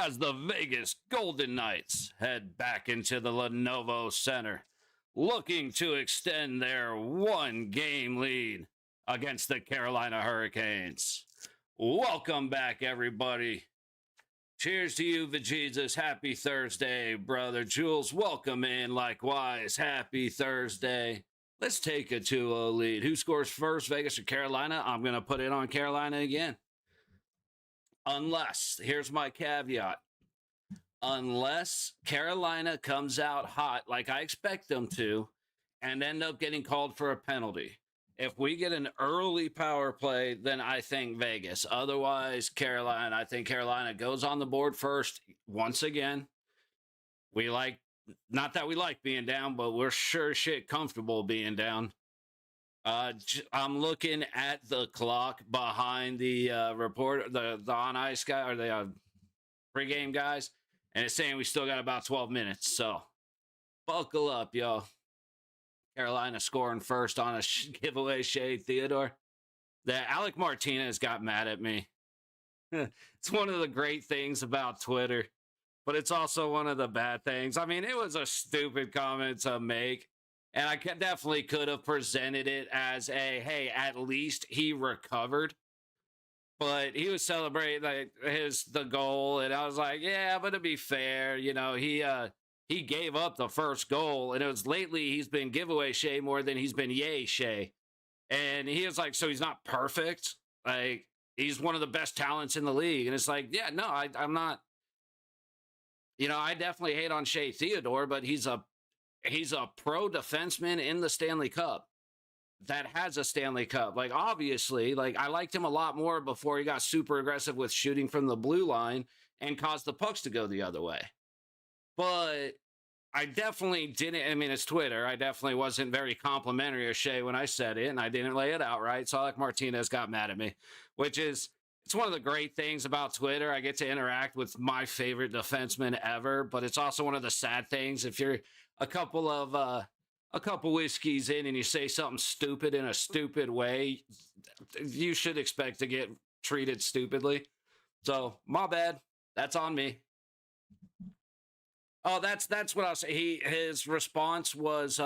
as the Vegas Golden Knights head back into the Lenovo Center, looking to extend their one-game lead against the Carolina Hurricanes. Welcome back, everybody. Cheers to you, Vajesus. Happy Thursday, brother. Jules, welcome in. Likewise, happy Thursday. Let's take a 2-0 lead. Who scores first, Vegas or Carolina? I'm going to put it on Carolina again. Unless, here's my caveat. Unless Carolina comes out hot like I expect them to and end up getting called for a penalty. If we get an early power play, then I think Vegas. Otherwise, Carolina. I think Carolina goes on the board first. Once again, not that we like being down, but we're sure shit comfortable being down. I'm looking at the clock behind the report, the on ice guy or the pregame guys, and it's saying we still got about 12 minutes. So buckle up, y'all. Carolina scoring first on a giveaway, Shea Theodore. The Alec Martinez got mad at me. It's one of the great things about Twitter, but it's also one of the bad things. I mean, it was a stupid comment to make, and I definitely could have presented it as a, hey, at least he recovered. But he was celebrating the goal, and I was like, yeah, but to be fair, you know, he gave up the first goal, and it was lately he's been giveaway Shea more than he's been yay Shea. And he was like, so he's not perfect? Like, he's one of the best talents in the league. And it's like, yeah, no, I'm not. You know, I definitely hate on Shea Theodore, but he's a pro defenseman in the Stanley Cup that has a Stanley Cup. Like, obviously, like, I liked him a lot more before he got super aggressive with shooting from the blue line and caused the pucks to go the other way. But I definitely didn't. I mean, it's Twitter. I definitely wasn't very complimentary of Shea when I said it, and I didn't lay it out right. So Alec Martinez got mad at me, which is, it's one of the great things about Twitter. I get to interact with my favorite defenseman ever, but it's also one of the sad things. If you're a couple whiskeys in and you say something stupid in a stupid way, you should expect to get treated stupidly. So my bad. That's on me. Oh, that's what I'll say. His response was,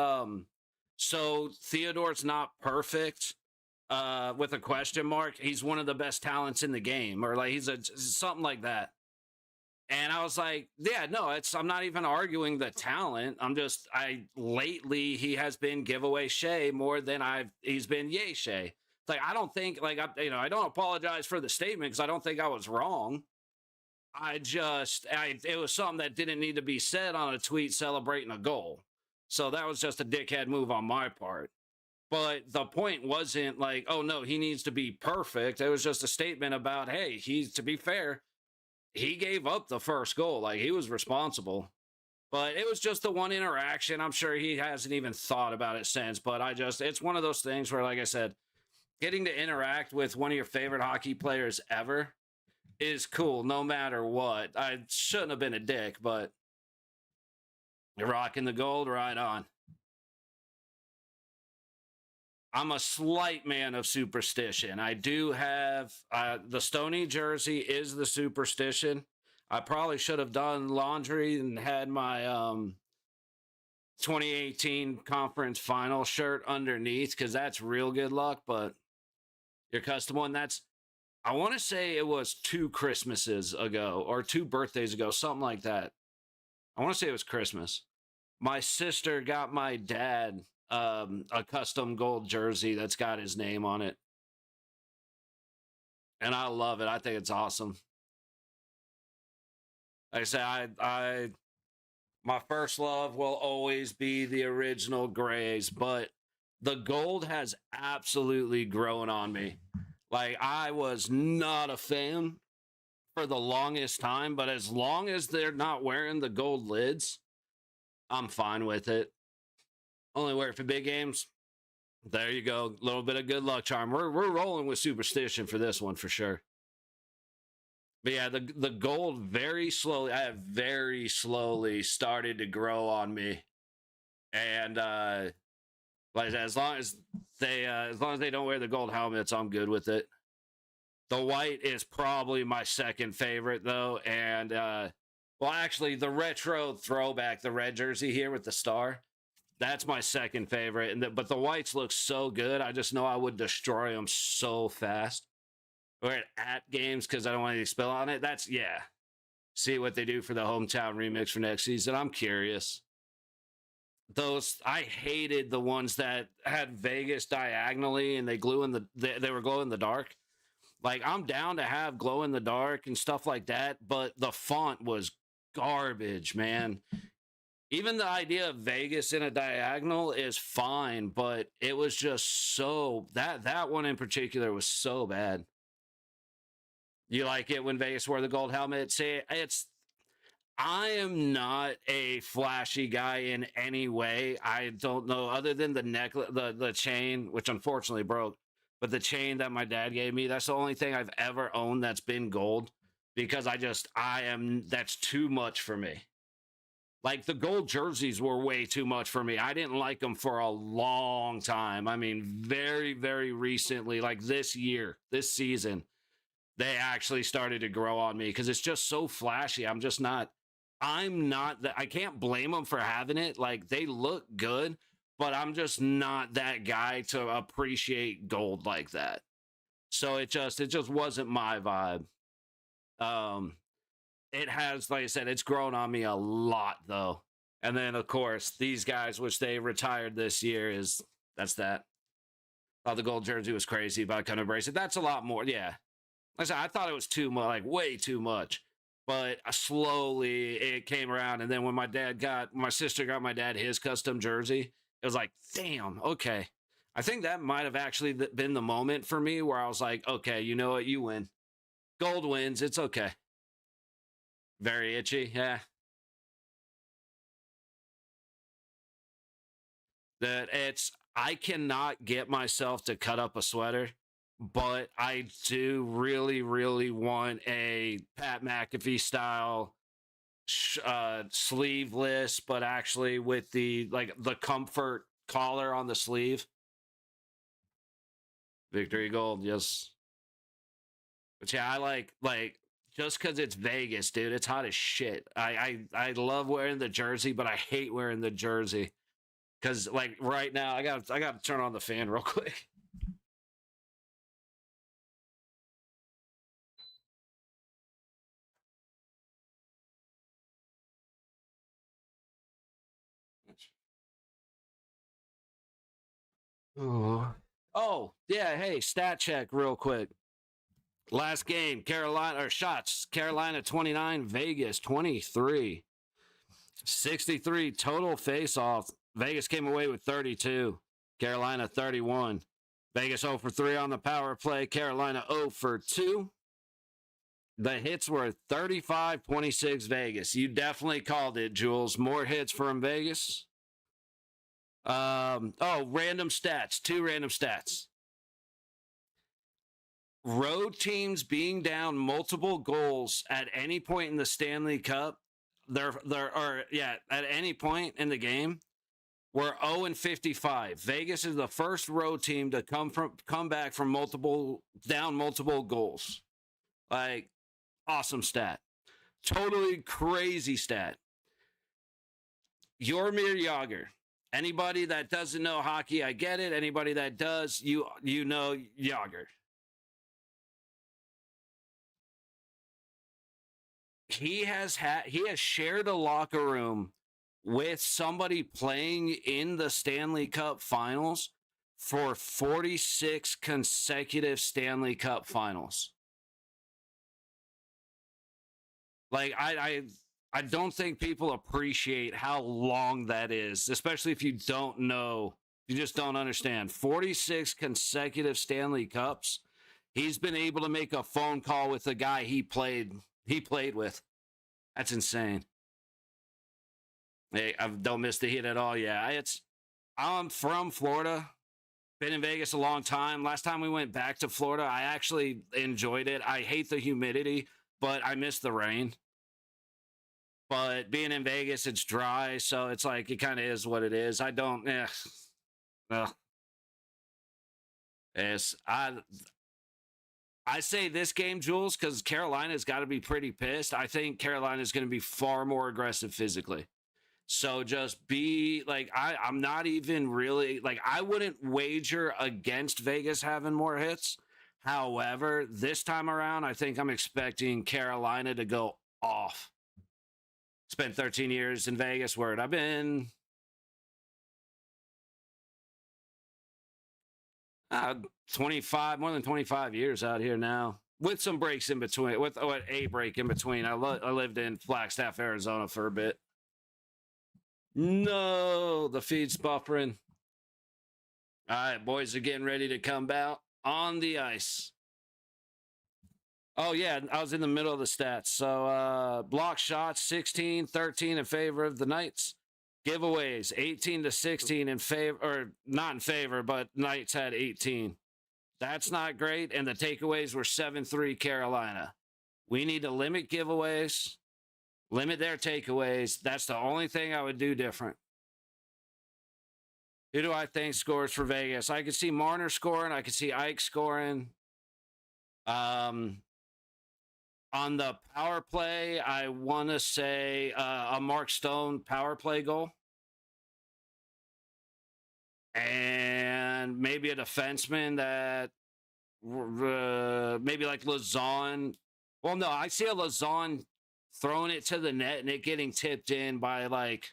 so Theodore's not perfect, with a question mark. He's one of the best talents in the game, or like he's something like that. And I was like, yeah, no, I'm not even arguing the talent. Lately he has been giveaway Shea more than he's been yay Shea. Like, I don't think, like, I don't apologize for the statement because I don't think I was wrong. It was something that didn't need to be said on a tweet celebrating a goal. So that was just a dickhead move on my part. But the point wasn't like, oh no, he needs to be perfect. It was just a statement about, hey, to be fair, he gave up the first goal. Like, he was responsible. But it was just the one interaction. I'm sure he hasn't even thought about it since. But it's one of those things where, like I said, getting to interact with one of your favorite hockey players ever is cool, no matter what. I shouldn't have been a dick, but you're rocking the gold, right on. I'm a slight man of superstition. I do have the Stoney jersey is the superstition. I probably should have done laundry and had my 2018 conference final shirt underneath, because that's real good luck. But your custom one, I want to say it was 2 Christmases ago or 2 birthdays ago, something like that. I want to say it was Christmas. My sister got my dad a custom gold jersey that's got his name on it. And I love it. I think it's awesome. Like I say, my first love will always be the original grays, but the gold has absolutely grown on me. Like, I was not a fan for the longest time, but as long as they're not wearing the gold lids, I'm fine with it. Only wear it for big games. There you go. A little bit of good luck charm. We're rolling with superstition for this one for sure. But yeah, the gold very slowly started to grow on me. And like, as long as they don't wear the gold helmets, I'm good with it. The white is probably my second favorite though, and well, actually, the retro throwback, the red jersey here with the star, that's my second favorite. But the whites look so good. I just know I would destroy them so fast. Or at games because I don't want any spill on it. That's yeah. See what they do for the hometown remix for next season. I'm curious. Those I hated the ones that had Vegas diagonally and they glue in they were glow in the dark. Like I'm down to have glow in the dark and stuff like that, but the font was garbage, man. Even the idea of Vegas in a diagonal is fine, but it was just so that one in particular was so bad. You like it when Vegas wore the gold helmet? See, I am not a flashy guy in any way. I don't know, other than the necklace, the chain, which unfortunately broke, but the chain that my dad gave me, that's the only thing I've ever owned that's been gold because that's too much for me. Like the gold jerseys were way too much for me. I didn't like them for a long time. I mean, very, very recently, like this year, this season, they actually started to grow on me because it's just so flashy. I can't blame them for having it. Like they look good, but I'm just not that guy to appreciate gold like that. So it just wasn't my vibe. It has, like I said, it's grown on me a lot though. And then of course these guys, which they retired this year, that's that. Oh, the gold jersey was crazy, but I couldn't embrace it. That's a lot more, yeah. Like I said, I thought it was too much, like way too much. But slowly it came around, and then when my sister got my dad his custom jersey, it was like, damn, okay. I think that might have actually been the moment for me where I was like, okay, you know what, you win. Gold wins, it's okay. Very itchy, yeah. I cannot get myself to cut up a sweater, but I do really, really want a Pat McAfee style sleeveless, but actually with the comfort collar on the sleeve. Victory gold, yes. But yeah, I like just because it's Vegas, dude. It's hot as shit. I love wearing the jersey, but I hate wearing the jersey because like right now I got to turn on the fan real quick. Oh, yeah. Hey, stat check real quick. Last game, Carolina 29, Vegas 23. 63 total face off. Vegas came away with 32. Carolina 31. Vegas 0 for 3 on the power play. Carolina 0 for 2. The hits were 35-26 Vegas. You definitely called it, Jules. More hits from Vegas. Random stats. 2 random stats. Road teams being down multiple goals at any point in the Stanley Cup, at any point in the game, we're 0 and 55. Vegas is the first road team to come back from multiple goals. Like, awesome stat. Totally crazy stat. Jaromir Jagr. Anybody that doesn't know hockey, I get it. Anybody that does, you know Jagr. He has shared a locker room with somebody playing in the Stanley Cup Finals for 46 consecutive Stanley Cup Finals. Like I don't think people appreciate how long that is, especially if you don't know, you just don't understand. 46 consecutive Stanley Cups. He's been able to make a phone call with the guy he played with. That's insane. Hey, I don't miss the heat at all. Yeah, I'm from Florida. Been in Vegas a long time. Last time we went back to Florida, I actually enjoyed it. I hate the humidity, but I miss the rain. But being in Vegas, it's dry, so it's like it kind of is what it is. I don't. Well, yes, I say this game, Jules, because Carolina's got to be pretty pissed. I think Carolina's going to be far more aggressive physically. So just be like, I'm not even really like, I wouldn't wager against Vegas having more hits. However, this time around, I think I'm expecting Carolina to go off. Spent 13 years in Vegas. Word, I've been 25, more than 25 years out here now, with some breaks in between, with a break in between. I lived in Flagstaff, Arizona for a bit. No, the feed's buffering. All right, boys are getting ready to come out on the ice. Oh, yeah, I was in the middle of the stats. So, block shots, 16, 13 in favor of the Knights. Giveaways, 18 to 16 in favor, or not in favor, but Knights had 18. That's not great. And the takeaways were 7-3 Carolina. We need to limit giveaways, limit their takeaways. That's the only thing I would do different. Who do I think scores for Vegas? I could see Marner scoring. I could see Ike scoring. On the power play, I want to say a Mark Stone power play goal. And maybe a defenseman that maybe like Lazon. Well, no, I see a Lazon throwing it to the net and it getting tipped in by like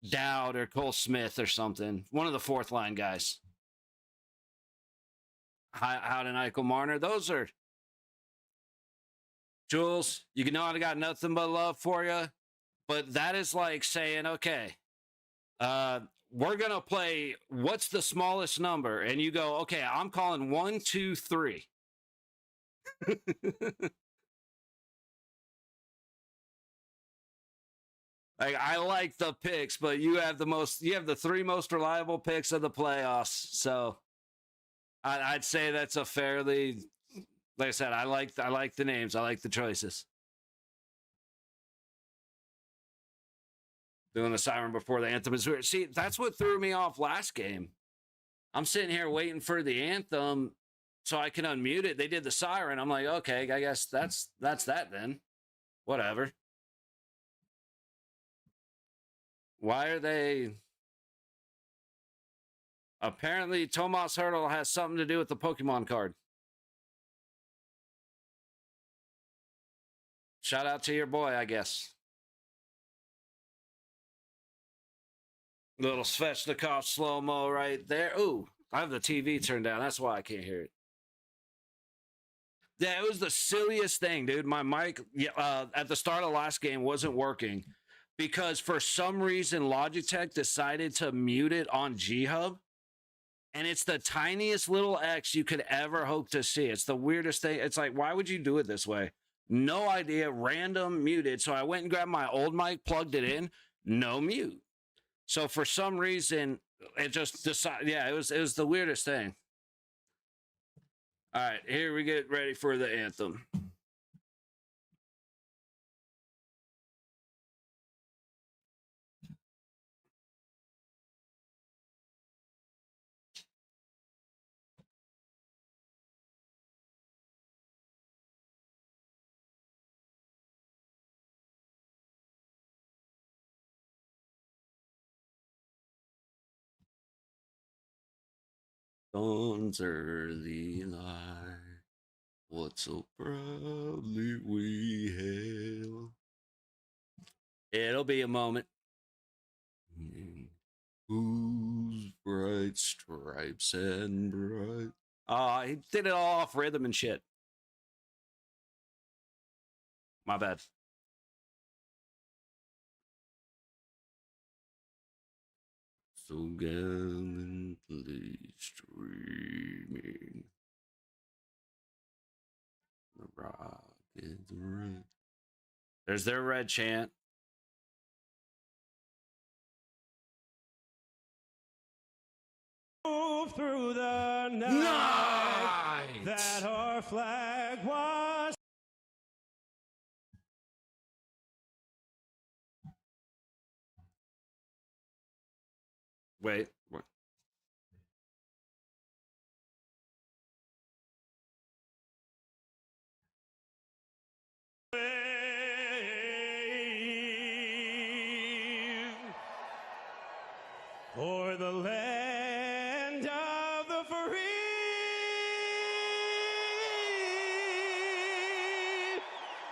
Dowd or Cole Smith or something. One of the fourth line guys. Howden, Eichel, Marner. Those are Jules. You know I got nothing but love for you, but that is like saying, okay, we're gonna play. What's the smallest number? And you go, okay, I'm calling 1, 2, 3. Like, I like the picks, but you have the 3 most reliable picks of the playoffs. So I'd say that's a fairly, like I said, I like the names. I like the choices. Doing the siren before the anthem is weird. See, that's what threw me off last game. I'm sitting here waiting for the anthem so I can unmute it. They did the siren. I'm like, okay, I guess that's that then. Whatever. Why are they? Apparently, Tomas Hurdle has something to do with the Pokemon card. Shout out to your boy, I guess. Little Svechnikov slow-mo right there. Ooh, I have the TV turned down. That's why I can't hear it. Yeah, it was the silliest thing, dude. My mic at the start of the last game wasn't working because for some reason Logitech decided to mute it on G-Hub. And it's the tiniest little X you could ever hope to see. It's the weirdest thing. It's like, why would you do it this way? No idea. Random muted. So I went and grabbed my old mic, plugged it in. No mute. So for some reason, it just decided. Yeah, it was the weirdest thing. All right, here we get ready for the anthem. Dawn's early light, what so proudly we hail. It'll be a moment. Whose bright stripes and bright. He did it all off rhythm and shit. My bad. So gallantly streaming. The rocket's red. There's their red chant. Move through the night that our flag was. Wait. What? for the land of the free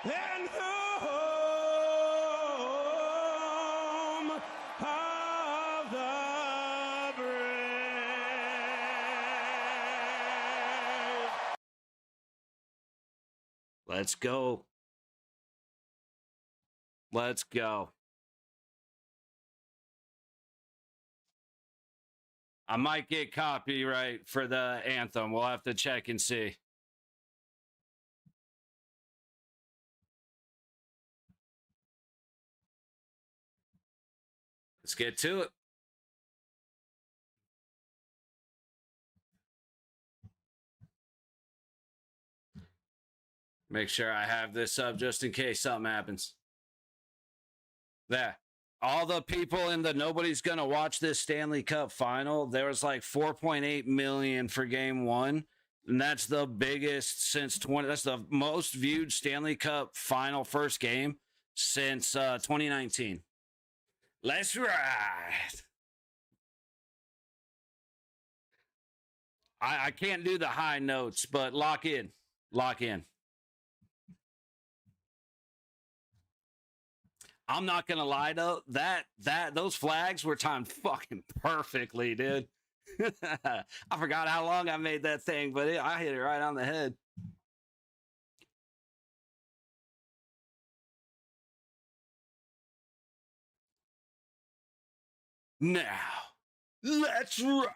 and the home of the brave. Let's go. Let's go. I might get copyright for the anthem. We'll have to check and see. Let's get to it. Make sure I have this up just in case something happens. There. All the people in the nobody's gonna watch this Stanley Cup final. There was like 4.8 million for game one. And that's the biggest since 20. That's the most viewed Stanley Cup final first game since 2019. Let's ride. I can't do the high notes, but lock in. Lock in. I'm not gonna lie though, those flags were timed fucking perfectly, dude. I forgot how long I made that thing, but I hit it right on the head. Now, let's ride.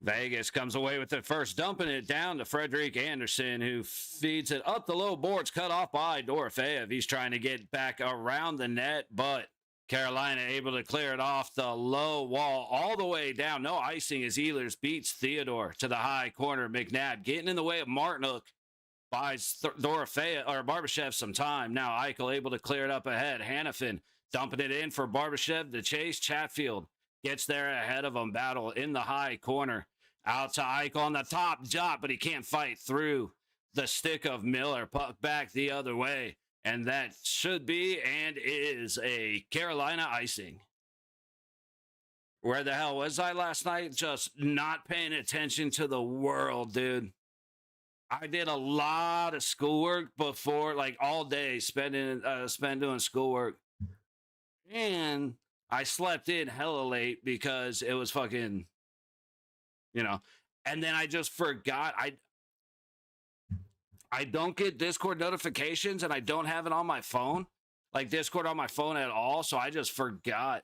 Vegas comes away with it first, dumping it down to Frederick Anderson, who feeds it up the low boards, cut off by Dorofeyev. He's trying to get back around the net, but Carolina able to clear it off the low wall all the way down. No icing as Ehlers beats Theodore to the high corner. McNabb getting in the way of Martinook, buys Dorofeyev or Barbashev some time. Now Eichel able to clear it up ahead. Hanifin dumping it in for Barbashev to chase. Chatfield gets there ahead of him. Battle in the high corner. Out to Eichel on the top jot, but he can't fight through the stick of Miller. Puck back the other way. And that should be and is a Carolina icing. Where the hell was I last night? Just not paying attention to the world, dude. I did a lot of schoolwork before, like all day, spend doing schoolwork. And I slept in hella late because it was fucking, you know. And then I just forgot. I don't get Discord notifications, and I don't have it on my phone, like Discord on my phone at all, so I just forgot.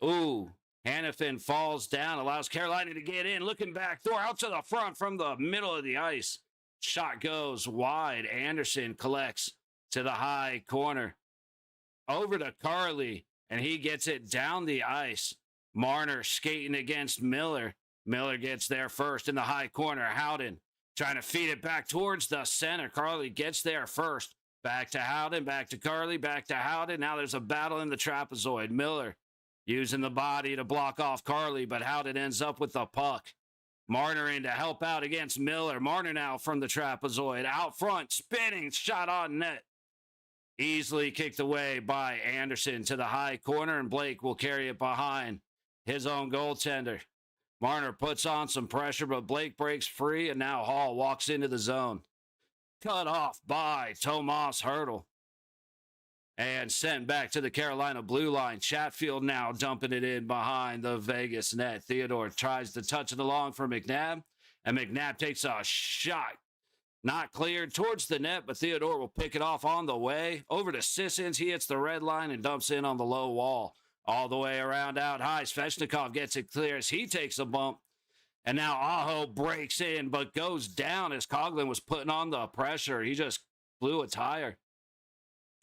Ooh, Hanifin falls down, allows Carolina to get in, looking back, door out to the front from the middle of the ice. Shot goes wide. Anderson collects to the high corner. Over to Carly, and he gets it down the ice. Marner skating against Miller. Miller gets there first in the high corner. Howden trying to feed it back towards the center. Carly gets there first. Back to Howden, back to Carly, back to Howden. Now there's a battle in the trapezoid. Miller using the body to block off Carly, but Howden ends up with the puck. Marner in to help out against Miller. Marner now from the trapezoid. Out front, spinning, shot on net. Easily kicked away by Anderson to the high corner, and Blake will carry it behind his own goaltender. Marner puts on some pressure, but Blake breaks free, and now Hall walks into the zone. Cut off by Tomas Hertl. And sent back to the Carolina blue line. Chatfield now dumping it in behind the Vegas net. Theodore tries to touch it along for McNabb, and McNabb takes a shot. Not cleared towards the net, but Theodore will pick it off on the way. Over to Sissons. He hits the red line and dumps in on the low wall. All the way around out high. Svechnikov gets it clear as he takes a bump. And now Aho breaks in, but goes down as Coughlin was putting on the pressure. He just blew a tire.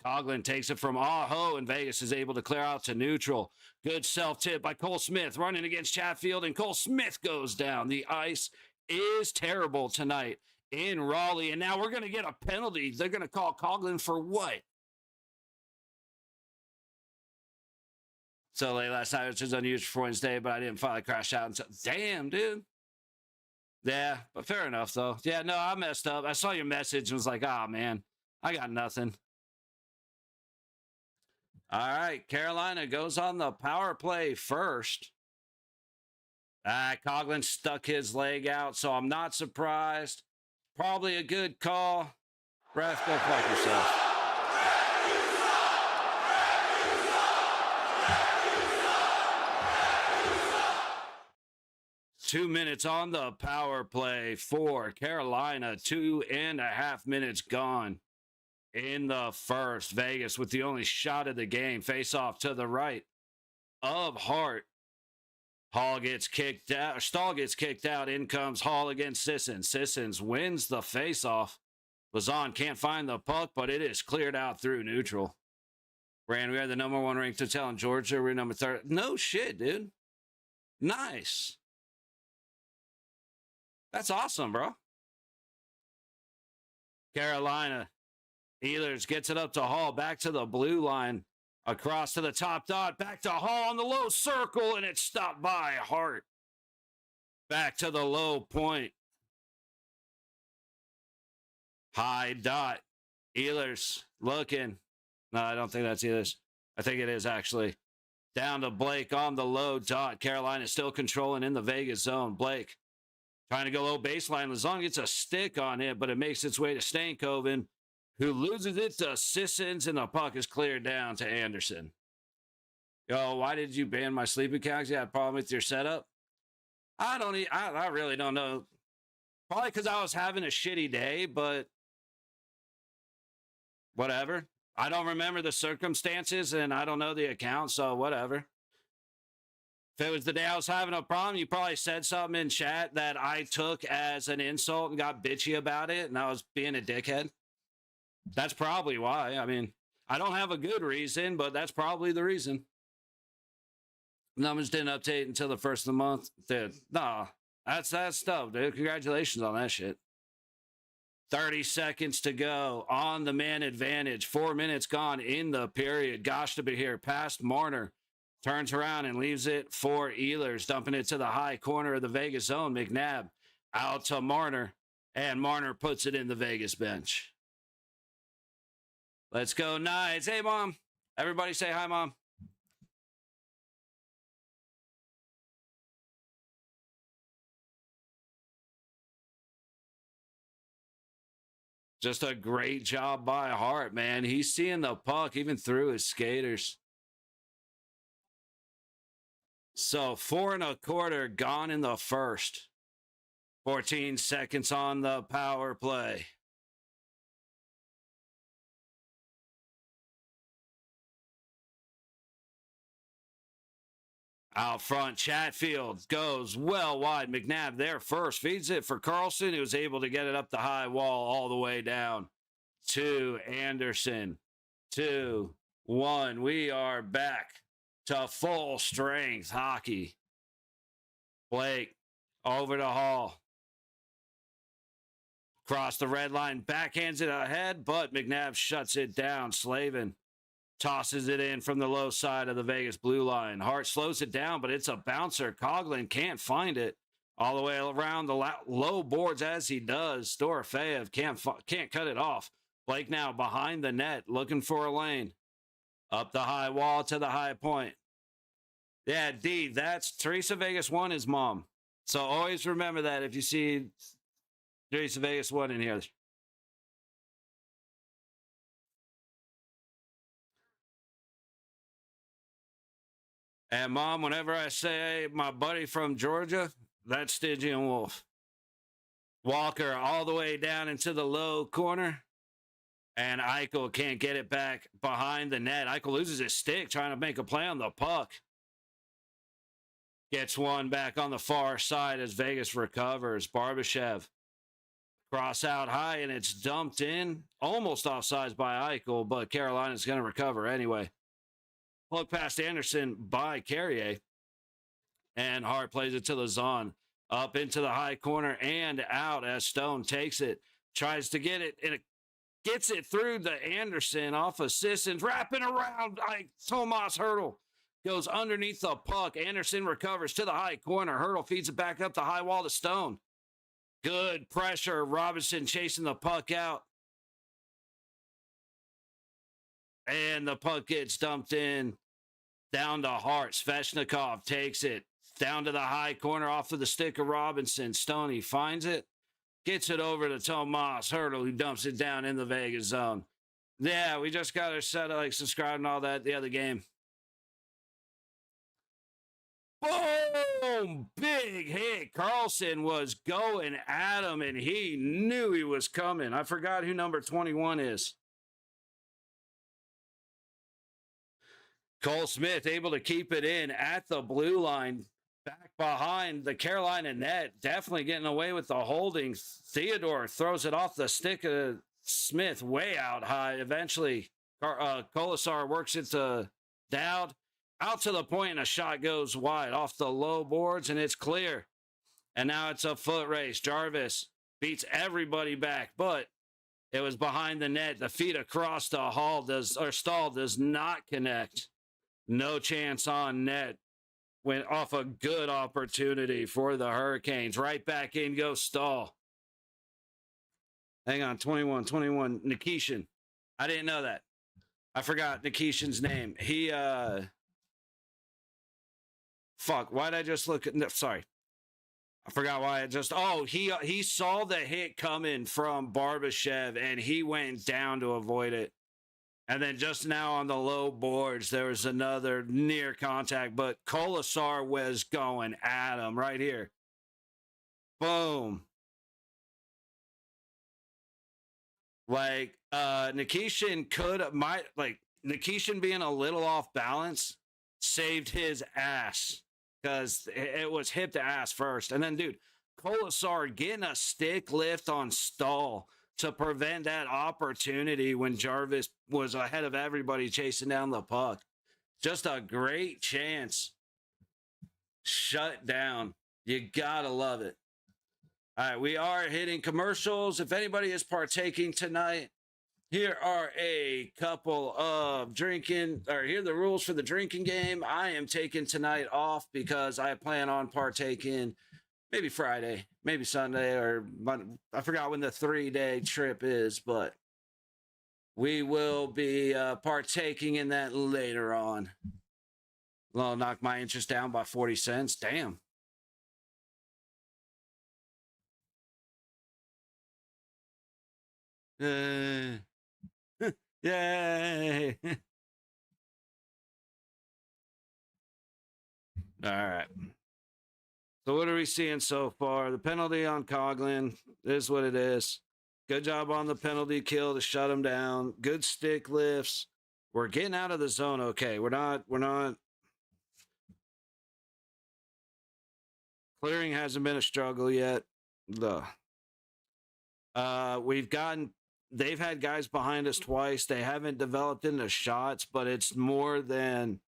Coughlin takes it from Aho, and Vegas is able to clear out to neutral. Good self-tip by Cole Smith, running against Chatfield, and Cole Smith goes down. The ice is terrible tonight in Raleigh, and now we're going to get a penalty. They're going to call Coughlin for what? So late last night, which was unusual for Wednesday, but I didn't finally crash out until... Damn, dude. Yeah, but fair enough, though. Yeah, no, I messed up. I saw your message and was like, oh, man, I got nothing. All right, Carolina goes on the power play first. Coughlin stuck his leg out, so I'm not surprised. Probably a good call. Ref, go fuck yourself. Two minutes on the power play for Carolina. 2.5 minutes gone in the first. Vegas with the only shot of the game. Face off to the right of Hart. Hall gets kicked out. Stahl gets kicked out. In comes Hall against Sissons. Sissons wins the face-off. Lazon can't find the puck, but it is cleared out through neutral. Brand, we are the number 1 ranked hotel in Georgia. We're number 3. No shit, dude. Nice. That's awesome, bro. Carolina. Ehlers gets it up to Hall. Back to the blue line. Across to the top dot. Back to Hall on the low circle. And it's stopped by Hart. Back to the low point. High dot. Ehlers looking. No, I don't think that's Ehlers. I think it is actually. Down to Blake on the low dot. Carolina still controlling in the Vegas zone. Blake trying to go low baseline. Lazon gets a stick on it, but it makes its way to Stankoven, who loses it to Sissons, and the puck is cleared down to Anderson. Yo, why did you ban my sleeping cows? You had a problem with your setup? I really don't know. Probably because I was having a shitty day, but whatever. I don't remember the circumstances, and I don't know the account, so whatever. If it was the day I was having a problem, you probably said something in chat that I took as an insult and got bitchy about it, and I was being a dickhead. That's probably why. I mean, I don't have a good reason, but that's probably the reason. Numbers didn't update until the first of the month. Dude, nah, that's stuff, dude. Congratulations on that shit. 30 seconds to go on the man advantage. 4 minutes gone in the period. Gosh to be here past Marner. Turns around and leaves it for Ehlers, dumping it to the high corner of the Vegas zone. McNabb out to Marner, and Marner puts it in the Vegas bench. Let's go, Knights. Hey, Mom. Everybody say hi, Mom. Just a great job by Hart, man. He's seeing the puck even through his skaters. So 4 1/4 gone in the first. 14 seconds on the power play. Out front, Chatfield goes well wide. McNabb there first. Feeds it for Carlson, who was able to get it up the high wall all the way down to Anderson. 2, 1. We are back to full strength hockey. Blake over to Hall. Across the red line, backhands it ahead, but McNabb shuts it down. Slavin tosses it in from the low side of the Vegas blue line. Hart slows it down, but it's a bouncer. Coughlin can't find it all the way around the low boards as he does. Dorofeyev can't cut it off. Blake now behind the net, looking for a lane. Up the high wall to the high point. Yeah, D, that's Teresa Vegas 1 is Mom. So always remember that if you see Teresa Vegas 1 in here. And Mom, whenever I say my buddy from Georgia, that's Stygian Wolf. Walker all the way down into the low corner. And Eichel can't get it back behind the net. Eichel loses his stick trying to make a play on the puck. Gets one back on the far side as Vegas recovers. Barbashev cross out high, and it's dumped in. Almost offsides by Eichel, but Carolina's going to recover anyway. Plug past Anderson by Carrier. And Hart plays it to Lazon. Up into the high corner and out as Stone takes it. Tries to get it, and it gets it through the Anderson off of Sissons. Wrapping around like Tomas Hertl. Goes underneath the puck. Anderson recovers to the high corner. Hertl feeds it back up the high wall to Stone. Good pressure. Robinson chasing the puck out. And the puck gets dumped in down to Hart. Sveshnikov takes it down to the high corner off of the stick of Robinson. Stoney finds it, gets it over to Tomas Hurdle, who dumps it down in the Vegas zone. Yeah, we just got our set, like, subscribe and all that the other game. Boom! Big hit. Carlson was going at him, and he knew he was coming. I forgot who number 21 is. Cole Smith able to keep it in at the blue line, back behind the Carolina net, definitely getting away with the holding. Theodore throws it off the stick of Smith way out high. Eventually, Colasar works it to Dowd. Out to the point, and a shot goes wide off the low boards, and it's clear. And now it's a foot race. Jarvis beats everybody back, but it was behind the net. The feet across the stall does not connect. No chance on net. Went off a good opportunity for the Hurricanes. Right back in goes Stahl. Hang on, 21, Nikishin. I didn't know that. I forgot Nikishin's name. He, fuck, why'd I just look at, no, sorry. I forgot why I just, he saw the hit coming from Barbashev, and he went down to avoid it. And then just now on the low boards, there was another near contact, but Colasar was going at him right here. Boom. Like, Nikishin Nikishin being a little off balance saved his ass because it was hip to ass first. And then, dude, Colasar getting a stick lift on Stahl to prevent that opportunity when Jarvis was ahead of everybody chasing down the puck. Just a great chance. Shut down. You gotta love it. All right, we are hitting commercials. If anybody is partaking tonight, here are a couple of here are the rules for the drinking game. I am taking tonight off because I plan on partaking maybe Friday, maybe Sunday, or I forgot when the 3-day trip is, but we will be partaking in that later on. I'll knock my interest down by 40 cents. Damn. Yay. All right. So what are we seeing so far? The penalty on Coughlin is what it is. Good job on the penalty kill to shut him down. Good stick lifts. We're getting out of the zone. Okay. We're not. Clearing hasn't been a struggle yet. They've had guys behind us twice. They haven't developed into shots, but it's more than,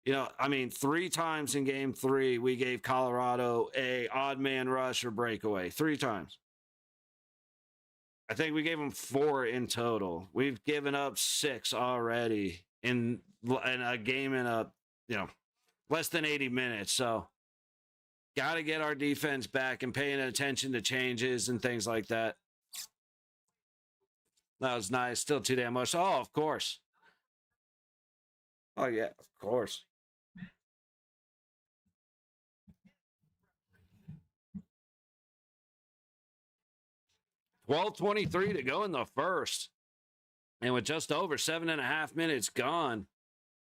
3 times in game 3, we gave Colorado a odd man rush or breakaway. 3 times. I think we gave them 4 in total. We've given up 6 already in a game in less than 80 minutes. So got to get our defense back and paying attention to changes and things like that. That was nice. Still too damn much. Oh, of course. Oh, yeah, of course. $12:23 to go in the first. And with just over 7.5 minutes gone,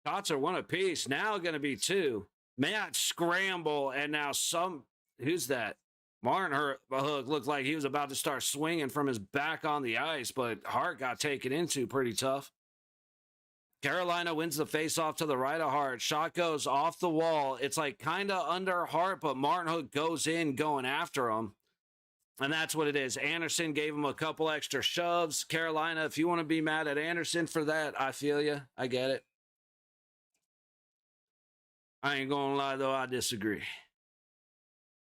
shots are 1 apiece. Now going to be 2. Matt scramble, and now who's that? Martin Hook looked like he was about to start swinging from his back on the ice, but Hart got taken into pretty tough. Carolina wins the faceoff to the right of Hart. Shot goes off the wall. It's like kind of under Hart, but Martin Hook goes in going after him. And that's what it is. Anderson gave him a couple extra shoves. Carolina, if you want to be mad at Anderson for that, I feel you. I get it. I ain't going to lie, though. I disagree.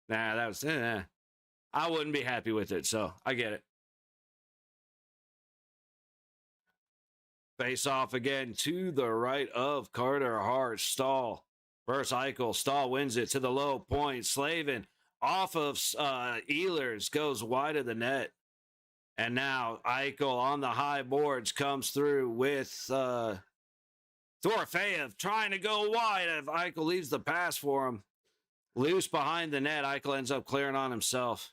Nah, that was... I wouldn't be happy with it, so I get it. Face off again to the right of Carter Hart. Stahl versus Eichel. Stahl wins it to the low point. Slavin off of Ehlers goes wide of the net. And now Eichel on the high boards comes through with Dorofeyev trying to go wide. If Eichel leaves the pass for him. Loose behind the net. Eichel ends up clearing on himself.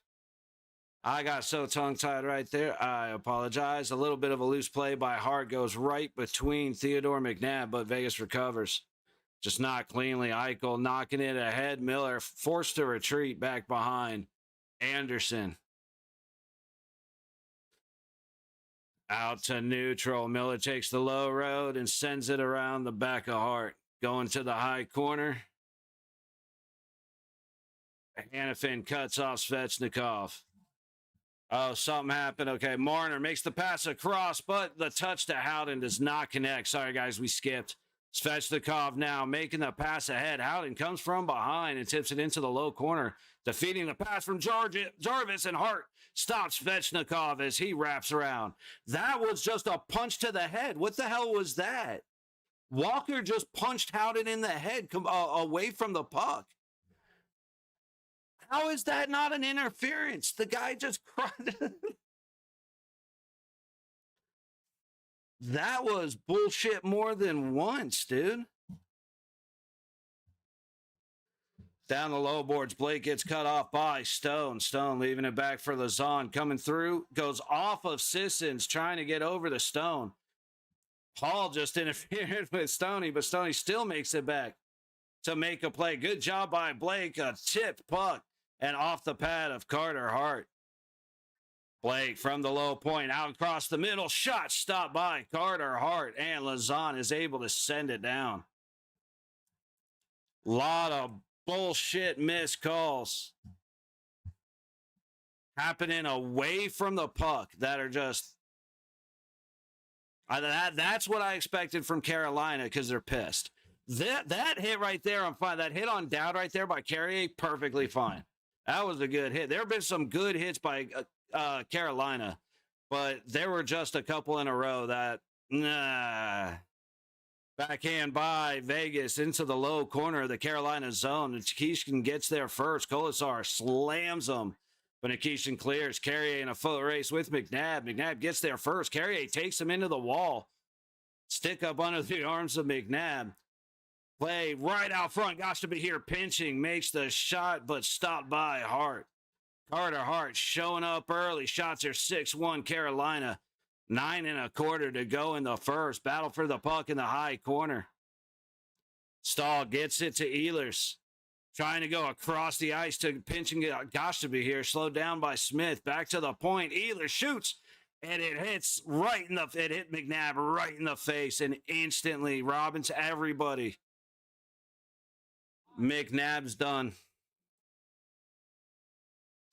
I got so tongue-tied right there. I apologize. A little bit of a loose play by Hart goes right between Theodore McNabb, but Vegas recovers. Just not cleanly. Eichel knocking it ahead. Miller forced to retreat back behind Anderson. Out to neutral. Miller takes the low road and sends it around the back of Hart. Going to the high corner. Hanifin cuts off Svechnikov. Oh, something happened. Okay, Marner makes the pass across, but the touch to Howden does not connect. Sorry, guys, we skipped. Svechnikov now making the pass ahead. Howden comes from behind and tips it into the low corner, defeating the pass from Jarvis, and Hart stops Svechnikov as he wraps around. That was just a punch to the head. What the hell was that? Walker just punched Howden in the head away from the puck. How is that not an interference? The guy just cried. That was bullshit more than once, dude. Down the low boards, Blake gets cut off by Stone. Stone leaving it back for Lazon. Coming through, goes off of Sissons, trying to get over to Stone. Paul just interfered with Stoney, but Stoney still makes it back to make a play. Good job by Blake. A tipped puck and off the pad of Carter Hart. Blake from the low point out across the middle. Shot stopped by Carter Hart, and Lazon is able to send it down. Lot of bullshit missed calls happening away from the puck that are just that's what I expected from Carolina because they're pissed. That hit right there, I'm fine. That hit on Dowd right there by Carrier, perfectly fine. That was a good hit. There have been some good hits by Carolina, but there were just a couple in a row that, Backhand by Vegas into the low corner of the Carolina zone. And Nikishin gets there first. Kolasar slams him, but Nikishin clears. Carrier in a foot race with McNabb. McNabb gets there first. Carrier takes him into the wall. Stick up under the arms of McNabb. Play right out front. Got to be here pinching. Makes the shot, but stopped by Hart. Carter Hart showing up early. Shots are 6-1 Carolina. 9 1/4 to go in the first. Battle for the puck in the high corner. Stahl gets it to Ehlers. Trying to go across the ice to pinching. Gosh to be here. Slowed down by Smith. Back to the point. Ehlers shoots. And it hits right in the... It hit McNabb right in the face. And instantly, Robbins, everybody. McNabb's done.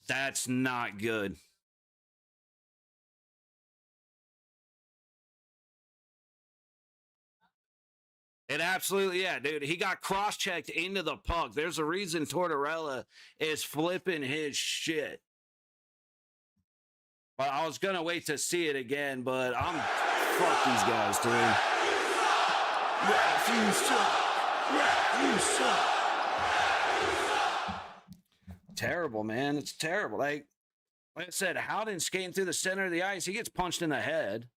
That's not good. It absolutely, yeah, dude. He got cross-checked into the puck. There's a reason Tortorella is flipping his shit. But I was going to wait to see it again, but fuck these guys, dude. You suck. Terrible, man. It's terrible. Like I said, Howden skating through the center of the ice. He gets punched in the head.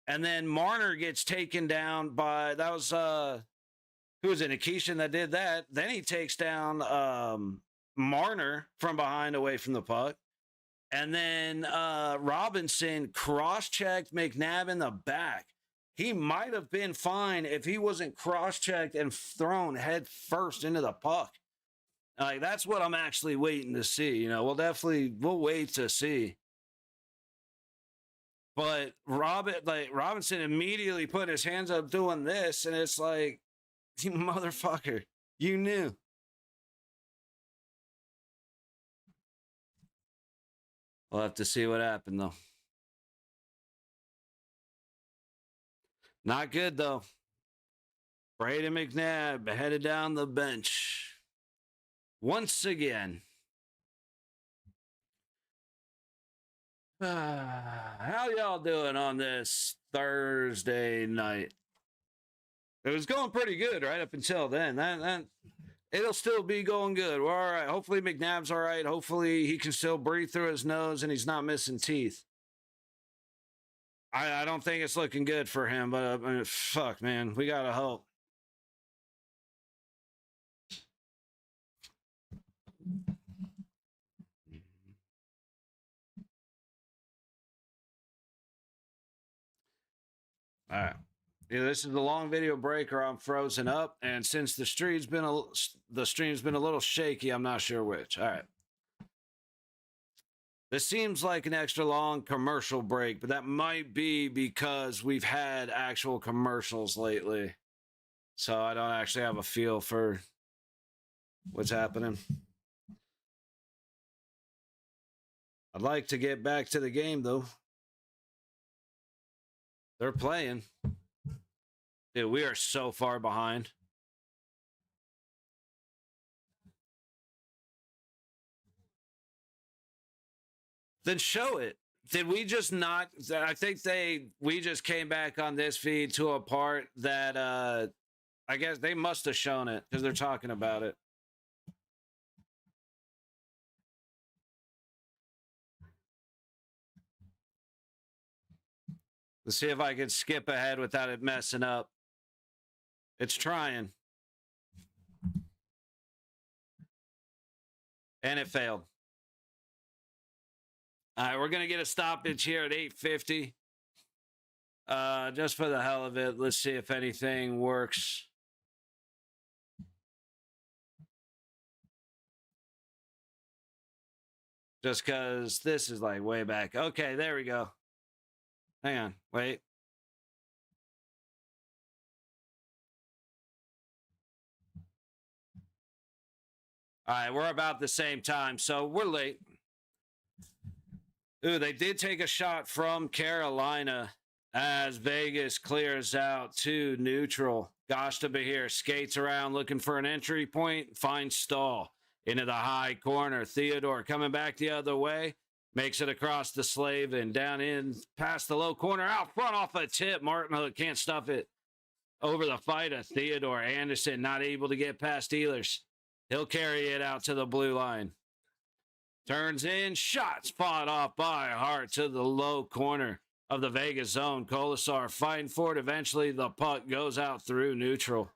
And then Marner gets taken down by, that was, who was it, Nikishin that did that. Then he takes down Marner from behind away from the puck. And then Robinson cross-checked McNabb in the back. He might have been fine if he wasn't cross-checked and thrown head first into the puck. Like, that's what I'm actually waiting to see. You know, we'll wait to see. But Robinson immediately put his hands up doing this, and it's like, you motherfucker, you knew. We'll have to see what happened, though. Not good, though. Braden McNabb headed down the bench once again. How y'all doing on this Thursday night? It was going pretty good right up until then. That it'll still be going good. We're all right. Hopefully McNabb's all right. Hopefully he can still breathe through his nose and he's not missing teeth. I don't think it's looking good for him, but I mean, fuck, man, we gotta hope. All right. Yeah, this is the long video break, or I'm frozen up, and since the stream's been a little shaky, I'm not sure which. All right. This seems like an extra long commercial break, but that might be because we've had actual commercials lately. So I don't actually have a feel for what's happening. I'd like to get back to the game, though. They're playing. Dude, we are so far behind. Then show it. Did we just not? I think we just came back on this feed to a part that I guess they must have shown it because they're talking about it. Let's see if I can skip ahead without it messing up. It's trying. And it failed. All right, we're going to get a stoppage here at 8:50. Just for the hell of it, let's see if anything works. Just because this is like way back. Okay, there we go. Hang on, wait. All right, we're about the same time, so we're late. Ooh, they did take a shot from Carolina as Vegas clears out to neutral. Gosh to be here. Skates around looking for an entry point. Finds stall into the high corner. Theodore coming back the other way. Makes it across the Slavin. Down in past the low corner. Out front off a tip. Martin Hook can't stuff it. Over the fight of Theodore. Anderson not able to get past Ehlers. He'll carry it out to the blue line. Turns in, shot fought off by Hart to the low corner of the Vegas zone. Colasar fighting for it. Eventually, the puck goes out through neutral.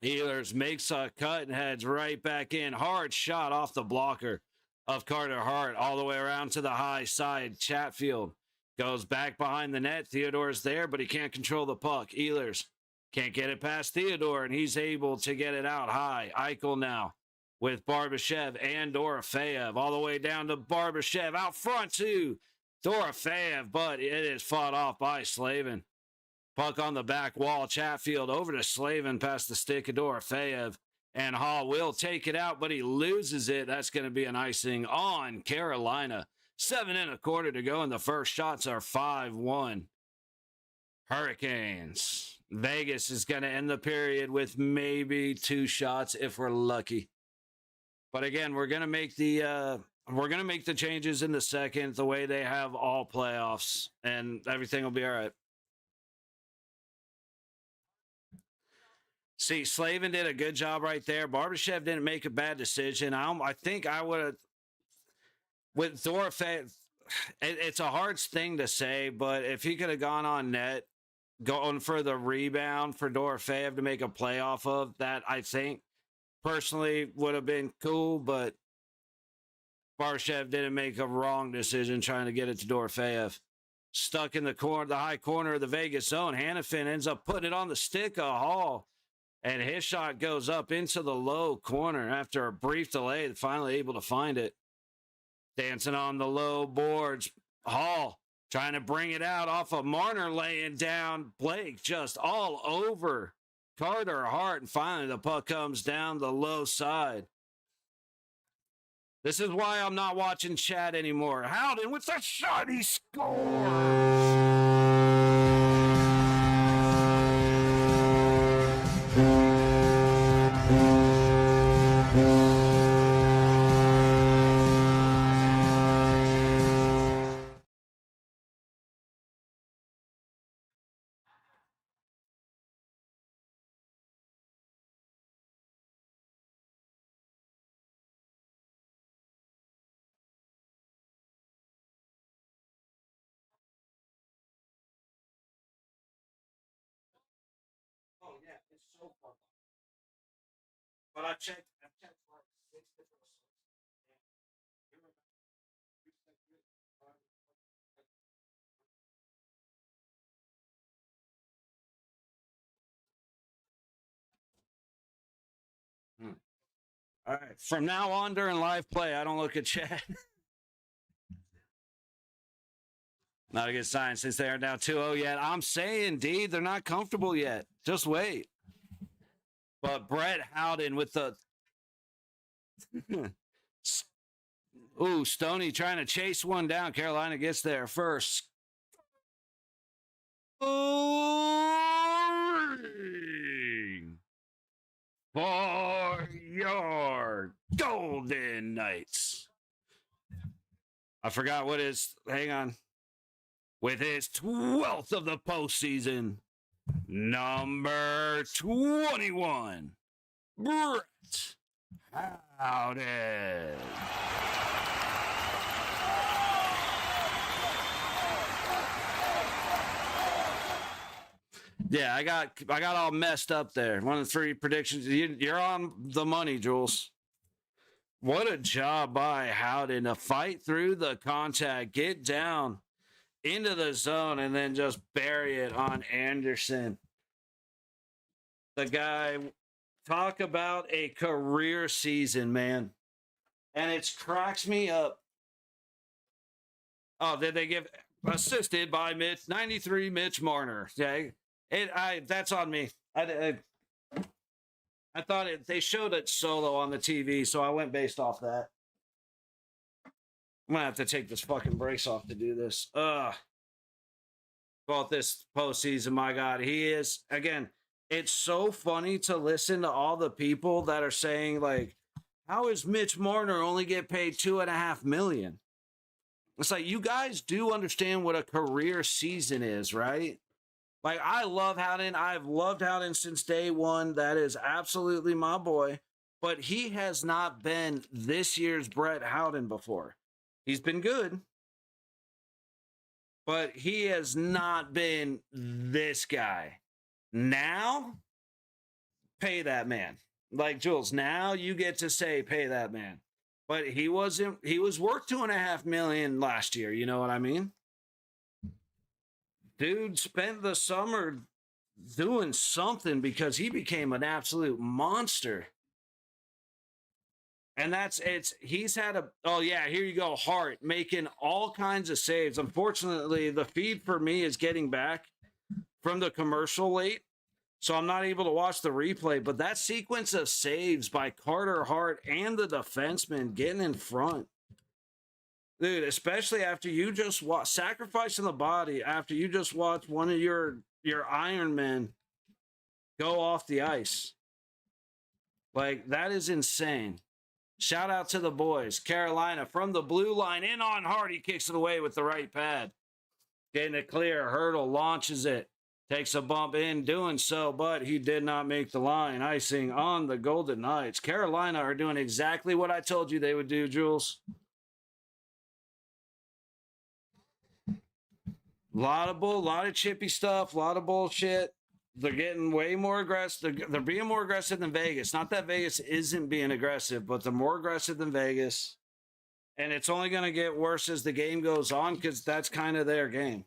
Ehlers makes a cut and heads right back in. Hard shot off the blocker of Carter Hart all the way around to the high side. Chatfield goes back behind the net. Theodore's there, but he can't control the puck. Ehlers can't get it past Theodore, and he's able to get it out high. Eichel now with Barbashev and Dorofeyev all the way down to Barbashev out front to Dorofeyev, but it is fought off by Slavin. Puck on the back wall. Chatfield over to Slavin past the stick of Dorofeyev, and Hall will take it out, but he loses it. That's going to be an icing on Carolina. 7.25 to go, and the first shots are 5-1. Hurricanes. Vegas is going to end the period with maybe 2 shots if we're lucky. But again, we're going to make the changes in the second the way they have all playoffs, and everything will be all right. See, Slavin did a good job right there. Barbashev didn't make a bad decision. I think I would have with Dorofeyev. It's a hard thing to say, but if he could have gone on net, going for the rebound for Dorofeyev to make a play off of that, I think personally would have been cool, but Barbashev didn't make a wrong decision trying to get it to Dorofeyev. Stuck in the corner, the high corner of the Vegas zone. Hannafin ends up putting it on the stick of Hall, and his shot goes up into the low corner after a brief delay. Finally able to find it. Dancing on the low boards. Hall trying to bring it out off of Marner laying down. Blake just all over Carter Hart, and finally the puck comes down the low side. This is why I'm not watching chat anymore. Howden with the shot, he scores! It's so fun. But I checked like 6 different sources. All right. From now on during live play, I don't look at chat. Not a good sign since they are down 2-0 yet. I'm saying, D, they're not comfortable yet. Just wait. But Brett Howden with the ooh, Stoney trying to chase one down. Carolina gets there first. For your Golden Knights. I forgot what his, hang on. With his 12th of the postseason, number 21, Brett Howden. Yeah, I got all messed up there. One of the 3 predictions. You're on the money, Jules. What a job by Howden to fight through the contact, get down into the zone, and then just bury it on Anderson. The guy, talk about a career season, man. And it cracks me up. Oh, did they give assisted by Mitch 93 Mitch Marner? Yeah, that's on me. I thought they showed it solo on the TV, so I went based off that. I'm gonna have to take this fucking brace off to do this. About this postseason, my God, he is again. It's so funny to listen to all the people that are saying like, "How is Mitch Marner only get paid $2.5 million?" It's like you guys do understand what a career season is, right? Like I love Howden. I've loved Howden since day one. That is absolutely my boy. But he has not been this year's Brett Howden before. He's been good, but he has not been this guy. Now, pay that man. Like Jules, now you get to say pay that man. But he was worth $2.5 million last year. You know what I mean? Dude spent the summer doing something because he became an absolute monster. And he's had oh yeah, here you go, Hart making all kinds of saves. Unfortunately, the feed for me is getting back from the commercial late, so I'm not able to watch the replay, but that sequence of saves by Carter Hart and the defenseman getting in front. Dude, especially after you just sacrificing the body after you just watch one of your Iron Men go off the ice. Like, that is insane. Shout out to the boys. Carolina from the blue line in on Hart. He kicks it away with the right pad. Getting it clear. Hurdle launches it. Takes a bump in doing so, but he did not make the line. Icing on the Golden Knights. Carolina are doing exactly what I told you they would do, Jules. Lot of chippy stuff, a lot of bullshit. They're getting way more aggressive. They're being more aggressive than Vegas. Not that Vegas isn't being aggressive, but they're more aggressive than Vegas. And it's only going to get worse as the game goes on because that's kind of their game.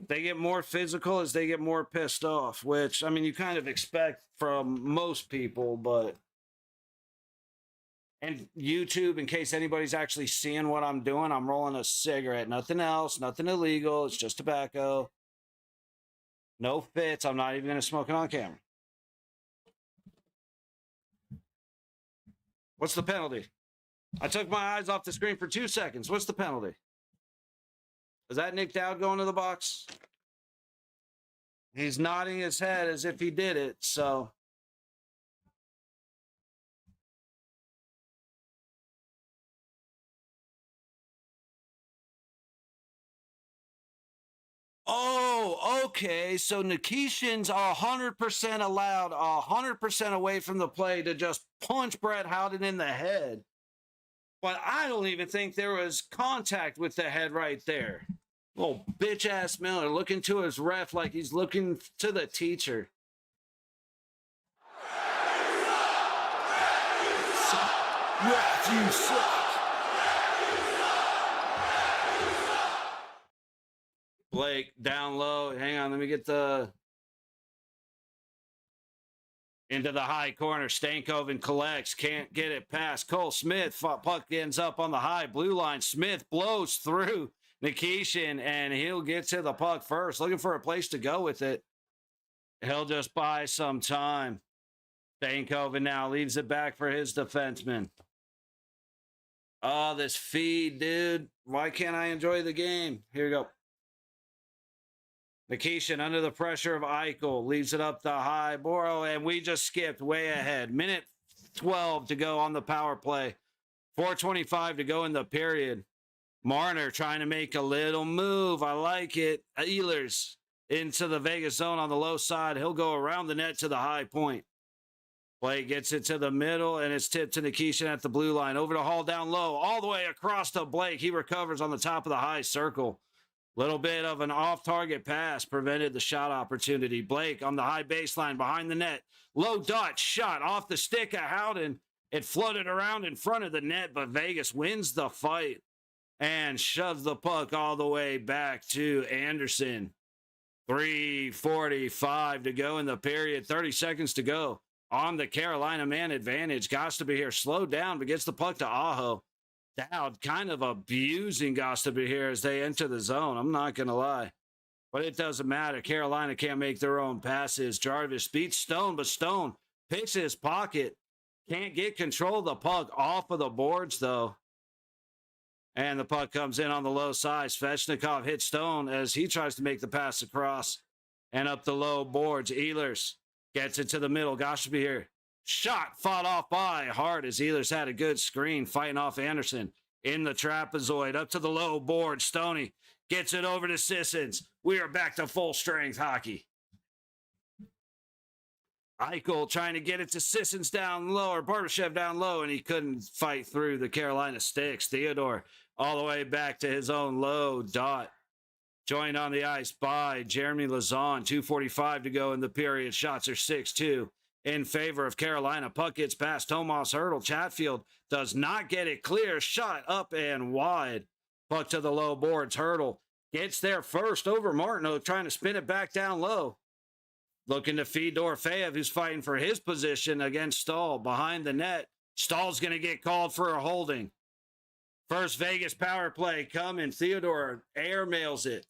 They get more physical as they get more pissed off, which, I mean, you kind of expect from most people, but... And YouTube, in case anybody's actually seeing what I'm doing, I'm rolling a cigarette. Nothing else, nothing illegal. It's just tobacco. No fits. I'm not even going to smoke it on camera. What's the penalty? I took my eyes off the screen for 2 seconds. What's the penalty? Is that Nick Dowd going to the box? He's nodding his head as if he did it, so... Oh, okay. So Nikishin's 100% allowed, 100% away from the play to just punch Brett Howden in the head. But I don't even think there was contact with the head right there. Little bitch-ass Miller looking to his ref like he's looking to the teacher. Ref, you suck. Blake down low. Hang on, let me get the into the high corner. Stankoven collects, can't get it past Cole Smith. Puck ends up on the high blue line. Smith blows through Nikishin, and he'll get to the puck first, looking for a place to go with it. He'll just buy some time. Stankoven now leaves it back for his defenseman. Oh, this feed, dude. Why can't I enjoy the game? Here we go. Nikishin under the pressure of Eichel leaves it up the high. Boro, and we just skipped way ahead. Minute 12 to go on the power play. 4:25 to go in the period. Marner trying to make a little move. I like it. Ehlers into the Vegas zone on the low side. He'll go around the net to the high point. Blake gets it to the middle, and it's tipped to Nikishin at the blue line. Over to Hall down low, all the way across to Blake. He recovers on the top of the high circle. Little bit of an off-target pass prevented the shot opportunity. Blake on the high baseline behind the net. Low dot shot off the stick of Howden. It floated around in front of the net, but Vegas wins the fight and shoves the puck all the way back to Anderson. 3:45 to go in the period. 30 seconds to go. On the Carolina man advantage. Gostaby here slowed down, but gets the puck to Aho. Dowd kind of abusing Gostaby here as they enter the zone. I'm not going to lie. But it doesn't matter. Carolina can't make their own passes. Jarvis beats Stone, but Stone picks his pocket. Can't get control of the puck off of the boards, though. And the puck comes in on the low side. Svechnikov hits Stone as he tries to make the pass across and up the low boards. Ehlers gets it to the middle. Gostaby here. Shot fought off by Hart as Ehlers had a good screen fighting off Anderson in the trapezoid. Up to the low board. Stoney gets it over to Sissons. We are back to full strength hockey. Eichel trying to get it to Sissons down low, or Barbashev down low, and he couldn't fight through the Carolina sticks. Theodore all the way back to his own low dot. Joined on the ice by Jeremy Lazon. 2:45 to go in the period. Shots are 6-2 in favor of Carolina. Puck gets past Tomas Hertl. Chatfield does not get it clear. Shot up and wide. Puck to the low boards. Hertl gets there first over Martineau, trying to spin it back down low. Looking to feed Dorofeyev, who's fighting for his position against Stahl behind the net. Stahl's going to get called for a holding. First Vegas power play coming. Theodore airmails it.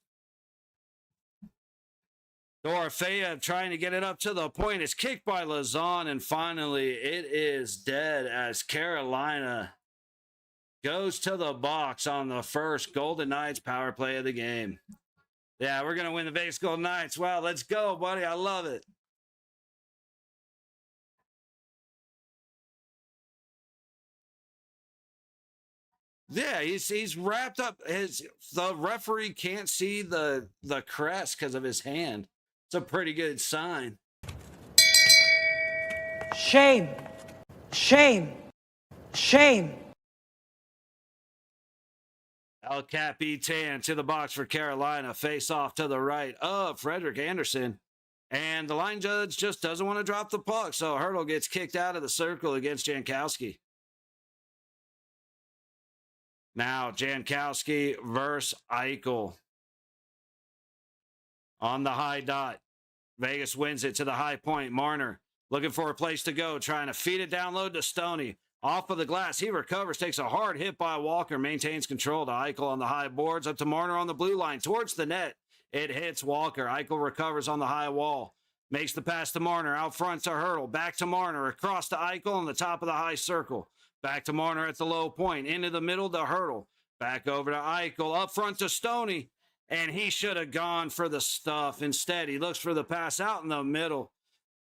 Dorofeyev trying to get it up to the point. It's kicked by Lazon, and finally it is dead as Carolina goes to the box on the first Golden Knights power play of the game. Yeah, we're going to win the Vegas Golden Knights. Wow, let's go, buddy. I love it. Yeah, he's wrapped up. The referee can't see the crest because of his hand. It's a pretty good sign. Shame. Shame. Shame. El Capitan to the box for Carolina. Face off to the right of Frederick Anderson. And the line judge just doesn't want to drop the puck. So Hertl gets kicked out of the circle against Jankowski. Now Jankowski versus Eichel. On the high dot. Vegas wins it to the high point. Marner looking for a place to go. Trying to feed it down low to Stoney. Off of the glass. He recovers. Takes a hard hit by Walker. Maintains control to Eichel on the high boards. Up to Marner on the blue line. Towards the net. It hits Walker. Eichel recovers on the high wall. Makes the pass to Marner. Out front to Hertl. Back to Marner. Across to Eichel on the top of the high circle. Back to Marner at the low point. Into the middle to Hertl. Back over to Eichel. Up front to Stoney. And he should have gone for the stuff. Instead, he looks for the pass out in the middle.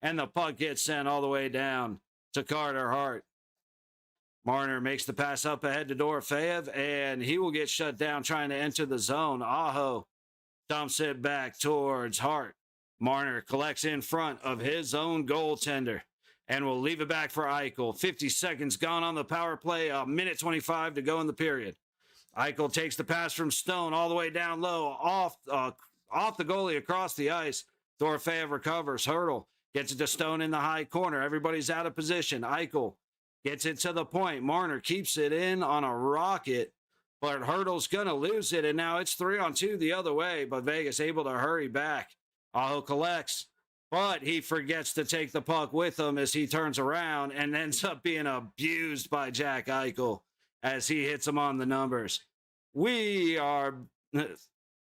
And the puck gets sent all the way down to Carter Hart. Marner makes the pass up ahead to Dorofeyev, and he will get shut down trying to enter the zone. Aho dumps it back towards Hart. Marner collects in front of his own goaltender and will leave it back for Eichel. 50 seconds gone on the power play. A minute 25 to go in the period. Eichel takes the pass from Stone all the way down low, off the goalie across the ice. Dorofeyev recovers. Hertl gets it to Stone in the high corner. Everybody's out of position. Eichel Gets it to the point. Marner keeps it in on a rocket, but Hurdle's going to lose it. And now it's 3-on-2 the other way, but Vegas able to hurry back. Aho collects, but he forgets to take the puck with him as he turns around and ends up being abused by Jack Eichel as he hits him on the numbers. We are,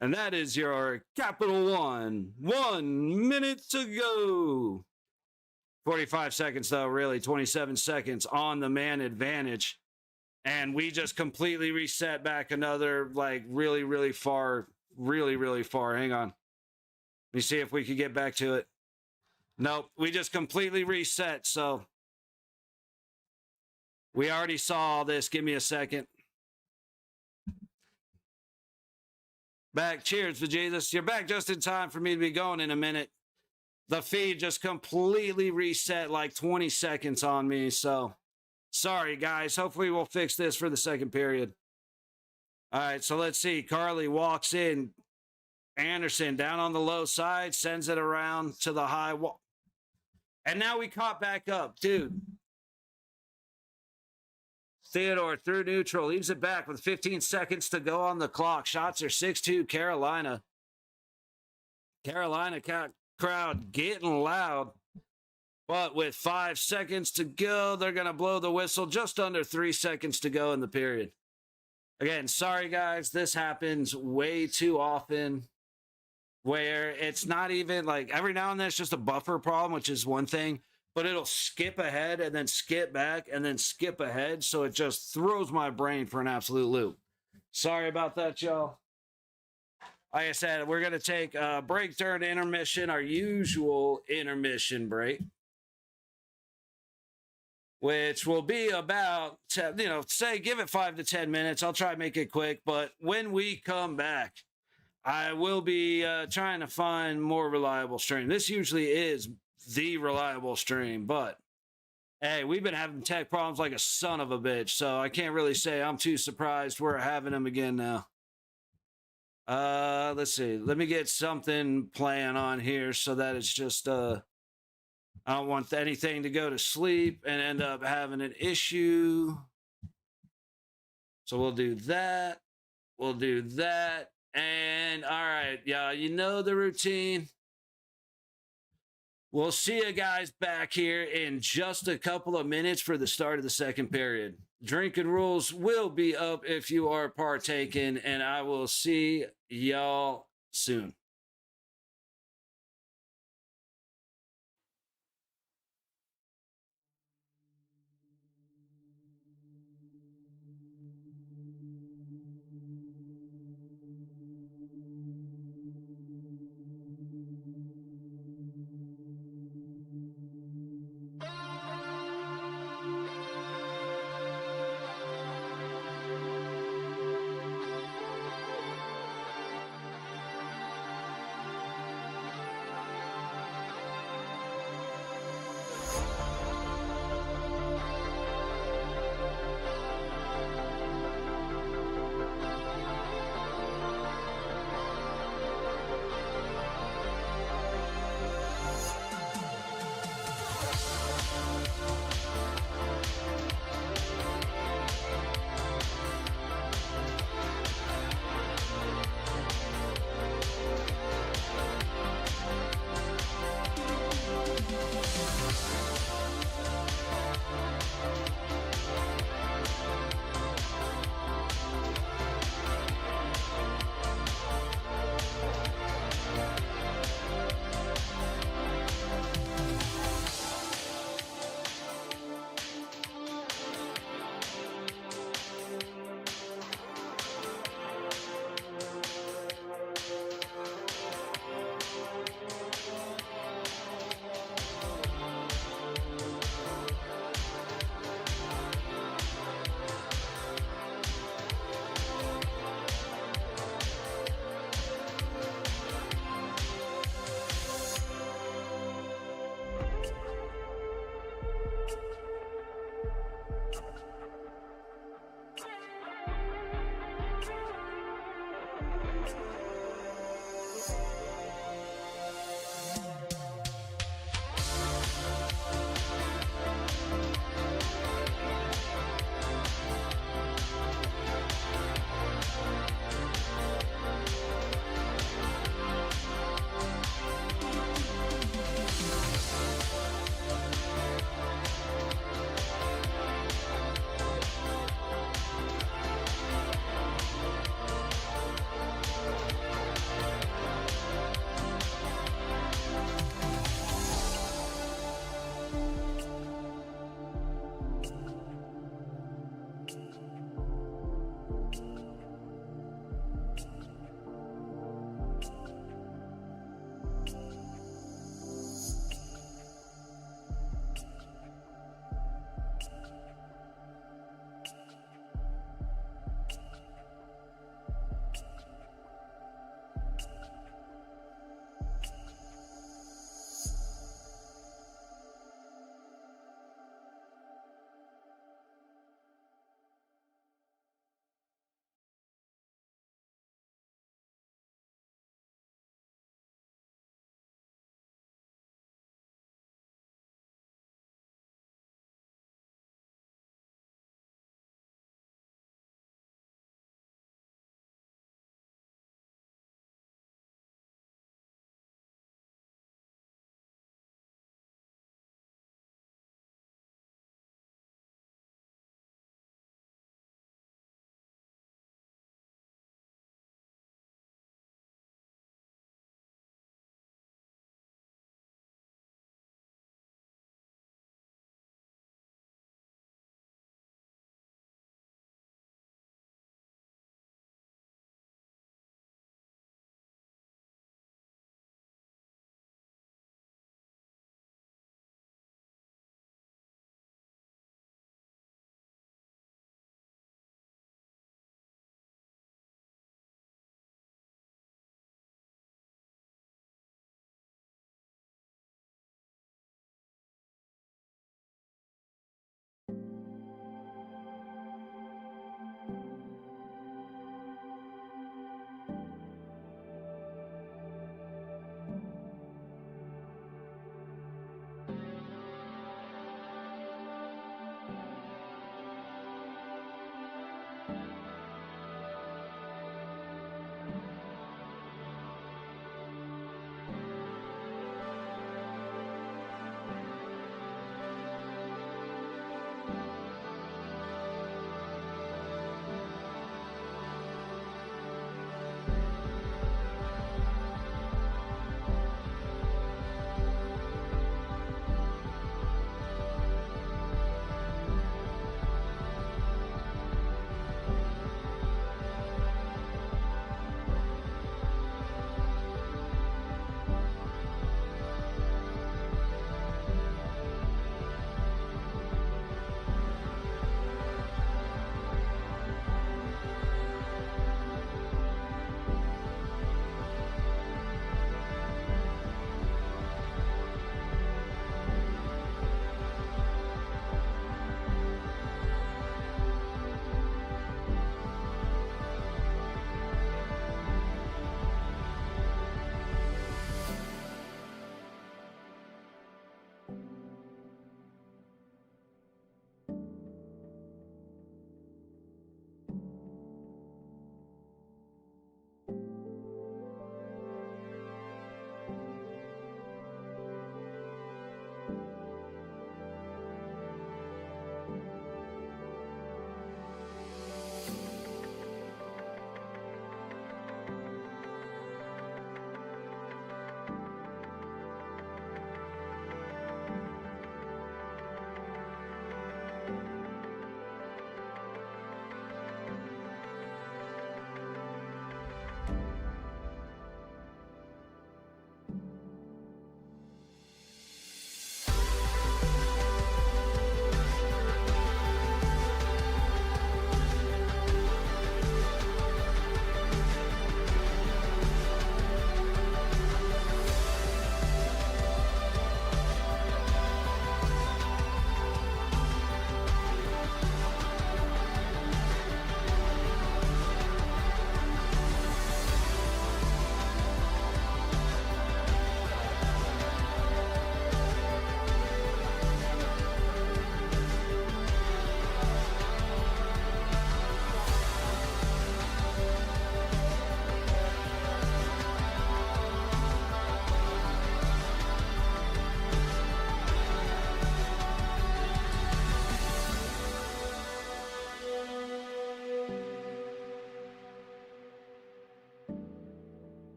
and that is your Capital One. 1 minute to go. 45 seconds, though, really. 27 seconds on the man advantage. And we just completely reset back another, like, really, really far. Hang on. Let me see if we can get back to it. Nope, we just completely reset, so we already saw all this. Give me a second. Back. Cheers for Jesus. You're back just in time for me to be going in a minute. The feed just completely reset like 20 seconds on me, so sorry, guys. Hopefully we'll fix this for the second period. All right, so let's see. Carly walks in. Anderson down on the low side, sends it around to the high wall. And now we caught back up, dude. Theodore through neutral, leaves it back with 15 seconds to go on the clock. Shots are 6-2 Carolina. Carolina crowd getting loud. But with 5 seconds to go, they're going to blow the whistle. Just under 3 seconds to go in the period. Again, sorry, guys. This happens way too often where it's not even like every now and then it's just a buffer problem, which is one thing. But it'll skip ahead and then skip back and then skip ahead. So it just throws my brain for an absolute loop. Sorry about that, y'all. Like I said, we're going to take a break during intermission, our usual intermission break, which will be about, say, give it 5 to 10 minutes. I'll try to make it quick. But when we come back, I will be trying to find more reliable stream. This usually is the reliable stream, but hey, we've been having tech problems like a son of a bitch, so I can't really say I'm too surprised we're having them again now. Let's see. Let me get something playing on here so that it's just I don't want anything to go to sleep and end up having an issue. So we'll do that. We'll do that. And all right, yeah, you know the routine. We'll see you guys back here in just a couple of minutes for the start of the second period. Drinking rules will be up if you are partaking, and I will see y'all soon.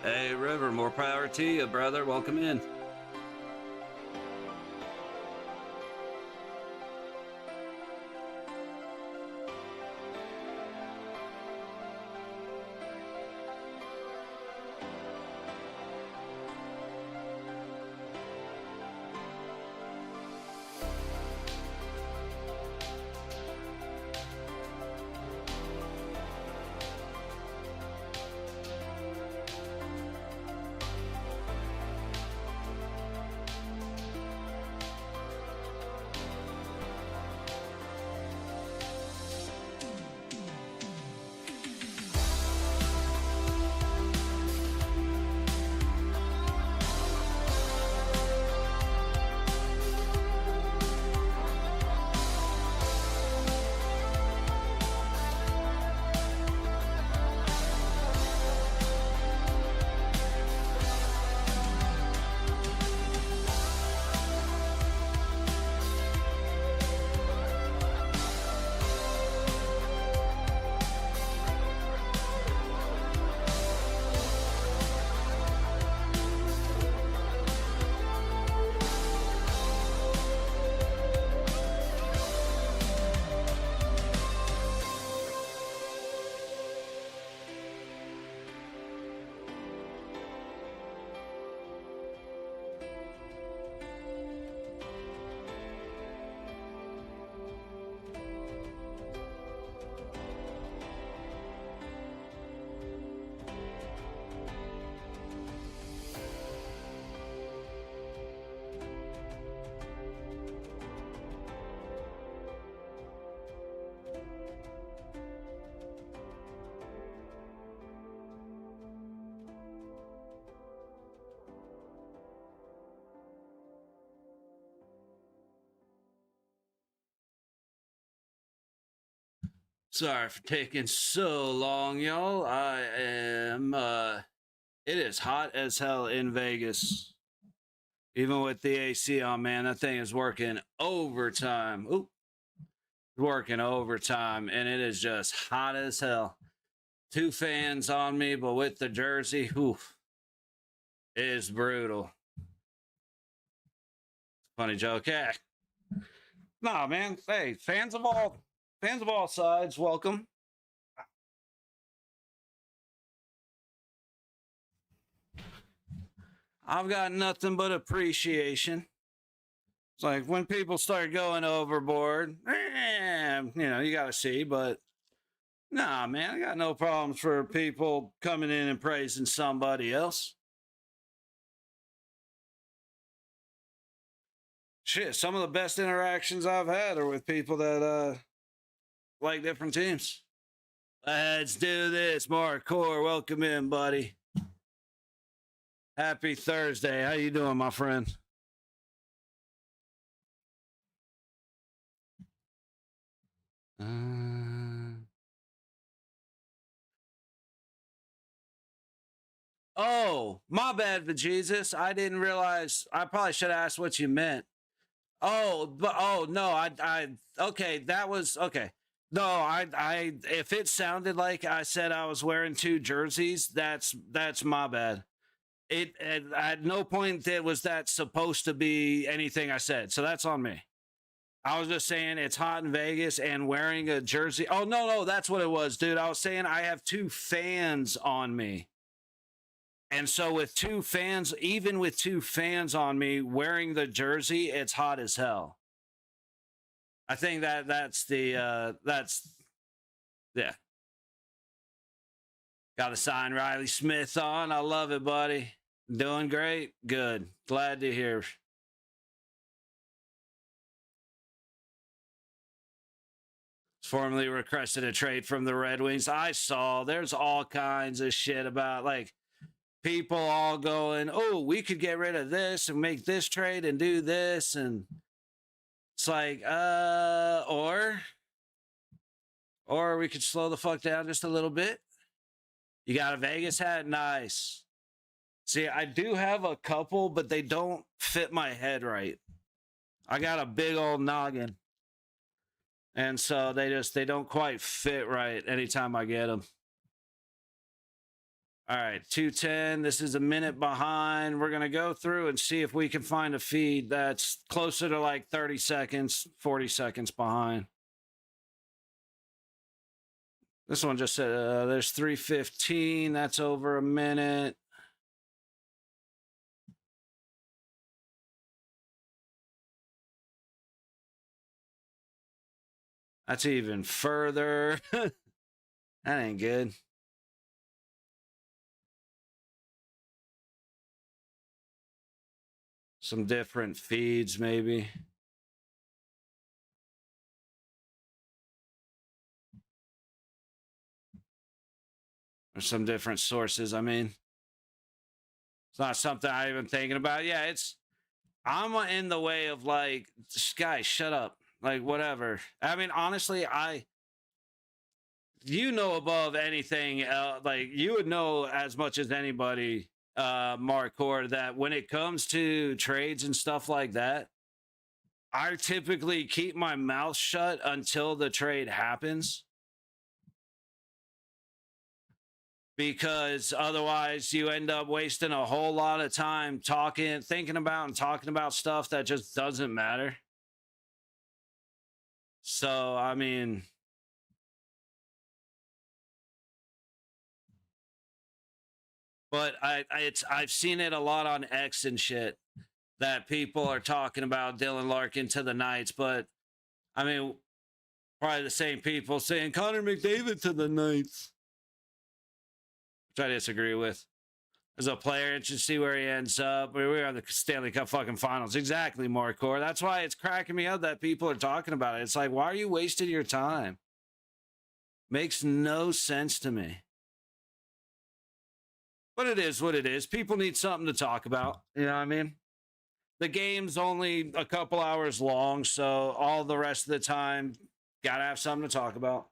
Hey, River, more power to you, brother. Welcome in. Sorry for taking so long, y'all. I am, it is hot as hell in Vegas. Even with the AC on, man, that thing is working overtime. Ooh, working overtime, and it is just hot as hell. 2 fans on me, but with the jersey, oof, it is brutal. Funny joke, yeah. Nah, man, hey, fans of all sides, welcome. I've got nothing but appreciation. It's like when people start going overboard, you got to see, but nah, man, I got no problems for people coming in and praising somebody else. Shit, some of the best interactions I've had are with people that like different teams. Let's do this, Markcore. Welcome in, buddy. Happy Thursday. How you doing, my friend? Oh, my bad, Jesus. I didn't realize. I probably should have asked what you meant. No, okay, that was okay. No, if it sounded like I said I was wearing 2 jerseys, that's my bad. It at no point was that supposed to be anything I said, so that's on me. I was just saying it's hot in Vegas and wearing a jersey. Oh no, that's what it was, dude. I was saying I have 2 fans on me. And so with 2 fans, even with 2 fans on me wearing the jersey, it's hot as hell. I think that's yeah. Got to sign Riley Smith on. I love it, buddy. Doing great. Good. Glad to hear. Formerly requested a trade from the Red Wings. I saw there's all kinds of shit about like people all going, oh, we could get rid of this and make this trade and do this. And it's like, or we could slow the fuck down just a little bit. You got a Vegas hat? Nice. See, I do have a couple, but they don't fit my head right. I got a big old noggin. And so they don't quite fit right anytime I get them. All right, 210. This is a minute behind. We're going to go through and see if we can find a feed that's closer to like 30 seconds, 40 seconds behind. This one just said there's 315. That's over a minute. That's even further. That ain't good. Some different feeds, maybe. Or some different sources. I mean, it's not something I even thinking about. Yeah, I'm in the way of like, guys, shut up. Like, whatever. I mean, honestly, you know above anything, like, you would know as much as anybody, Mark Core, that when it comes to trades and stuff like that, I typically keep my mouth shut until the trade happens. Because otherwise you end up wasting a whole lot of time thinking about stuff that just doesn't matter. So, I mean, but I've seen it a lot on X and shit that people are talking about Dylan Larkin to the Knights, but I mean, probably the same people saying Connor McDavid to the Knights, which I disagree with. As a player, and should see where he ends up. We're on the Stanley Cup fucking finals. Exactly, Marcor. That's why it's cracking me up that people are talking about it. It's like, why are you wasting your time? Makes no sense to me. But it is what it is. People need something to talk about. You know what I mean? The game's only a couple hours long, so all the rest of the time, gotta have something to talk about.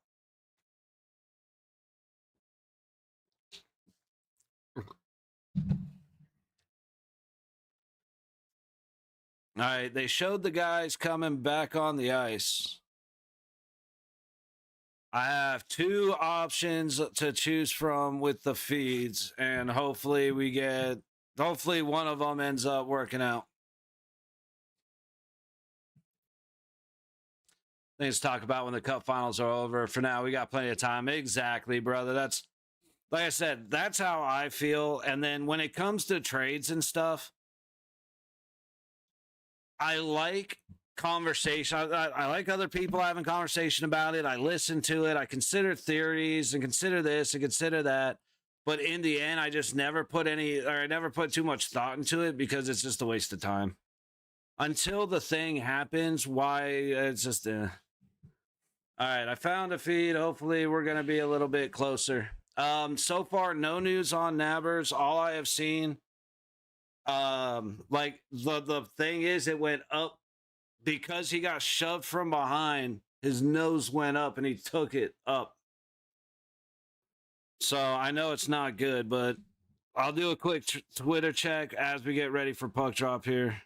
All right, they showed the guys coming back on the ice. I have two options to choose from with the feeds, and hopefully one of them ends up working out. Things to talk about when the cup finals are over. For now, we got plenty of time. Exactly, brother. That's, like I said, that's how I feel. And then when it comes to trades and stuff, I like conversation. I like other people having conversation about it. I listen to it. I consider theories and consider this and consider that. But in the end, I just never put I never put too much thought into it because it's just a waste of time. Until the thing happens, why it's just all right, I found a feed. Hopefully we're going to be a little bit closer. So far, no news on Nabbers. All I have seen, like the thing is, it went up because he got shoved from behind. His nose went up and he took it up. So I know it's not good, but I'll do a quick Twitter check as we get ready for puck drop here.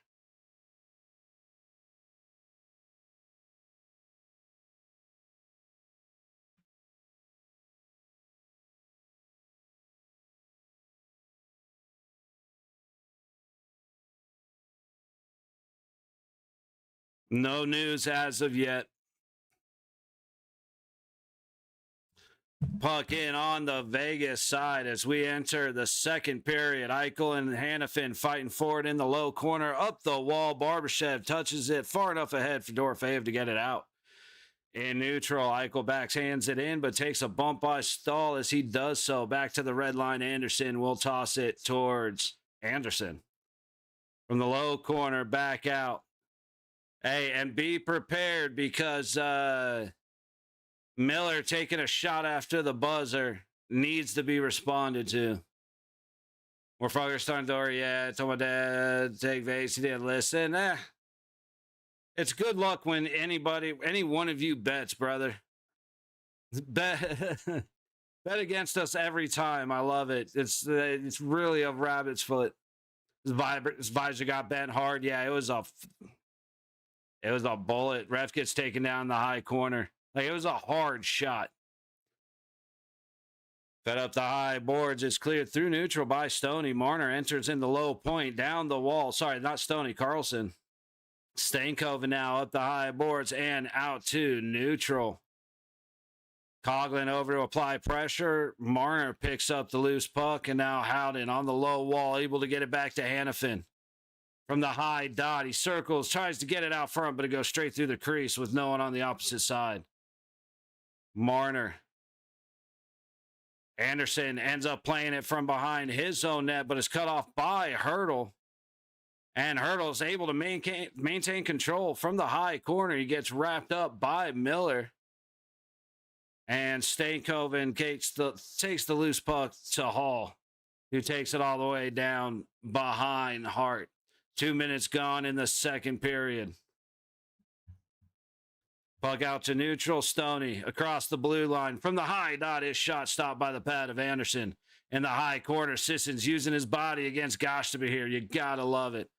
No news as of yet. Puck in on the Vegas side as we enter the second period. Eichel and Hannafin fighting for it in the low corner. Up the wall, Barbashev touches it far enough ahead for Dorofeev to get it out. In neutral, Eichel backhands it in, but takes a bump by Stahl as he does so. Back to the red line, Anderson will toss it towards Anderson. From the low corner, back out. Hey, and be prepared because Miller taking a shot after the buzzer needs to be responded to. More fuckers starting door. Yeah, I told my dad take Vase. He didn't listen. It's good luck when any one of you bets, brother. Bet against us every time. I love it. It's really a rabbit's foot. His visor got bent hard. Yeah, it was a bullet. Ref gets taken down in the high corner. Like, it was a hard shot. Fed up the high boards. It's cleared through neutral by Stoney. Marner enters in the low point down the wall. Sorry, not Stoney, Carlson. Stankoven now up the high boards and out to neutral. Coughlin over to apply pressure. Marner picks up the loose puck, and now Howden on the low wall, able to get it back to Hannafin. From the high dot, he circles, tries to get it out front, but it goes straight through the crease with no one on the opposite side. Marner. Anderson ends up playing it from behind his own net, but is cut off by Hurdle. And Hurdle's able to maintain control from the high corner. He gets wrapped up by Miller. And Stankoven takes the loose puck to Hall, who takes it all the way down behind Hart. 2 minutes gone in the second period. Puck out to neutral. Stoney across the blue line. From the high dot, his shot stopped by the pad of Anderson. In the high corner, Sissons using his body against Gosh-to-be here. You gotta love it.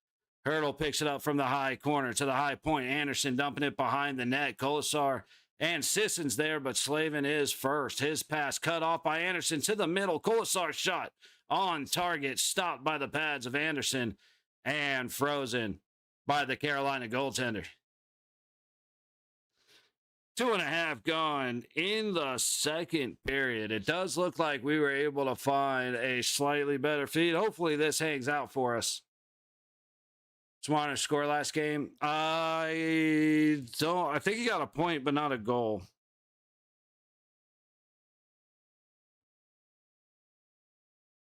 Hurdle picks it up from the high corner to the high point. Anderson dumping it behind the net. Colasar and Sissons there, but Slavin is first. His pass cut off by Anderson to the middle. Colasar's shot on target, stopped by the pads of Anderson and frozen by the Carolina goaltender. 2.5 gone in the second period. It does look like we were able to find a slightly better feed. Hopefully this hangs out for us. Swanner score last game. I think he got a point, but not a goal.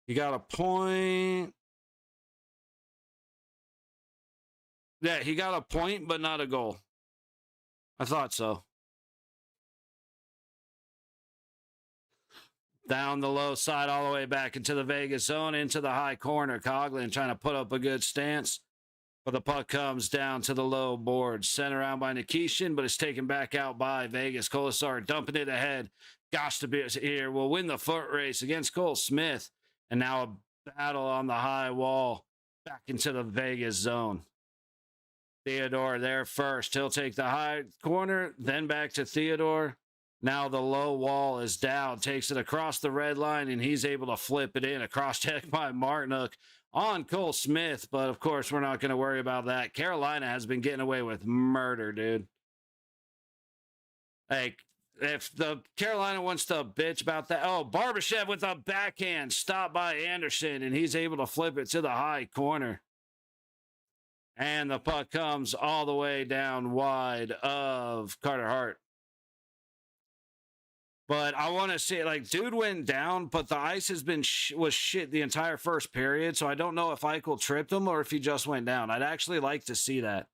He got a point. Yeah, he got a point, but not a goal. I thought so. Down the low side, all the way back into the Vegas zone, into the high corner. Coughlin trying to put up a good stance. But the puck comes down to the low board. Sent around by Nikishin, but it's taken back out by Vegas. Colasar dumping it ahead. Gosh-to-be here will win the foot race against Cole Smith. And now a battle on the high wall. Back into the Vegas zone. Theodore there first. He'll take the high corner, then back to Theodore. Now the low wall is down. Takes it across the red line, and he's able to flip it in. A cross-check by Martinook on Cole Smith, but of course we're not going to worry about that. Carolina has been getting away with murder, dude. Like, if the Carolina wants to bitch about that. Oh, Barbashev with a backhand, stopped by Anderson, and he's able to flip it to the high corner. And the puck comes all the way down wide of Carter Hart. But I want to see, like, dude went down, but the ice has been was shit the entire first period. So I don't know if Eichel tripped him or if he just went down. I'd actually like to see that.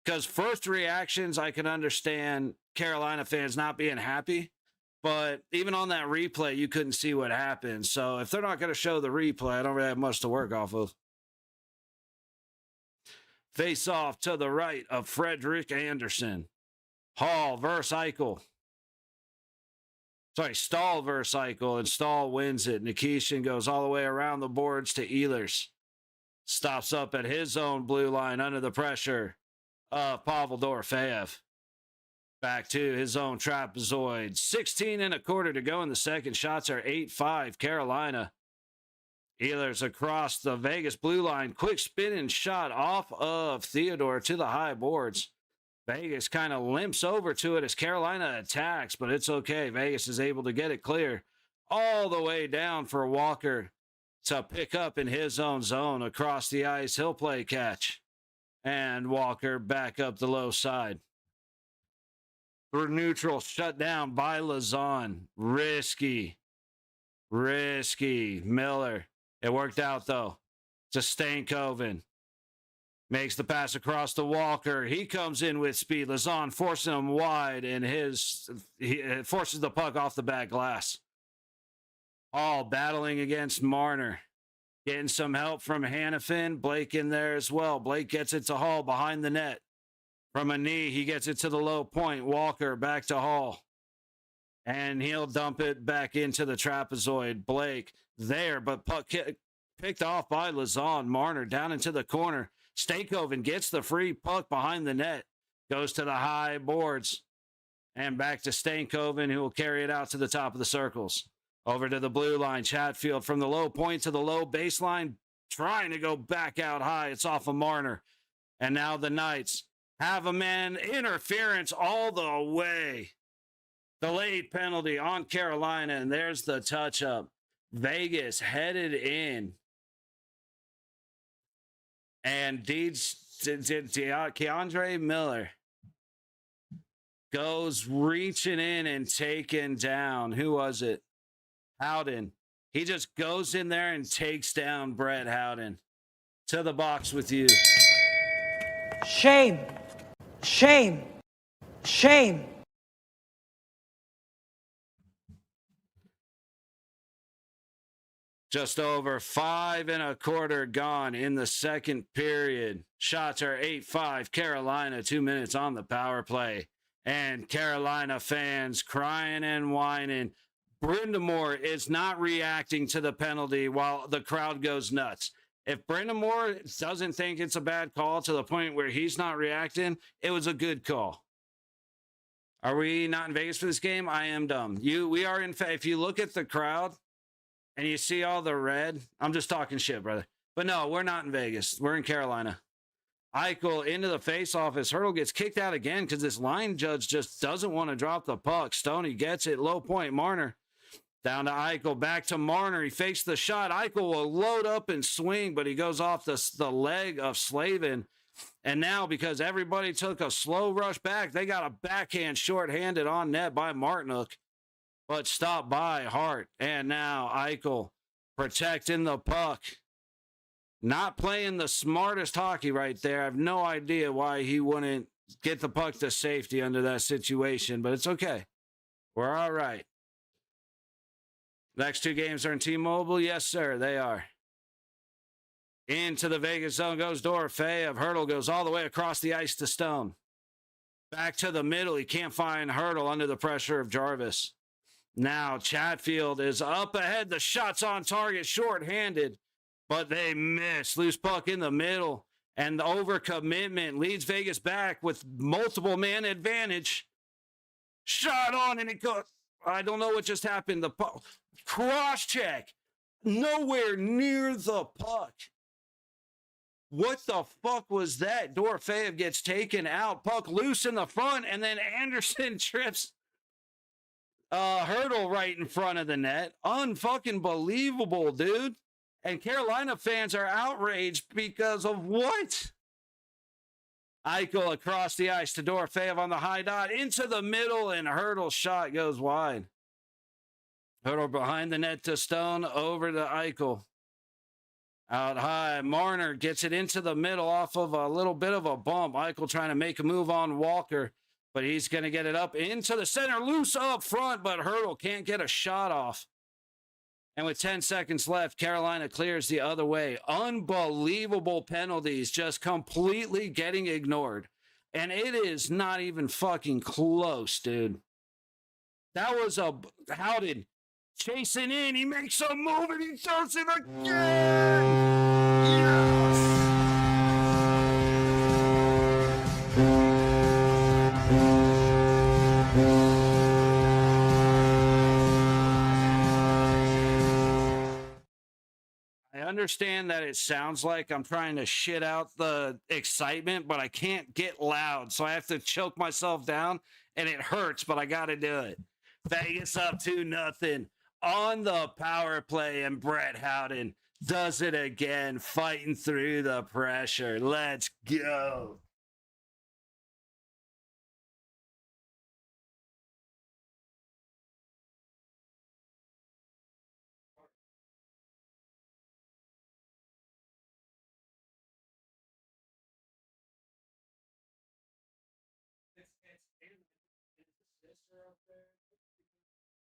Because first reactions, I can understand Carolina fans not being happy. But even on that replay, you couldn't see what happened. So if they're not going to show the replay, I don't really have much to work off of. Face off to the right of Frederick Anderson. Hall versus Eichel. Sorry, Stahl versus Eichel, and Stahl wins it. Nikishin goes all the way around the boards to Ehlers. Stops up at his own blue line under the pressure of Pavel Dorofeyev. Back to his own trapezoid. 16.25 to go in the second. Shots are 8-5 Carolina. Ehlers across the Vegas blue line. Quick spinning shot off of Theodore to the high boards. Vegas kind of limps over to it as Carolina attacks, but it's okay. Vegas is able to get it clear all the way down for Walker to pick up in his own zone across the ice. He'll play catch. And Walker back up the low side. For neutral, shut down by Lazon. Risky. Miller. It worked out, though. To Stankoven. Makes the pass across to Walker. He comes in with speed. Lazon forcing him wide, and he forces the puck off the back glass. All battling against Marner. Getting some help from Hannafin. Blake in there as well. Blake gets it to Hall behind the net. From a knee, he gets it to the low point. Walker back to Hall. And he'll dump it back into the trapezoid. Blake there, but puck picked off by Lazon. Marner down into the corner. Stankoven gets the free puck behind the net. Goes to the high boards. And back to Stankoven, who will carry it out to the top of the circles. Over to the blue line. Chatfield from the low point to the low baseline, trying to go back out high. It's off of Marner. And now the Knights have a man interference all the way. The late penalty on Carolina, and there's the touch up. Vegas headed in. And Keandre Miller goes reaching in and taking down. Who was it? Howden. He just goes in there and takes down Brett Howden. To the box with you. Shame. Shame. Shame. Just over 5 1/4 gone in the second period. Shots are 8-5 Carolina, 2 minutes on the power play. And Carolina fans crying and whining. Brindamore is not reacting to the penalty while the crowd goes nuts. If Brindamore doesn't think it's a bad call to the point where he's not reacting, it was a good call. Are we not in Vegas for this game? I am dumb. We are in. If you look at the crowd, and you see all the red, I'm just talking shit, brother. But no, we're not in Vegas. We're in Carolina. Eichel into the faceoff as Hurdle gets kicked out again because this line judge just doesn't want to drop the puck. Stoney gets it, low point. Marner down to Eichel, back to Marner. He fakes the shot. Eichel will load up and swing, but he goes off the leg of Slavin. And now, because everybody took a slow rush back, they got a backhand shorthanded on net by Martinook. But stopped by Hart. And now Eichel protecting the puck. Not playing the smartest hockey right there. I have no idea why he wouldn't get the puck to safety under that situation, but it's okay. We're all right. Next 2 games are in T-Mobile. Yes, sir, they are. Into the Vegas zone goes Dorofeyev. Hurdle goes all the way across the ice to Stone. Back to the middle. He can't find Hurdle under the pressure of Jarvis. Now Chatfield is up ahead. The shot's on target, shorthanded, but they miss. Loose puck in the middle, and the overcommitment leads Vegas back with multiple man advantage. Shot on, and it goes. I don't know what just happened. The puck, cross check, nowhere near the puck. What the fuck was that? Dorofeyev gets taken out, puck loose in the front, and then Anderson trips Hurdle right in front of the net. Unfucking believable, dude. And Carolina fans are outraged because of what? Eichel across the ice to Dorofeyev on the high dot into the middle, and Hurdle's shot goes wide. Hurdle behind the net to Stone, over to Eichel. Out high, Marner gets it into the middle off of a little bit of a bump. Eichel trying to make a move on Walker, but he's going to get it up into the center, loose up front, but Hurdle can't get a shot off. And with 10 seconds left, Carolina clears the other way. Unbelievable penalties just completely getting ignored. And it is not even fucking close, dude. That was a Howden chasing in. He makes a move and he does it again. Yes. I understand that it sounds like I'm trying to shit out the excitement, but I can't get loud, so I have to choke myself down, and it hurts, but I got to do it. Vegas up 2-0 on the power play, and Brett Howden does it again, fighting through the pressure. Let's go.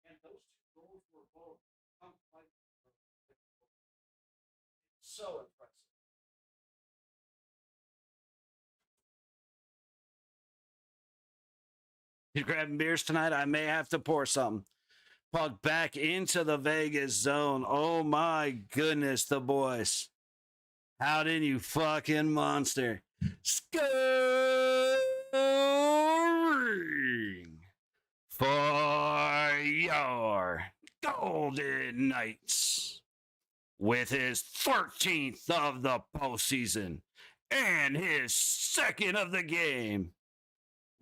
And those 2 goals were both so impressive. You grabbing beers tonight? I may have to pour something. Puck back into the Vegas zone. Oh my goodness, the boys. Howden, you fucking monster. Scoring for your Golden Knights with his 13th of the postseason and his second of the game.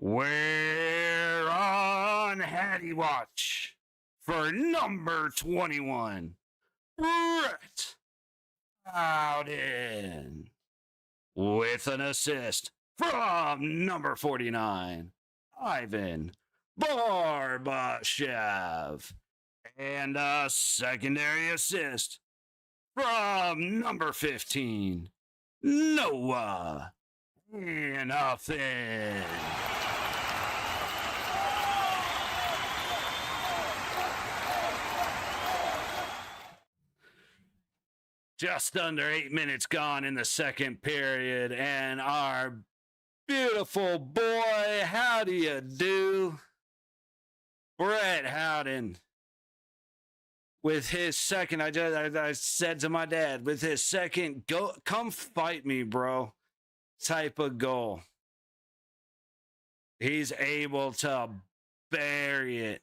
We're on Hattie Watch for number 21, Brett Howden, with an assist from number 49, Ivan Barbashev, and a secondary assist from number 15, Noah Hanifin. Just under 8 minutes gone in the second period, and our beautiful boy, how do you do? Brett Howden with his second, I said to my dad, with his second, go, come fight me, bro, type of goal. He's able to bury it.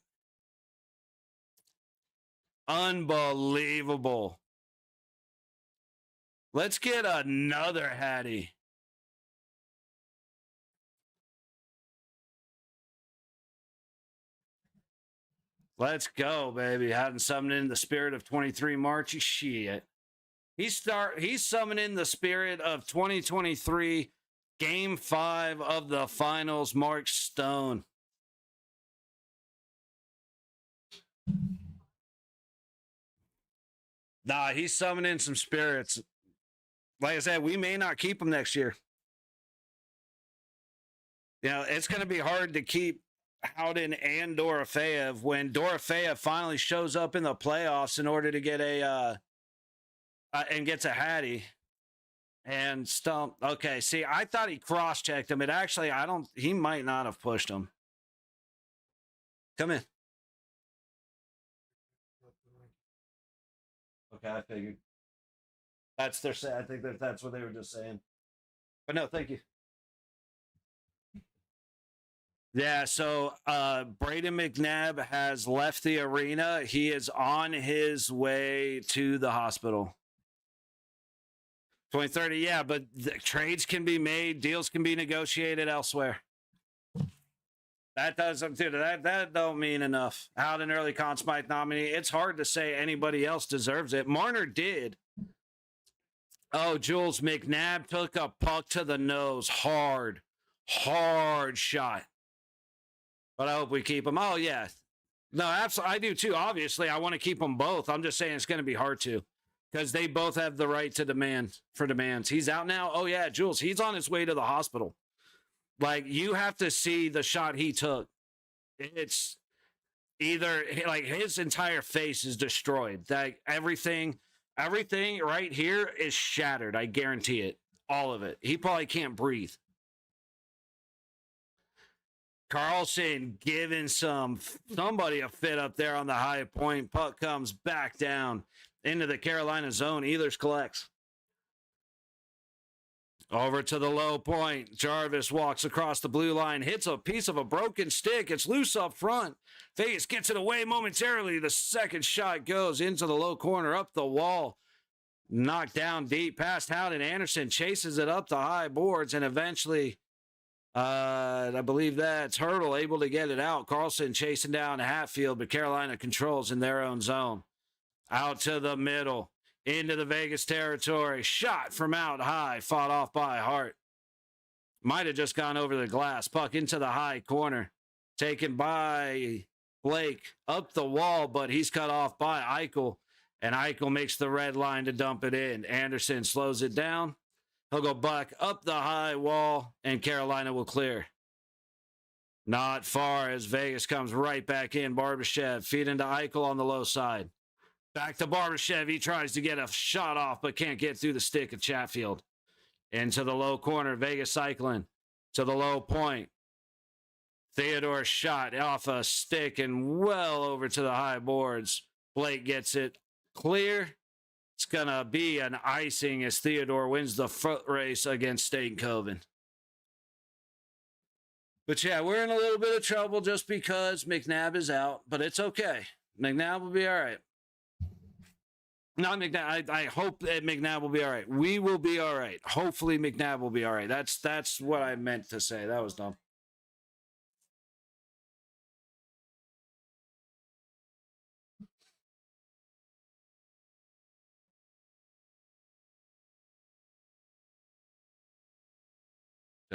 Unbelievable. Let's get another Hattie. Let's go, baby. Hadn't summoned in the spirit of 23 March. Shit. He's summoning the spirit of 2023 Game 5 of the finals, Mark Stone. Nah, he's summoning some spirits. Like I said, we may not keep him next year. You know, it's going to be hard to keep Howden and Dorofeyev when Dorofeyev finally shows up in the playoffs in order to get and gets a Hattie and stump. Okay, see, I thought he cross-checked him. It actually, he might not have pushed him. Come in. Okay, I figured. That's their say. I think that's what they were just saying. But no, thank you. Yeah, so Braden McNabb has left the arena. He is on his way to the hospital. 2030, yeah, but trades can be made, deals can be negotiated elsewhere. That doesn't, dude, that don't mean enough. Howden early Conn Smythe nominee. It's hard to say anybody else deserves it. Marner did. Oh, Jules, McNabb took a puck to the nose. Hard shot. But I hope we keep him. Oh, yeah. No, absolutely. I do too. Obviously, I want to keep them both. I'm just saying it's going to be hard to because they both have the right to demand for demands. He's out now. Oh, yeah, Jules, he's on his way to the hospital. Like, you have to see the shot he took. It's either like his entire face is destroyed. Like everything right here is shattered. I guarantee it. All of it. He probably can't breathe. Carlson giving somebody a fit up there on the high point. Puck comes back down into the Carolina zone. Ehlers collects. Over to the low point. Jarvis walks across the blue line, hits a piece of a broken stick. It's loose up front. Vegas gets it away momentarily. The second shot goes into the low corner, up the wall. Knocked down deep past Howden. Anderson chases it up the high boards, and eventually, I believe that's Hurdle able to get it out. Carlson chasing down Hatfield, but Carolina controls in their own zone. Out to the middle. Into the Vegas territory. Shot from out high. Fought off by Hart. Might have just gone over the glass. Puck into the high corner. Taken by Blake. Up the wall, but he's cut off by Eichel. And Eichel makes the red line to dump it in. Anderson slows it down. He'll go back up the high wall, and Carolina will clear. Not far as Vegas comes right back in. Barbashev feed into Eichel on the low side. Back to Barbashev. He tries to get a shot off, but can't get through the stick of Chatfield. Into the low corner. Vegas cycling to the low point. Theodore shot off a stick and well over to the high boards. Blake gets it clear. It's going to be an icing as Theodore wins the foot race against Stankoven. But yeah, we're in a little bit of trouble just because McNabb is out, but it's okay. McNabb will be all right. Not McNabb. I hope that McNabb will be all right. We will be all right. Hopefully McNabb will be all right. That's what I meant to say. That was dumb.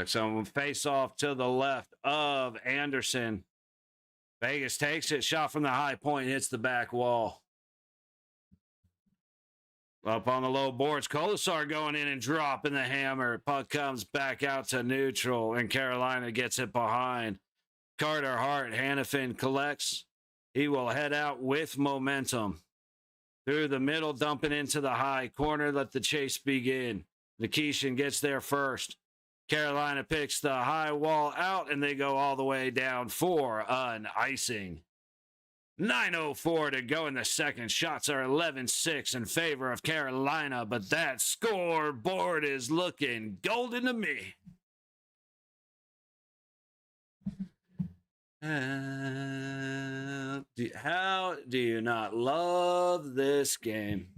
Some face off to the left of Anderson. Vegas takes it. Shot from the high point. Hits the back wall. Up on the low boards. Colasar going in and dropping the hammer. Puck comes back out to neutral. And Carolina gets it behind. Carter Hart. Hannafin collects. He will head out with momentum. Through the middle. Dumping into the high corner. Let the chase begin. Nikishin gets there first. Carolina picks the high wall out, and they go all the way down for an icing. 9:04 to go in the second. Shots are 11-6 in favor of Carolina, but that scoreboard is looking golden to me. How do you not love this game?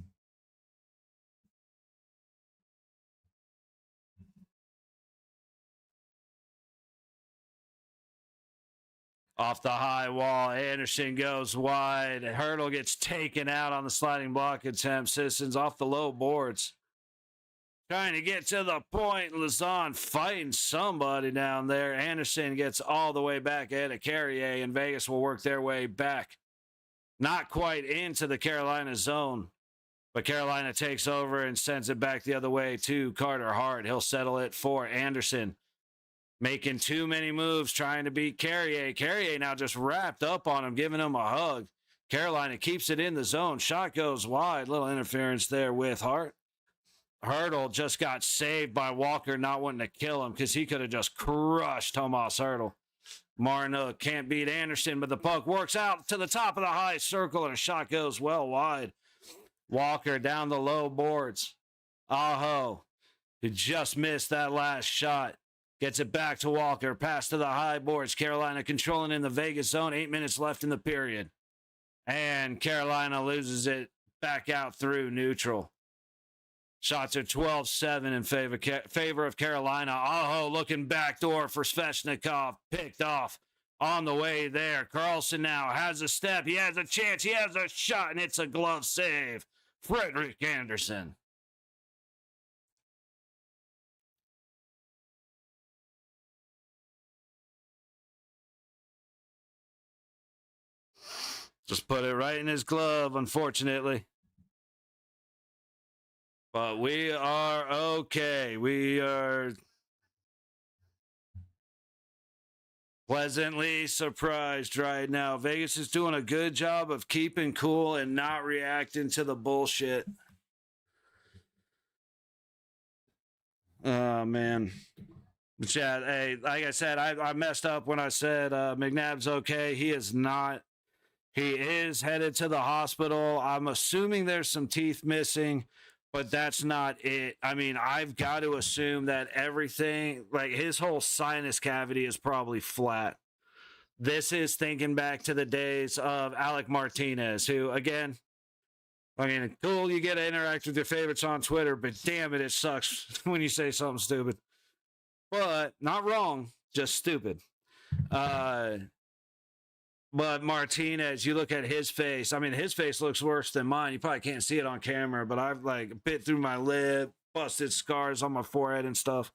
Off the high wall, Anderson goes wide. Hurdle gets taken out on the sliding block attempt. Citizens off the low boards. Trying to get to the point. Lazan fighting somebody down there. Anderson gets all the way back ahead of Carrier, and Vegas will work their way back. Not quite into the Carolina zone, but Carolina takes over and sends it back the other way to Carter Hart. He'll settle it for Anderson. Making too many moves, trying to beat Carrier. Carrier now just wrapped up on him, giving him a hug. Carolina keeps it in the zone. Shot goes wide. Little interference there with Hart. Hurdle just got saved by Walker not wanting to kill him because he could have just crushed Tomas Hurdle. Marnook can't beat Anderson, but the puck works out to the top of the high circle, and a shot goes well wide. Walker down the low boards. Aho, who just missed that last shot. Gets it back to Walker. Pass to the high boards. Carolina controlling in the Vegas zone. 8 minutes left in the period. And Carolina loses it back out through neutral. Shots are 12-7 in favor of Carolina. Aho looking backdoor for Svechnikov. Picked off on the way there. Carlson now has a step. He has a chance. He has a shot, and it's a glove save. Frederick Anderson. Just put it right in his glove, unfortunately. But we are okay. We are pleasantly surprised right now. Vegas is doing a good job of keeping cool and not reacting to the bullshit. Oh, man. But yeah, hey, like I said, I messed up when I said McNabb's okay. He is not. He is headed to the hospital. I'm assuming there's some teeth missing, but that's not it. I mean, I've got to assume that everything, like his whole sinus cavity is probably flat. This is thinking back to the days of Alec Martinez, who, again, I mean, cool, you get to interact with your favorites on Twitter, but damn it, it sucks when you say something stupid. But not wrong, just stupid. But Martinez, you look at his face. I mean, his face looks worse than mine. You probably can't see it on camera, but I've like bit through my lip, busted scars on my forehead and stuff.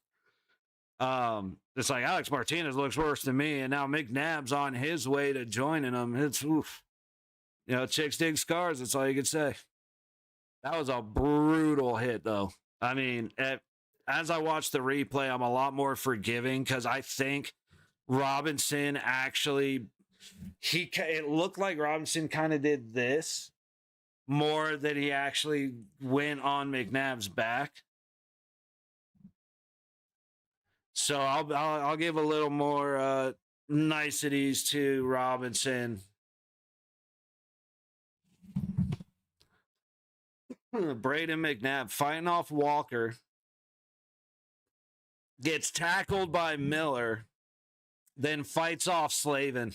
It's like Alex Martinez looks worse than me, and now McNabb's on his way to joining him. It's oof. You know, chicks dig scars. That's all you could say. That was a brutal hit, though. I mean, as I watch the replay, I'm a lot more forgiving because I think Robinson actually. It looked like Robinson kind of did this more than he actually went on McNabb's back. So I'll give a little more niceties to Robinson. Braden McNabb fighting off Walker. Gets tackled by Miller. Then fights off Slavin.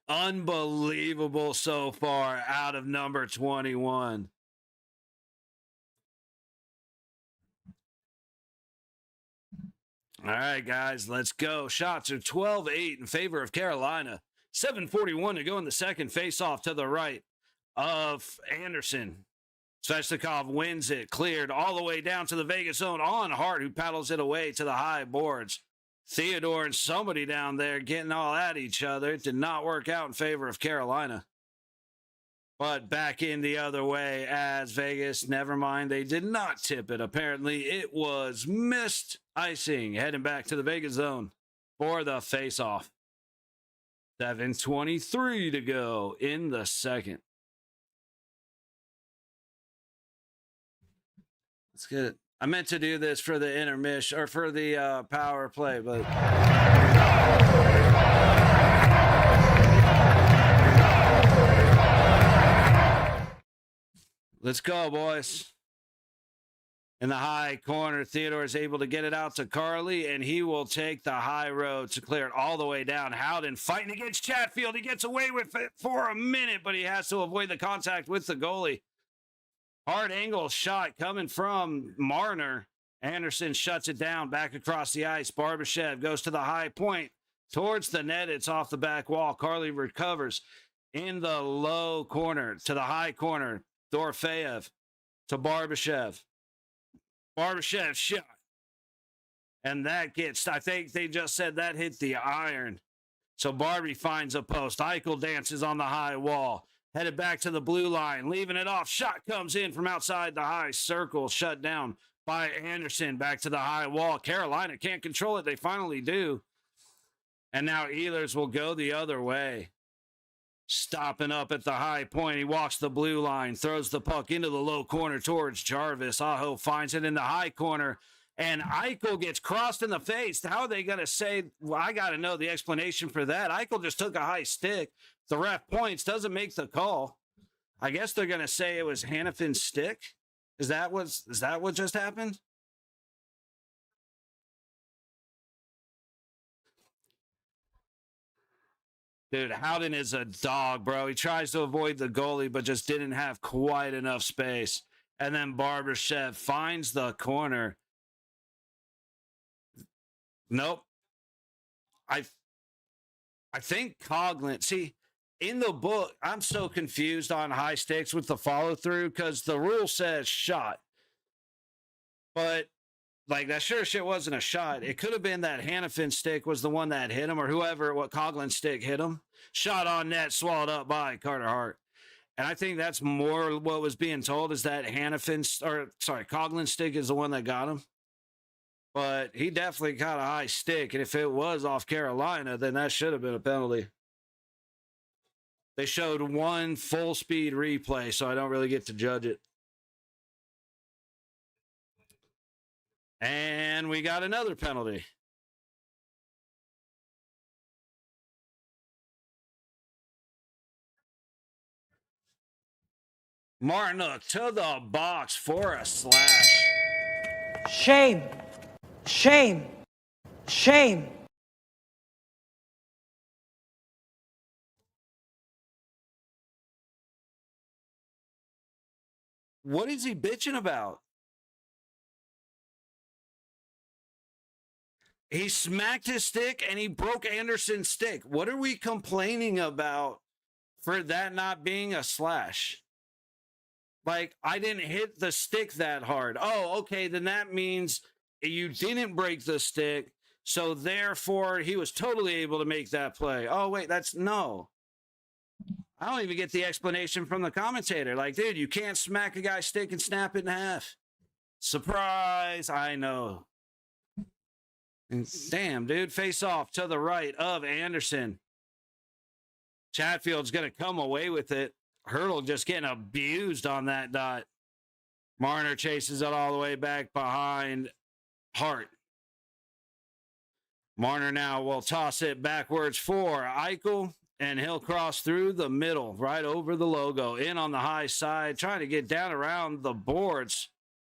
Unbelievable so far out of number 21. All right, guys, let's go. Shots are 12-8 in favor of Carolina. 7:41 to go in the second. Face-off to the right of Anderson. Svechnikov wins it, cleared all the way down to the Vegas zone on Hart, who paddles it away to the high boards. Theodore and somebody down there getting all at each other. It did not work out in favor of Carolina. But back in the other way as Vegas, never mind, they did not tip it. Apparently, it was missed icing. Heading back to the Vegas zone for the face-off. 7:23 to go in the second. Let's get it. I meant to do this for the intermission or for the power play, but let's go, boys. In the high corner, Theodore is able to get it out to Carly, and he will take the high road to clear it all the way down. Howden fighting against Chatfield. He gets away with it for a minute, but he has to avoid the contact with the goalie. Hard angle shot coming from Marner. Anderson shuts it down back across the ice. Barbashev goes to the high point towards the net. It's off the back wall. Carly recovers in the low corner to the high corner. Dorofeyev to Barbashev. Barbashev shot. And that gets, I think they just said that hit the iron. So Barbie finds a post. Eichel dances on the high wall. Headed back to the blue line, leaving it off. Shot comes in from outside the high circle, shut down by Anderson. Back to the high wall. Carolina can't control it. They finally do. And now Ehlers will go the other way. Stopping up at the high point. He walks the blue line, throws the puck into the low corner towards Jarvis. Aho finds it in the high corner. And Eichel gets crossed in the face. How are they going to say, well, I got to know the explanation for that. Eichel just took a high stick. The ref points, doesn't make the call. I guess they're going to say it was Hannafin's stick. Is that what just happened? Dude, Howden is a dog, bro. He tries to avoid the goalie, but just didn't have quite enough space. And then Barbashev finds the corner. Nope. I think Coughlin. See, in the book, I'm so confused on high stakes with the follow through because the rule says shot, but like that sure shit wasn't a shot. It could have been that Hannafin stick was the one that hit him, or whoever what Coughlin's stick hit him. Shot on net, swallowed up by Carter Hart. And I think that's more what was being told is that Coughlin's stick is the one that got him. But he definitely got a high stick. And if it was off Carolina, then that should have been a penalty. They showed one full speed replay, so I don't really get to judge it. And we got another penalty. Martinook to the box for a slash. Shame. Shame. Shame. What is he bitching about? He smacked his stick and he broke Anderson's stick. What are we complaining about for that not being a slash? Like, I didn't hit the stick that hard. Oh, okay, then that means you didn't break the stick, so therefore he was totally able to make that play. Oh, wait, no. I don't even get the explanation from the commentator. Like, dude, you can't smack a guy's stick and snap it in half. Surprise, I know. And damn, dude, face off to the right of Anderson. Chatfield's going to come away with it. Hurdle just getting abused on that dot. Marner chases it all the way back behind Hart. Marner now will toss it backwards for Eichel, and he'll cross through the middle, right over the logo, in on the high side, trying to get down around the boards.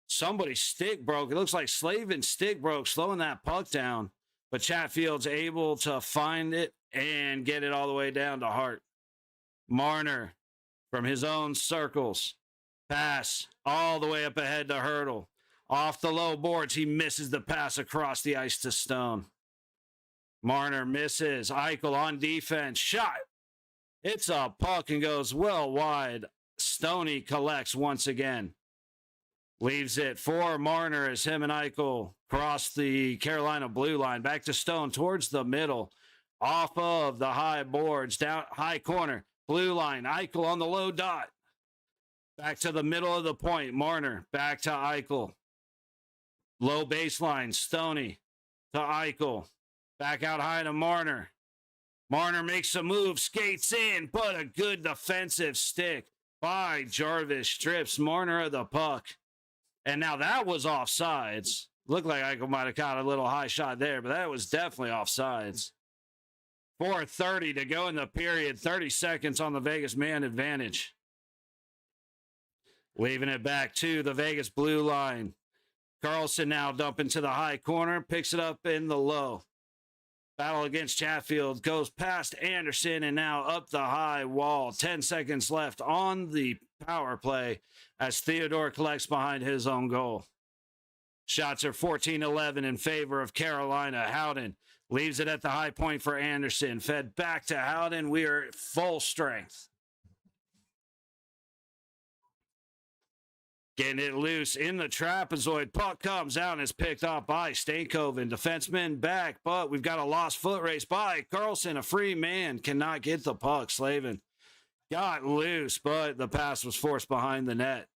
Somebody's stick broke. It looks like Slavin's stick broke, slowing that puck down. But Chatfield's able to find it and get it all the way down to Hart. Marner from his own circles. Pass all the way up ahead to Hurdle. Off the low boards, he misses the pass across the ice to Stone. Marner misses. Eichel on defense. Shot. It's a puck and goes well wide. Stoney collects once again. Leaves it for Marner as him and Eichel cross the Carolina blue line. Back to Stone towards the middle. Off of the high boards. Down high corner. Blue line. Eichel on the low dot. Back to the middle of the point. Marner. Back to Eichel. Low baseline. Stoney to Eichel. Back out high to Marner. Marner makes a move. Skates in. But a good defensive stick by Jarvis. Strips Marner of the puck. And now that was offsides. Looked like Eichel might have caught a little high shot there, but that was definitely offsides. 4:30 to go in the period. 30 seconds on the Vegas man advantage. Leaving it back to the Vegas blue line. Carlson now dumping to the high corner. Picks it up in the low. Battle against Chatfield. Goes past Anderson and now up the high wall. 10 seconds left on the power play as Theodore collects behind his own goal. Shots are 14-11 in favor of Carolina. Howden leaves it at the high point for Anderson. Fed back to Howden. We are at full strength. Getting it loose in the trapezoid. Puck comes out and is picked up by Stankoven. Defenseman back, but we've got a lost foot race by Carlson. A free man cannot get the puck. Slavin got loose, but the pass was forced behind the net.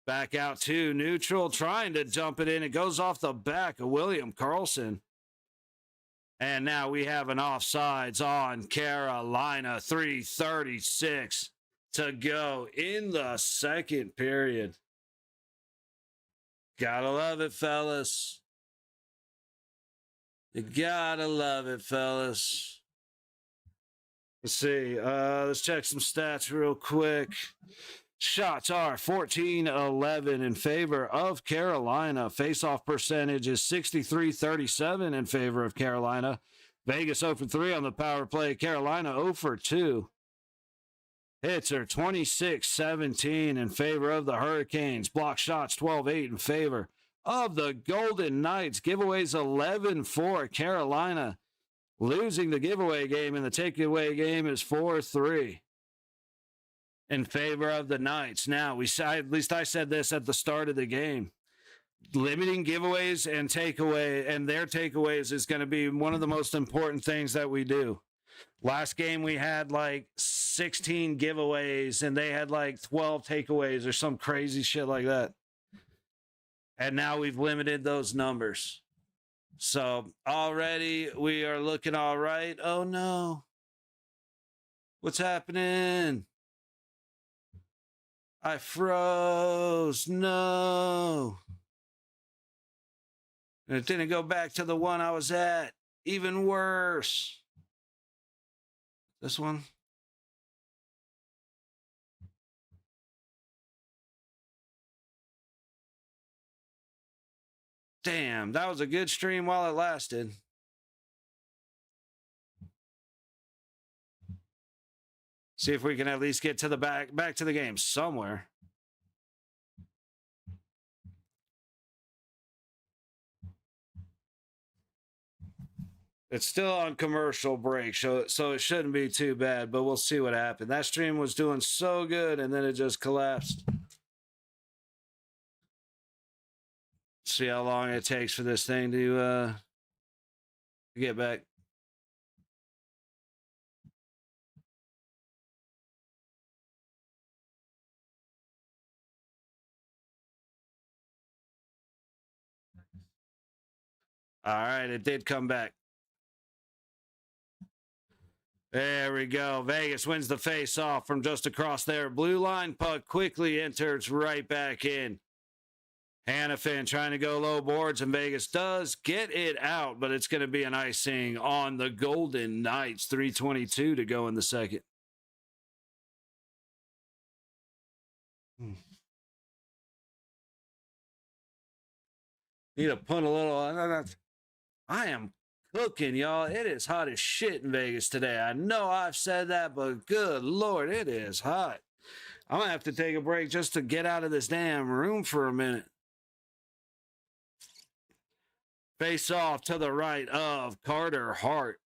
Back out to neutral, trying to jump it in. It goes off the back of William Carlson. And now we have an offsides on Carolina. 3:36 to go in the second period. Gotta love it, fellas. You gotta love it, fellas. Let's see. Let's check some stats real quick. Shots are 14-11 in favor of Carolina. Face-off percentage is 63-37 in favor of Carolina. Vegas 0 for 3 on the power play. Carolina 0 for 2. Hits are 26-17 in favor of the Hurricanes. Block shots 12-8 in favor of the Golden Knights. Giveaways 11-4 Carolina. Losing the giveaway game, and the takeaway game is 4-3 in favor of the Knights. Now, at least I said this at the start of the game. Limiting giveaways and their takeaways is going to be one of the most important things that we do. Last game we had like 16 giveaways and they had like 12 takeaways or some crazy shit like that. And now we've limited those numbers. So already we are looking all right. Oh no. What's happening? I froze. No. And it didn't go back to the one I was at. Even worse. This one. Damn, that was a good stream while it lasted. See if we can at least get to the back to the game somewhere. It's still on commercial break, so it shouldn't be too bad, but we'll see what happened. That stream was doing so good, and then it just collapsed. See how long it takes for this thing to get back. All right, it did come back. There we go. Vegas wins the face-off from just across there. Blue line puck quickly enters right back in. Hannafin trying to go low boards, and Vegas does get it out, but it's going to be an icing on the Golden Knights. 3:22 to go in the second. Need to put a little... I am cooking, y'all. It is hot as shit in Vegas today. I know I've said that, but good Lord, it is hot. I'm going to have to take a break just to get out of this damn room for a minute. Face off to the right of Carter Hart.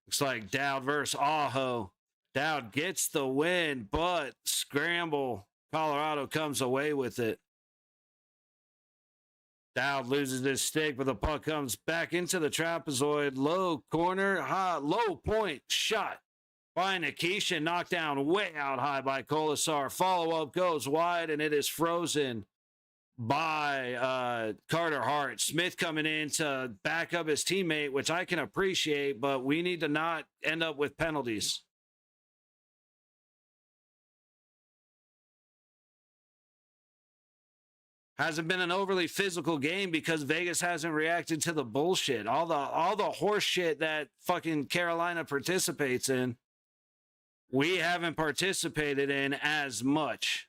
Looks like Dowd versus Aho. Dowd gets the win, but scramble. Colorado comes away with it. Dowd loses his stick, but the puck comes back into the trapezoid. Low corner, high, low point shot by Nikishin. Knocked down way out high by Kolasar. Follow-up goes wide, and it is frozen by Carter Hart. Smith coming in to back up his teammate, which I can appreciate, but we need to not end up with penalties. Hasn't been an overly physical game because Vegas hasn't reacted to the bullshit. All the horse shit that fucking Carolina participates in, we haven't participated in as much.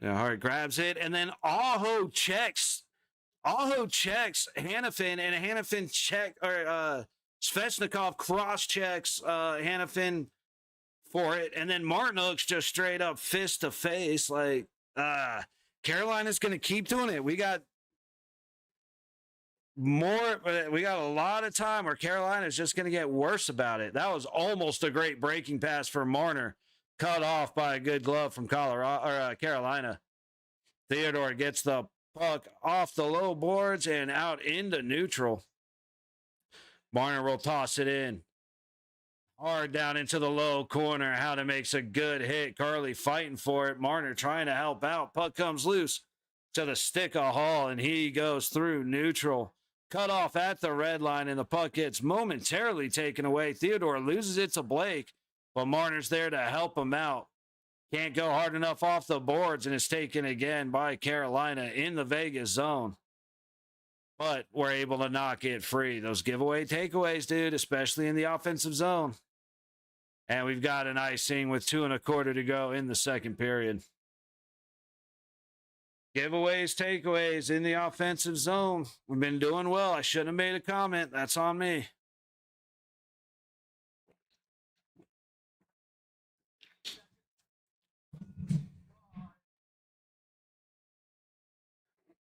Yeah, Hart grabs it, and then Aho checks. Hanifin, and Hanifin Svechnikov cross checks Hanifin for it, and then Martinook's just straight up fist to face. Like, Carolina's going to keep doing it. We got a lot of time where Carolina's just going to get worse about it. That was almost a great breaking pass for Marner, cut off by a good glove from Carolina. Theodore gets the puck off the low boards and out into neutral. Marner will toss it in. Hard down into the low corner. Howden makes a good hit. Carly fighting for it. Marner trying to help out. Puck comes loose to the stick of Hall, and he goes through neutral. Cut off at the red line, and the puck gets momentarily taken away. Theodore loses it to Blake, but Marner's there to help him out. Can't go hard enough off the boards, and it's taken again by Carolina in the Vegas zone. But we're able to knock it free. Those giveaway takeaways, dude, especially in the offensive zone. And we've got an icing with 2 1/4 to go in the second period. Giveaways, takeaways in the offensive zone. We've been doing well. I shouldn't have made a comment. That's on me.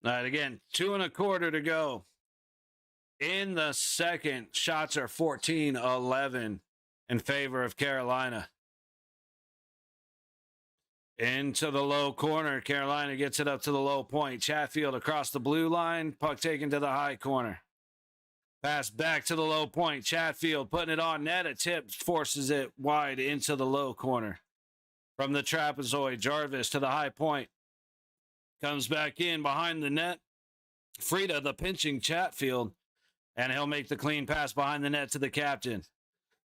All right, again, 2 1/4 to go. In the second, shots are 14-11 in favor of Carolina. Into the low corner. Carolina gets it up to the low point. Chatfield across the blue line. Puck taken to the high corner. Pass back to the low point. Chatfield putting it on net. A tip forces it wide into the low corner. From the trapezoid, Jarvis to the high point. Comes back in behind the net. Frida, the pinching Chatfield. And he'll make the clean pass behind the net to the captain.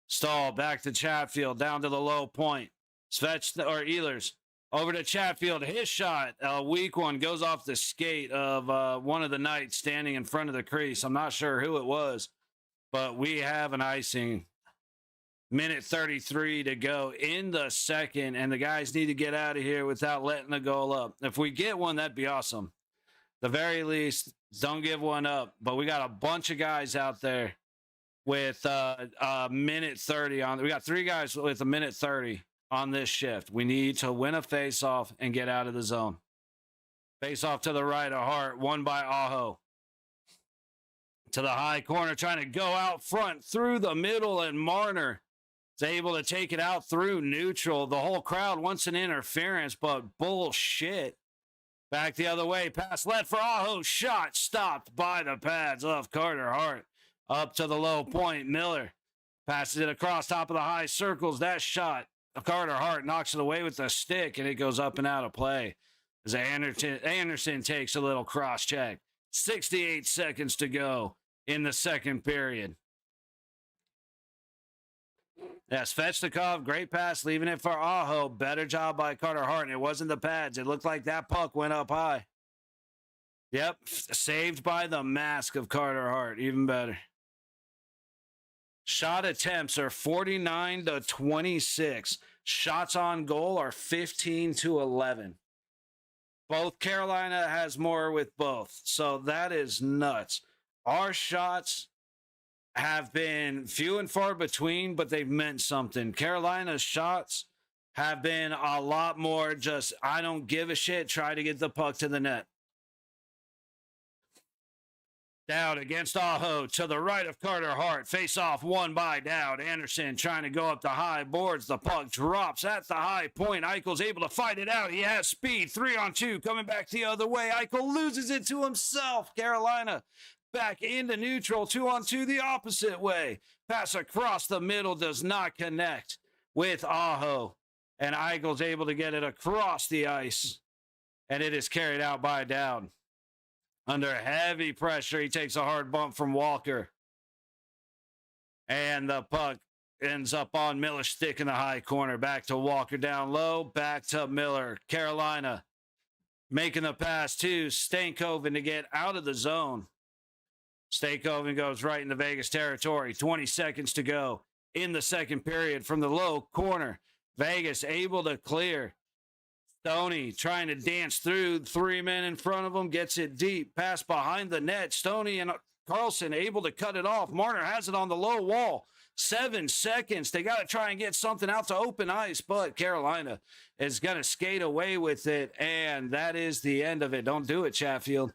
Stahl back to Chatfield, down to the low point. Ehlers over to Chatfield. His shot, a weak one, goes off the skate of one of the Knights standing in front of the crease. I'm not sure who it was, but we have an icing. Minute 33 to go in the second, and the guys need to get out of here without letting a goal up. If we get one, that'd be awesome. The very least, don't give one up. But we got a bunch of guys out there with a minute 30 on. We got 3 guys with a minute 30 on this shift. We need to win a face-off and get out of the zone. Face-off to the right of Hart, won by Aho. To the high corner, trying to go out front through the middle, and Marner is able to take it out through neutral. The whole crowd wants an interference, but bullshit. Back the other way, pass left for Aho, shot stopped by the pads of Carter Hart. Up to the low point, Miller passes it across top of the high circles. That shot, Carter Hart knocks it away with the stick, and it goes up and out of play. As Anderson takes a little cross check. 68 seconds to go in the second period. Yeah, Svechnikov, great pass, leaving it for Aho. Better job by Carter Hart, and it wasn't the pads. It looked like that puck went up high. Yep, saved by the mask of Carter Hart. Even better. Shot attempts are 49-26. Shots on goal are 15-11. Both Carolina has more with both. So that is nuts. Our shots have been few and far between, but they've meant something. Carolina's shots have been a lot more just, I don't give a shit, try to get the puck to the net. Dowd against Aho to the right of Carter Hart. Face off won by Dowd. Anderson trying to go up the high boards. The puck drops at the high point. Eichel's able to fight it out. He has speed. 3-on-2 coming back the other way. Eichel loses it to himself. Carolina back into neutral. 2-on-2 the opposite way. Pass across the middle does not connect with Aho. And Eichel's able to get it across the ice. And it is carried out by Dowd. Under heavy pressure, he takes a hard bump from Walker. And the puck ends up on Miller's stick in the high corner. Back to Walker down low. Back to Miller. Carolina making the pass to Stankoven to get out of the zone. Stankoven goes right into Vegas territory. 20 seconds to go in the second period from the low corner. Vegas able to clear. Stoney trying to dance through 3 men in front of him, gets it deep, pass behind the net. Stoney and Carlson able to cut it off. Marner has it on the low wall. 7 seconds. They got to try and get something out to open ice, but Carolina is going to skate away with it, and that is the end of it. Don't do it, Chatfield.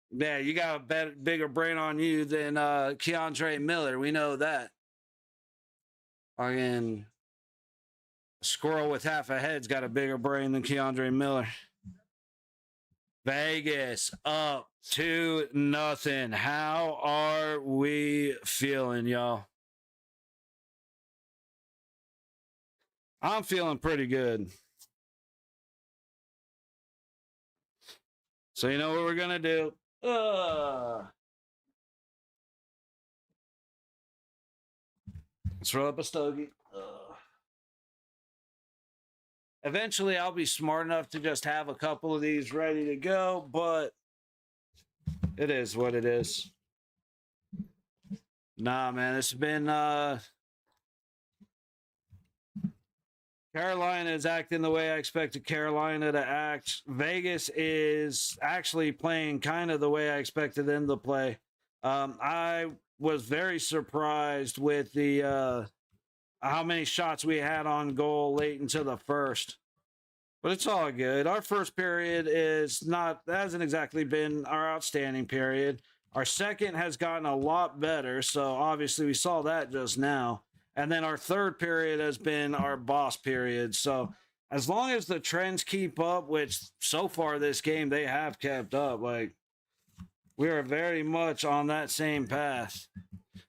Yeah, you got a bigger brain on you than Keandre Miller. We know that. Again. Squirrel with half a head's got a bigger brain than Keandre Miller. Vegas up 2-0. How are we feeling, y'all? I'm feeling pretty good. So you know what we're going to do? Let's throw up a stogie. Eventually, I'll be smart enough to just have a couple of these ready to go, but it is what it is. Nah, man, it's been Carolina is acting the way I expected Carolina to act. Vegas is actually playing kind of the way I expected them to play. I was very surprised with the how many shots we had on goal late into the first. But it's all good. Our first period hasn't exactly been our outstanding period. Our second has gotten a lot better, so obviously we saw that just now. And then our third period has been our boss period. So as long as the trends keep up, which so far this game they have kept up, like we are very much on that same path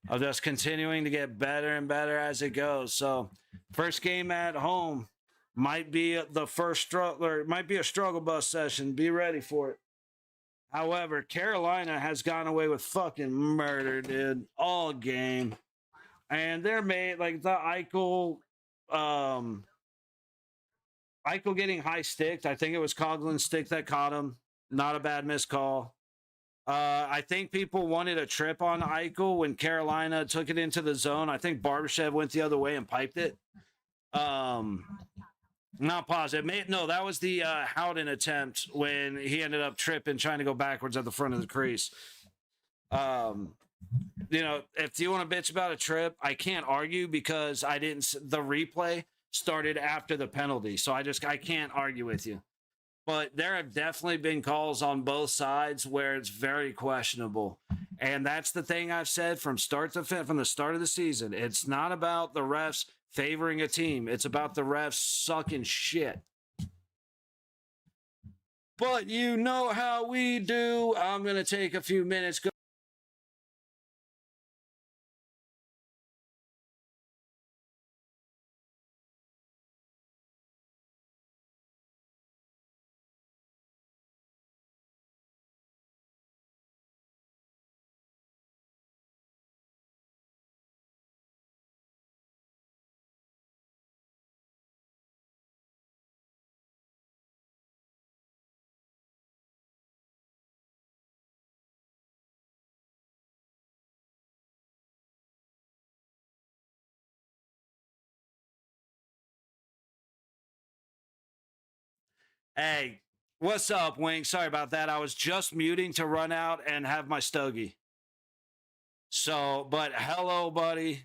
of just continuing to get better and better as it goes. So first game at home might be the first struggle, or it might be a struggle bus session. Be ready for it. However, Carolina has gone away with fucking murder, dude, all game. And they're made like the Eichel getting high sticked. I think it was Coughlin's stick that caught him. Not a bad missed call. I think people wanted a trip on Eichel when Carolina took it into the zone. I think Barbashev went the other way and piped it. Not positive. No, that was the Howden attempt when he ended up tripping, trying to go backwards at the front of the crease. You know, if you want to bitch about a trip, I can't argue because the replay started after the penalty. So I can't argue with you. But there have definitely been calls on both sides where it's very questionable. And that's the thing I've said from the start of the season. It's not about the refs favoring a team. It's about the refs sucking shit. But you know how we do. I'm going to take a few minutes. Hey, what's up, Wing? Sorry about that. I was just muting to run out and have my stogie. So, but hello, buddy.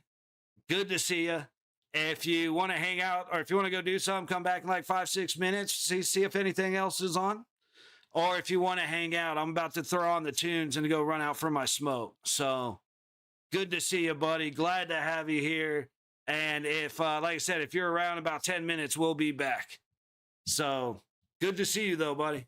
Good to see you. If you want to hang out or if you want to go do something, come back in like 5-6 minutes, see if anything else is on. Or if you want to hang out, I'm about to throw on the tunes and go run out for my smoke. So good to see you, buddy. Glad to have you here. And if, like I said, if you're around about 10 minutes, we'll be back. So good to see you, though, buddy.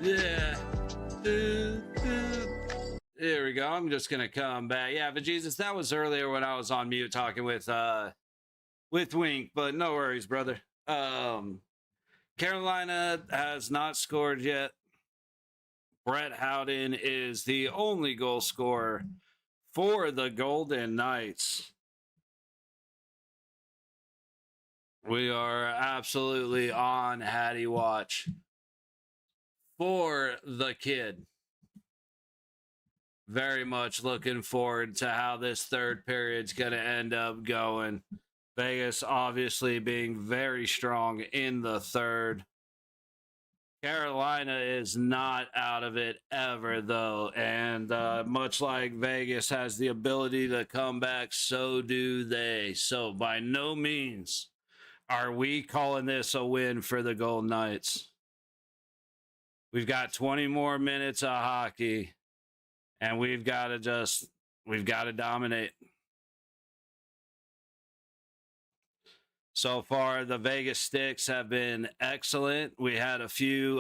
Yeah. There we go. I'm just gonna come back. Yeah, but Jesus, that was earlier when I was on mute talking with Wink, but no worries, brother. Carolina has not scored yet. Brett Howden is the only goal scorer for the Golden Knights. We are absolutely on Hattie watch for the kid. Very much looking forward to how this third period's going to end up going. Vegas obviously being very strong in the third. Carolina is not out of it ever, though. And much like Vegas has the ability to come back, so do they. So by no means are we calling this a win for the Golden Knights. We've got 20 more minutes of hockey, and we've got to dominate. So far, the Vegas Sticks have been excellent. We had a few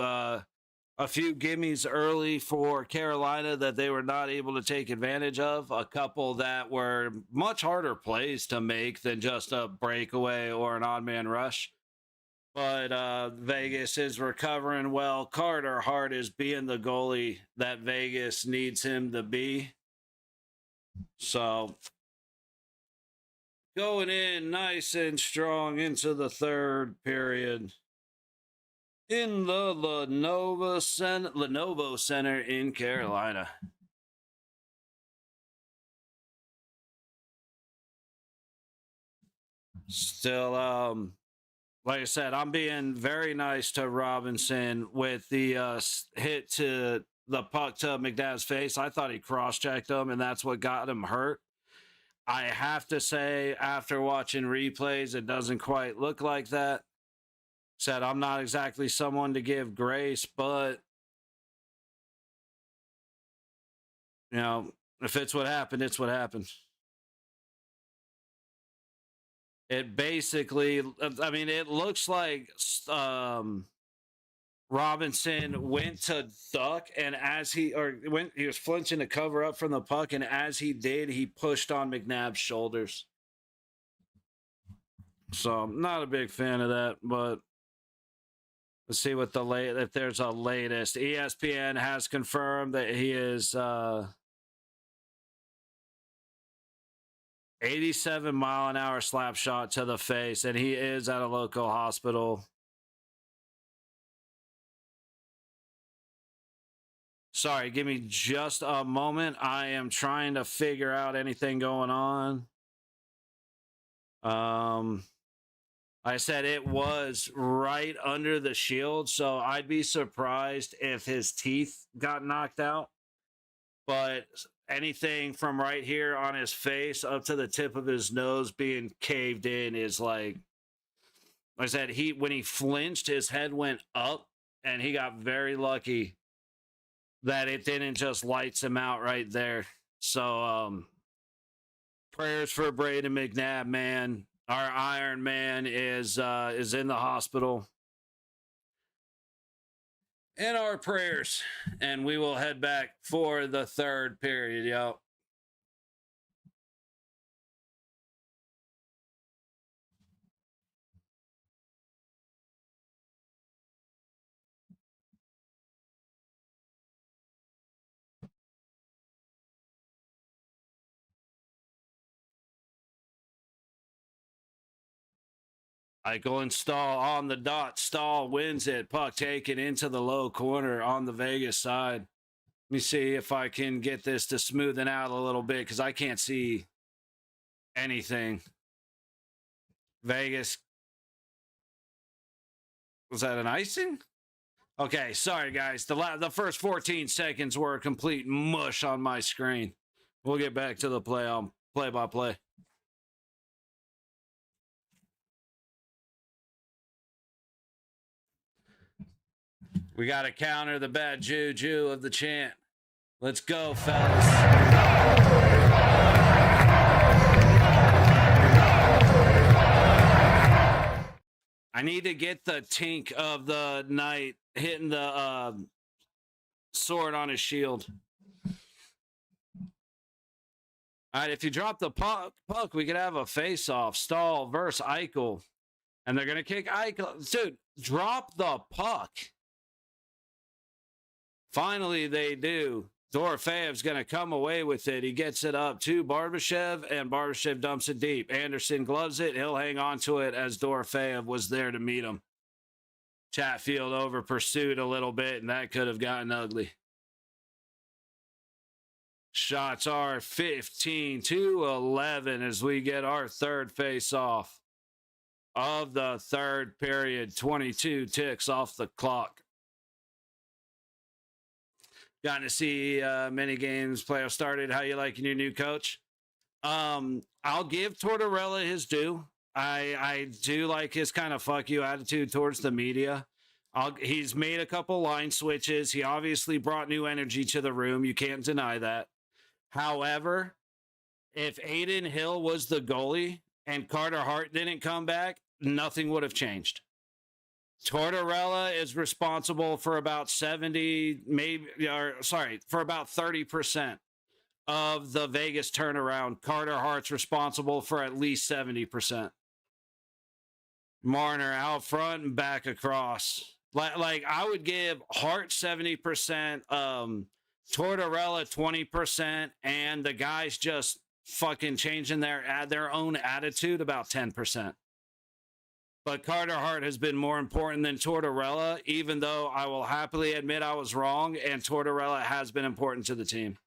gimmies early for Carolina that they were not able to take advantage of. A couple that were much harder plays to make than just a breakaway or an odd man rush. But Vegas is recovering well. Carter Hart is being the goalie that Vegas needs him to be. So going in nice and strong into the third period in the Lenovo Center in Carolina. Still, like I said, I'm being very nice to Robinson with the hit to the puck to McNabb's face. I thought he cross-checked him, and that's what got him hurt. I have to say, after watching replays, it doesn't quite look like that. Said I'm not exactly someone to give grace, but, you know, if it's what happened, it's what happened. It basically, I mean, it looks like Robinson went to duck, and he was flinching to cover up from the puck, and as he did, he pushed on McNabb's shoulders. So I'm not a big fan of that, but let's see what if there's a latest. ESPN has confirmed that he is 87-mile-an-hour slap shot to the face, and he is at a local hospital. Sorry, give me just a moment. I am trying to figure out anything going on. I said it was right under the shield, so I'd be surprised if his teeth got knocked out. But anything from right here on his face up to the tip of his nose being caved in is like I said, when he flinched, his head went up, and he got very lucky that it didn't just lights him out right there. So prayers for Braden McNabb, man. Our Iron Man is in the hospital. In our prayers, and we will head back for the third period. Yo. Eichel and Stahl on the dot. Stahl wins it. Puck taken into the low corner on the Vegas side. Let me see if I can get this to smoothen out a little bit because I can't see anything. Vegas. Was that an icing? Okay, sorry, guys. The first 14 seconds were a complete mush on my screen. We'll get back to the play-by-play. We got to counter the bad juju of the chant. Let's go, fellas. I need to get the tink of the night hitting the sword on his shield. All right, if you drop the puck, we could have a face-off. Stahl versus Eichel. And they're going to kick Eichel. Dude, drop the puck. Finally, they do. Dorofeyev's going to come away with it. He gets it up to Barbashev, and Barbashev dumps it deep. Anderson gloves it. He'll hang on to it as Dorofeyev was there to meet him. Chatfield over pursued a little bit, and that could have gotten ugly. Shots are 15-11 as we get our third face-off of the third period. 22 ticks off the clock. Gotten to see many games, playoffs started. How you liking your new coach? I'll give Tortorella his due. I do like his kind of fuck you attitude towards the media. He's made a couple line switches. He obviously brought new energy to the room. You can't deny that. However, if Aiden Hill was the goalie and Carter Hart didn't come back, nothing would have changed. Tortorella is responsible for about 30% of the Vegas turnaround. Carter Hart's responsible for at least 70%. Marner out front and back across. Like I would give Hart 70%, Tortorella 20%, and the guys just fucking changing their own attitude about 10%. But Carter Hart has been more important than Tortorella, even though I will happily admit I was wrong, and Tortorella has been important to the team.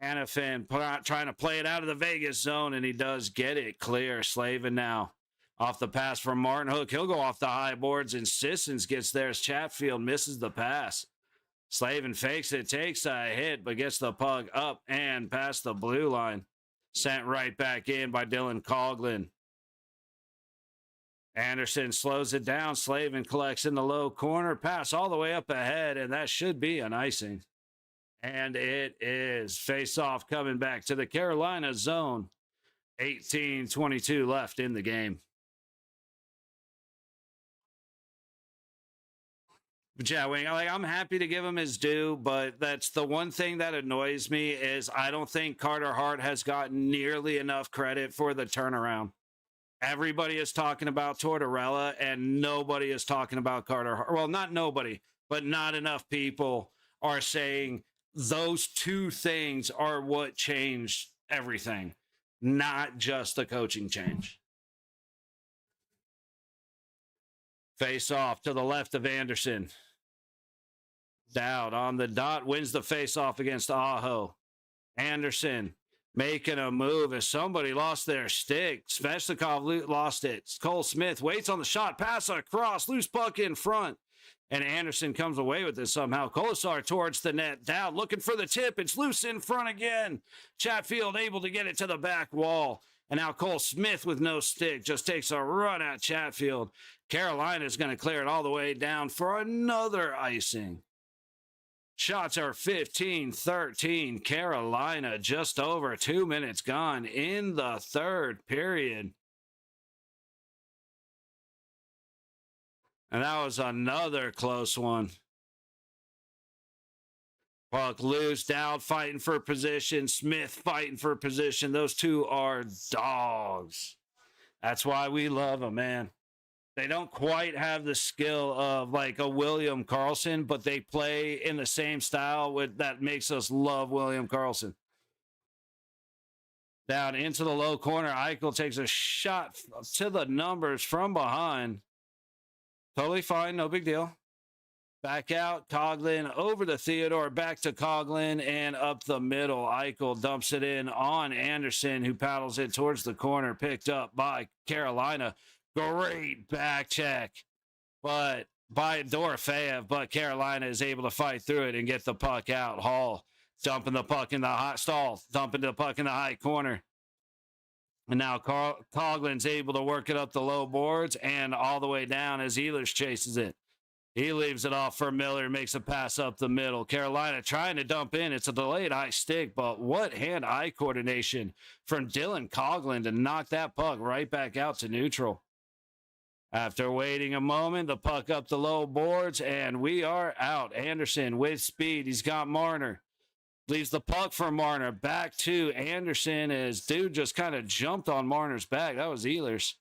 Hannafin trying to play it out of the Vegas zone, and he does get it clear. Slavin now. Off the pass from Martin Hook. He'll go off the high boards, and Sissons gets there as Chatfield misses the pass. Slavin fakes it, takes a hit, but gets the puck up and past the blue line. Sent right back in by Dylan Coughlin. Anderson slows it down. Slavin collects in the low corner. Pass all the way up ahead, and that should be an icing. And it is. Face-off coming back to the Carolina zone. 18-22 left in the game. But yeah, I'm happy to give him his due, but that's the one thing that annoys me is I don't think Carter Hart has gotten nearly enough credit for the turnaround. Everybody is talking about Tortorella, and nobody is talking about Carter Hart. Well, not nobody, but not enough people are saying those two things are what changed everything, not just the coaching change. Face off to the left of Anderson. Dowd on the dot, wins the face-off against Aho. Anderson making a move as somebody lost their stick. Svechnikov lost it. Cole Smith waits on the shot, pass across, loose puck in front. And Anderson comes away with this somehow. Kolesar towards the net. Dowd looking for the tip. It's loose in front again. Chatfield able to get it to the back wall. And now Cole Smith with no stick just takes a run at Chatfield. Carolina's going to clear it all the way down for another icing. Shots are 15-13. Carolina just over 2 minutes gone in the third period. And that was another close one. Puck loose, Dowd fighting for position, Smith fighting for position. Those two are dogs. That's why we love them, man. They don't quite have the skill of like a William Karlsson, but they play in the same style that makes us love William Karlsson. Down into the low corner. Eichel takes a shot to the numbers from behind. Totally fine. No big deal. Back out. Coughlin over to Theodore. Back to Coughlin and up the middle. Eichel dumps it in on Anderson, who paddles it towards the corner. Picked up by Carolina. Great back check, but by Dorofeyev, but Carolina is able to fight through it and get the puck out. Hall dumping the puck in the hot stall, dumping the puck in the high corner. And now Coughlin's able to work it up the low boards and all the way down as Ehlers chases it. He leaves it off for Miller, makes a pass up the middle. Carolina trying to dump in. It's a delayed high stick, but what hand-eye coordination from Dylan Coughlin to knock that puck right back out to neutral. After waiting a moment, the puck up the low boards, and we are out. Anderson with speed. He's got Marner. Leaves the puck for Marner. Back to Anderson as dude just kind of jumped on Marner's back. That was Ehlers.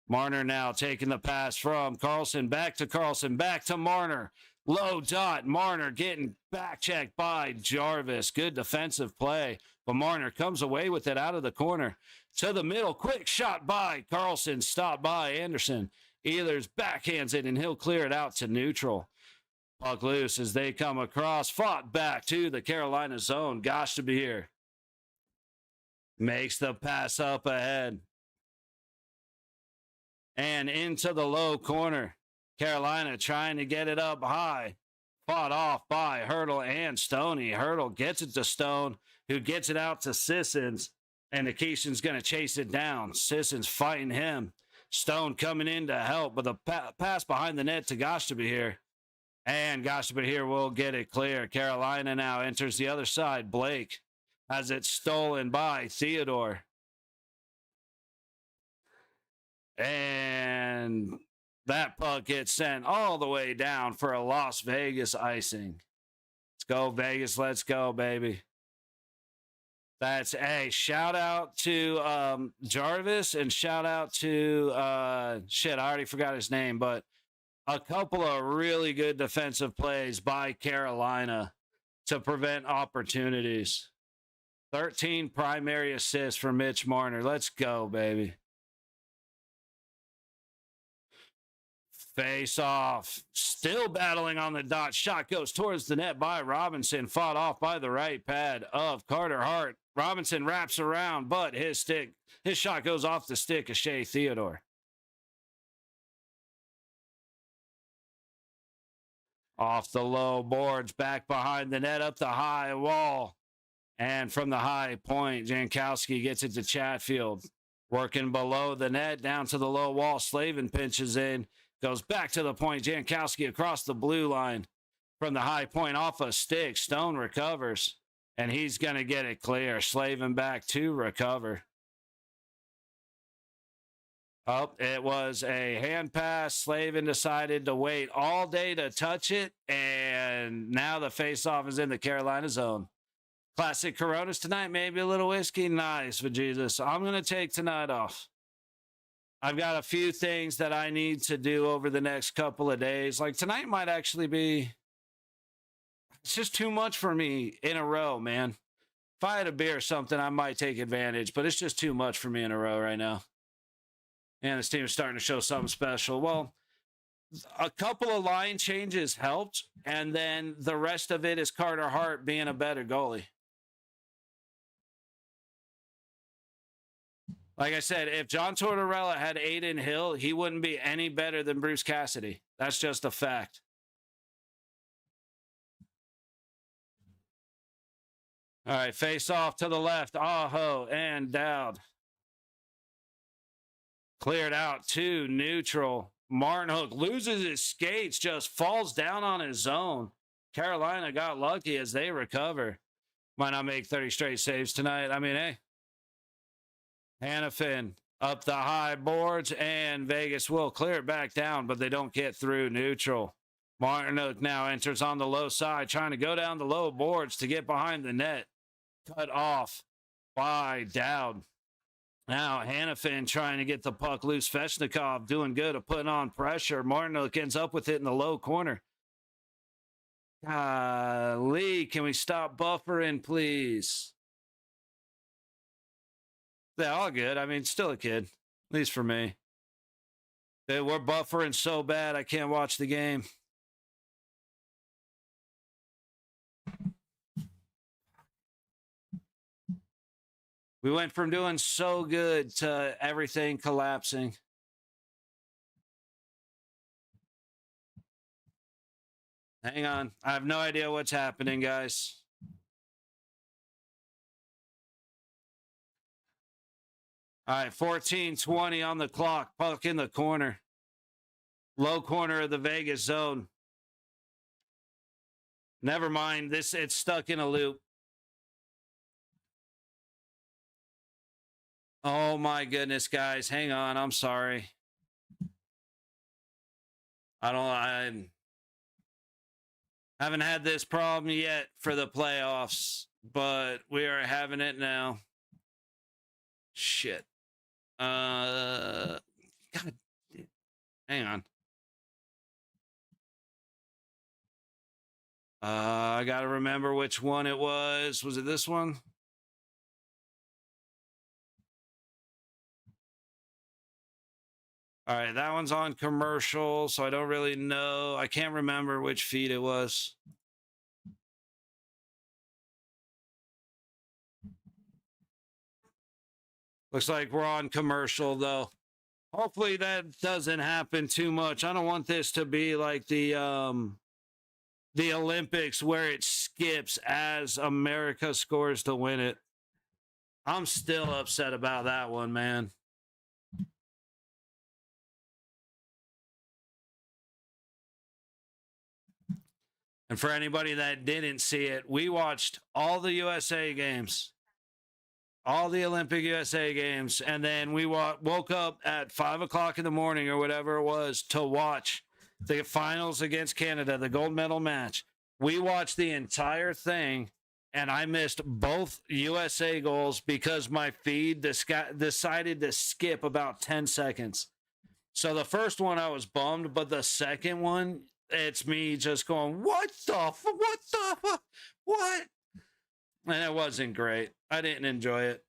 Marner now taking the pass from Carlson. Back to Marner. Low dot. Marner getting back checked by Jarvis. Good defensive play. But Marner comes away with it out of the corner. To the middle. Quick shot by Carlson. Stopped by Anderson. Ehlers backhands it, and he'll clear it out to neutral. Puck loose as they come across. Fought back to the Carolina zone. Gosh to be here. Makes the pass up ahead. And into the low corner. Carolina trying to get it up high. Fought off by Hurdle and Stoney. Hurdle gets it to Stone, who gets it out to Sissons. And Nikishin's going to chase it down. Sissons fighting him. Stone coming in to help, but the pass behind the net to Gosh to be here. And Gosh to be here will get it clear. Carolina now enters the other side. Blake has it stolen by Theodore. And that puck gets sent all the way down for a Las Vegas icing. Let's go, Vegas. Let's go, baby. That's a shout out to Jarvis and shout out to, I already forgot his name, but a couple of really good defensive plays by Carolina to prevent opportunities. 13 primary assists for Mitch Marner. Let's go, baby. Face off. Still battling on the dot. Shot goes towards the net by Robinson. Fought off by the right pad of Carter Hart. Robinson wraps around, but his shot goes off the stick of Shea Theodore. Off the low boards, back behind the net, up the high wall. And from the high point, Jankowski gets it to Chatfield. Working below the net, down to the low wall. Slavin pinches in. Goes back to the point. Jankowski across the blue line. From the high point, off a stick. Stone recovers. And he's going to get it clear. Slavin back to recover. Oh, it was a hand pass. Slavin decided to wait all day to touch it. And now the faceoff is in the Carolina zone. Classic Coronas tonight. Maybe a little whiskey. Nice, for Jesus. I'm going to take tonight off. I've got a few things that I need to do over the next couple of days. Like tonight might actually be, it's just too much for me in a row, man. If I had a beer or something, I might take advantage, but it's just too much for me in a row right now. And this team is starting to show something special. Well, a couple of line changes helped, and then the rest of it is Carter Hart being a better goalie. Like I said, if John Tortorella had Aiden Hill, he wouldn't be any better than Bruce Cassidy. That's just a fact. All right, face off to the left. Aho and Dowd. Cleared out to neutral. Martinhook loses his skates, just falls down on his own. Carolina got lucky as they recover. Might not make 30 straight saves tonight. I mean, hey. Hannafin up the high boards, and Vegas will clear it back down, but they don't get through neutral. Martinhook now enters on the low side, trying to go down the low boards to get behind the net. Cut off by Dowd. Now Hannafin trying to get the puck loose. Svechnikov doing good at putting on pressure. Martinhook ends up with it in the low corner. Lee, can we stop buffering, please? Yeah, all good. I mean, still a kid, at least for me. We're buffering so bad, I can't watch the game. We went from doing so good to everything collapsing. Hang on. I have no idea what's happening, guys. All right, 14:20 on the clock. Puck in the corner. Low corner of the Vegas zone. Never mind. It's stuck in a loop. Oh, my goodness, guys. Hang on. I'm sorry. I haven't had this problem yet for the playoffs, but we are having it now. Shit. God, hang on. I gotta remember which one it was. Was it this one? All right, that one's on commercial, so I don't really know. I can't remember which feed it was. Looks like we're on commercial, though. Hopefully that doesn't happen too much. I don't want this to be like the Olympics where it skips as America scores to win it. I'm still upset about that one, man. And for anybody that didn't see it, we watched all the USA games, all the Olympic USA games, and then we woke up at 5 o'clock in the morning or whatever it was to watch the finals against Canada, the gold medal match. We watched the entire thing, and I missed both USA goals because my feed decided to skip about 10 seconds. So the first one I was bummed, but the second one, it's me just going, what? And it wasn't great. I didn't enjoy it.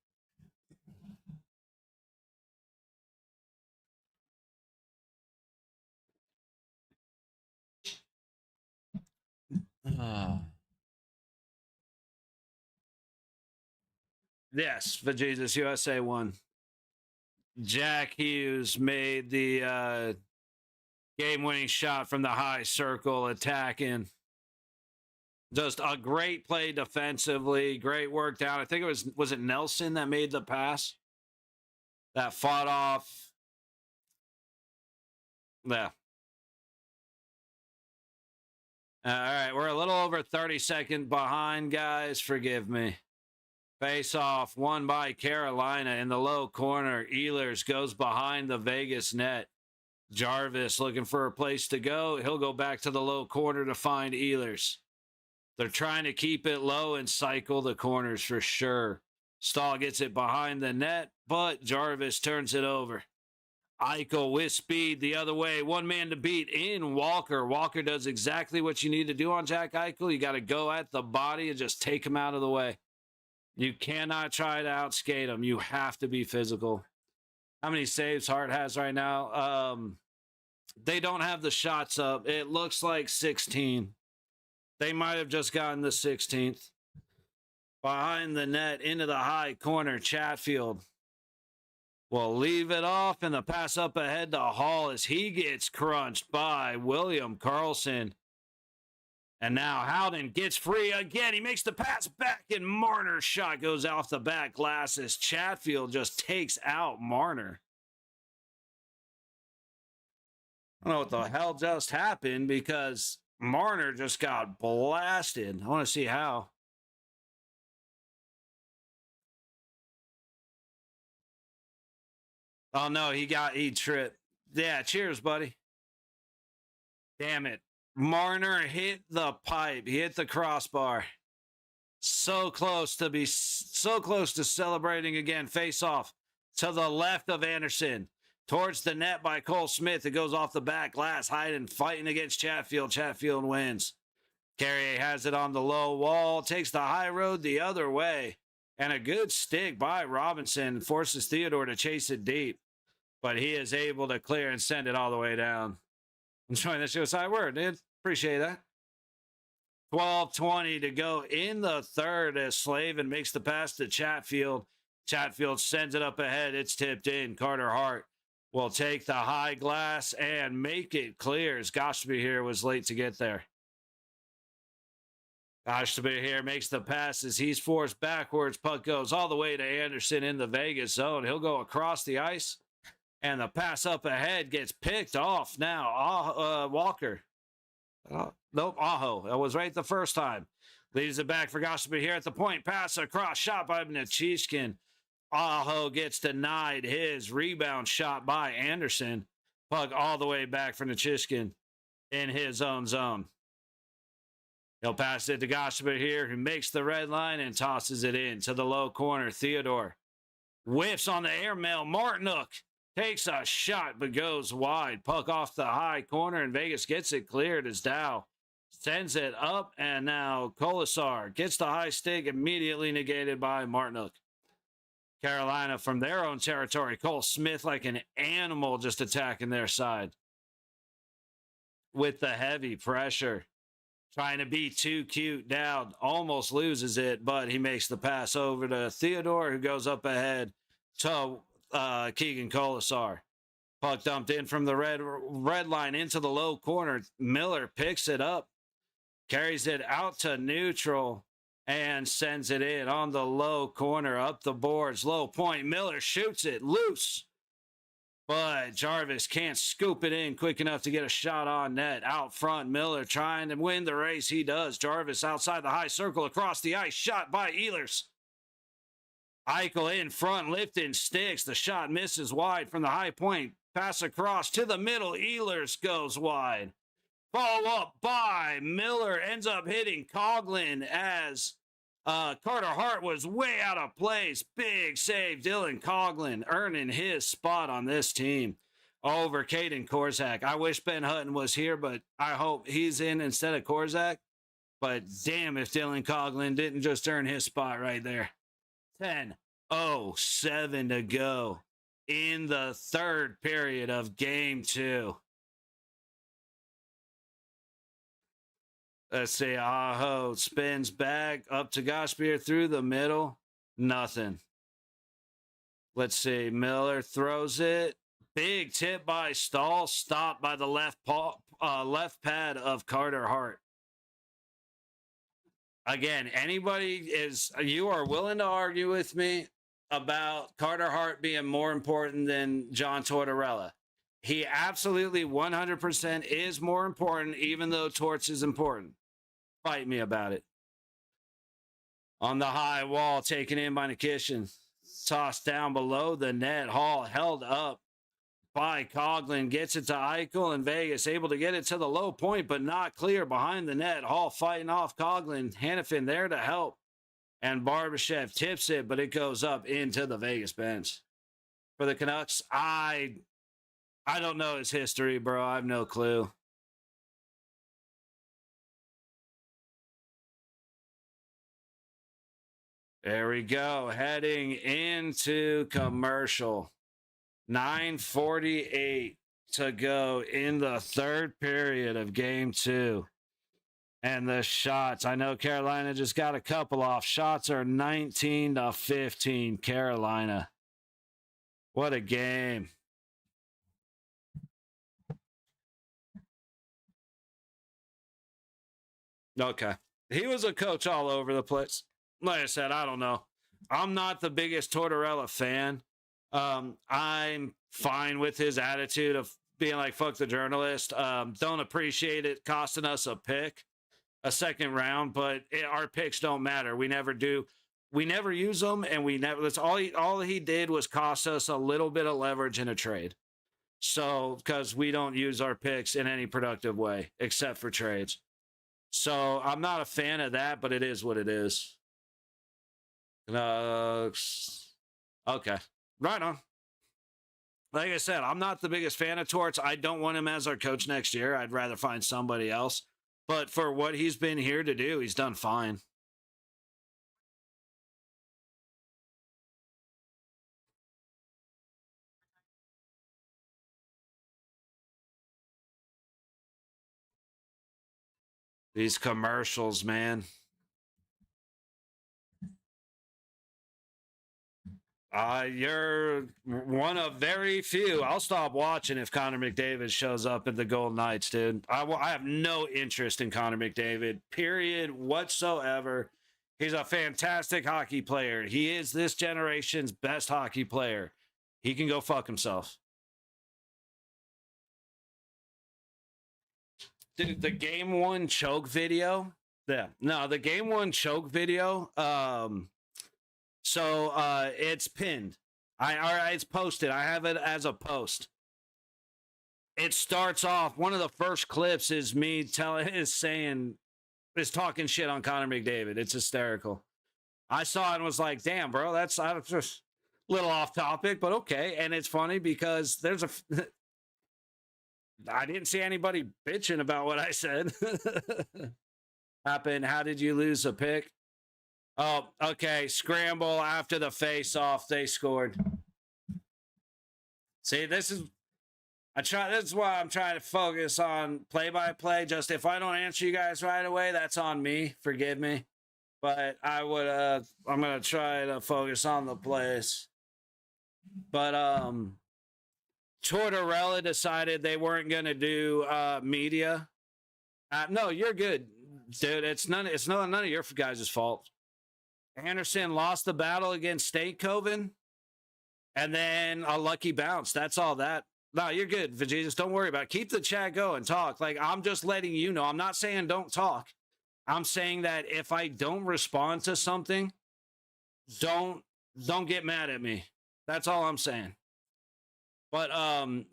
Yes, for Jesus, USA won. Jack Hughes made the game-winning shot from the high circle, attacking. Just a great play defensively, great work down. I think it was it Nelson that made the pass that fought off. Yeah. All right, we're a little over 30 seconds behind, guys. Forgive me. Face off, won by Carolina in the low corner. Ehlers goes behind the Vegas net. Jarvis looking for a place to go. He'll go back to the low corner to find Ehlers. They're trying to keep it low and cycle the corners for sure. Stahl gets it behind the net, but Jarvis turns it over. Eichel with speed the other way. One man to beat in Walker. Walker does exactly what you need to do on Jack Eichel. You got to go at the body and just take him out of the way. You cannot try to outskate him. You have to be physical. How many saves Hart has right now? They don't have the shots up. It looks like 16. They might have just gotten the 16th. Behind the net, into the high corner, Chatfield will leave it off, and the pass up ahead to Hall as he gets crunched by William Karlsson. And now Howden gets free again. He makes the pass back, and Marner's shot goes off the back glass as Chatfield just takes out Marner. I don't know what the hell just happened because Marner just got blasted. I want to see how. Oh, no, he tripped. Yeah, cheers, buddy. Damn it. Marner hit the pipe. He hit the crossbar. So close to celebrating again. Face off to the left of Anderson. Towards the net by Cole Smith. It goes off the back glass. Hyden fighting against Chatfield. Chatfield wins. Carrier has it on the low wall. Takes the high road the other way. And a good stick by Robinson forces Theodore to chase it deep. But he is able to clear and send it all the way down. Enjoying the suicide word, dude. Appreciate that. 12:20 to go in the third as Slavin makes the pass to Chatfield. Chatfield sends it up ahead. It's tipped in. Carter Hart will take the high glass and make it clear as Goshby here was late to get there. Goshby here makes the pass as he's forced backwards. Puck goes all the way to Anderson in the Vegas zone. He'll go across the ice. And the pass up ahead gets picked off now. Walker. Nope, Aho. That was right the first time. Leaves it back for Goshby here at the point. Pass across, shot by Nichushkin. Aho gets denied his rebound shot by Anderson. Puck all the way back for Nichushkin. in his own zone. He'll pass it to Gosper here, who makes the red line and tosses it in to the low corner. Theodore whiffs on the airmail. Martinook takes a shot but goes wide. Puck off the high corner, and Vegas gets it cleared as Dow sends it up, and now Colasar gets the high stick, immediately negated by Martinook. Carolina from their own territory. Cole Smith like an animal just attacking their side with the heavy pressure. Trying to be too cute. Down almost loses it, but he makes the pass over to Theodore, who goes up ahead to Keegan Colasar. Puck dumped in from the red line into the low corner. Miller picks it up, carries it out to neutral, and sends it in on the low corner, up the boards, low point. Miller shoots it loose, but Jarvis can't scoop it in quick enough to get a shot on net. Out front, Miller trying to win the race. He does. Jarvis outside the high circle, across the ice, shot by Ehlers. Eichel in front, lifting sticks. The shot misses wide from the high point. Pass across to the middle. Ehlers goes wide. Follow up by Miller, ends up hitting Coughlin as Carter Hart was way out of place. Big save, Dylan Coughlin earning his spot on this team over Caden Korzak. I wish Ben Hutton was here, but I hope he's in instead of Korzak. But damn if Dylan Coughlin didn't just earn his spot right there. 10:07 to go in the third period of game 2. Let's see. Aho spins back up to Gospier through the middle. Nothing. Let's see. Miller throws it. Big tip by Stahl. Stopped by the left pad of Carter Hart. Again, you are willing to argue with me about Carter Hart being more important than John Tortorella. He absolutely 100% is more important, even though Torts is important. Fight me about it. On the high wall, taken in by Nikishin. Tossed down below the net. Hall held up by Coughlin. Gets it to Eichel, and Vegas able to get it to the low point, but not clear behind the net. Hall fighting off Coughlin. Hannafin there to help. And Barbashev tips it, but it goes up into the Vegas bench. For the Canucks, I don't know his history, bro. I have no clue. There we go. Heading into commercial. 9:48 to go in the third period of game 2. And the shots, I know Carolina just got a couple off. Shots are 19-15 Carolina. What a game. Okay. He was a coach all over the place. Like I said, I don't know. I'm not the biggest Tortorella fan. I'm fine with his attitude of being like, fuck the journalist. Don't appreciate it costing us a second round, but our picks don't matter. We never do. We never use them, and that's all he did was cost us a little bit of leverage in a trade. So, because we don't use our picks in any productive way, except for trades. So, I'm not a fan of that, but it is what it is. Okay. Right on. Like I said, I'm not the biggest fan of Torts. I don't want him as our coach next year. I'd rather find somebody else. But for what he's been here to do, he's done fine. These commercials, man. You're one of very few. I'll stop watching if Connor McDavid shows up at the Golden Knights, dude. I have no interest in Connor McDavid, period, whatsoever. He's a fantastic hockey player. He is this generation's best hockey player. He can go fuck himself. Dude, the Game 1 choke video. Yeah. No, the Game 1 choke video. So it's pinned. It's posted. I have it as a post. it starts off, one of the first clips is me talking shit on Connor McDavid. It's hysterical. I saw it and was like, damn, bro, that's just a little off topic, but okay. And it's funny because I didn't see anybody bitching about what I said. Happened. How did you lose a pick? Oh, okay. Scramble after the face off. They scored. See, this is why I'm trying to focus on play by play. Just if I don't answer you guys right away, that's on me. Forgive me. But I'm gonna try to focus on the plays. But Tortorella decided they weren't gonna do media. No, you're good, dude. It's none of your guys' fault. Anderson lost the battle against State Coven, and then a lucky bounce. That's all that. No, you're good, Vegeta's. Don't worry about it. Keep the chat going. Talk. Like, I'm just letting you know. I'm not saying don't talk. I'm saying that if I don't respond to something, don't get mad at me. That's all I'm saying. But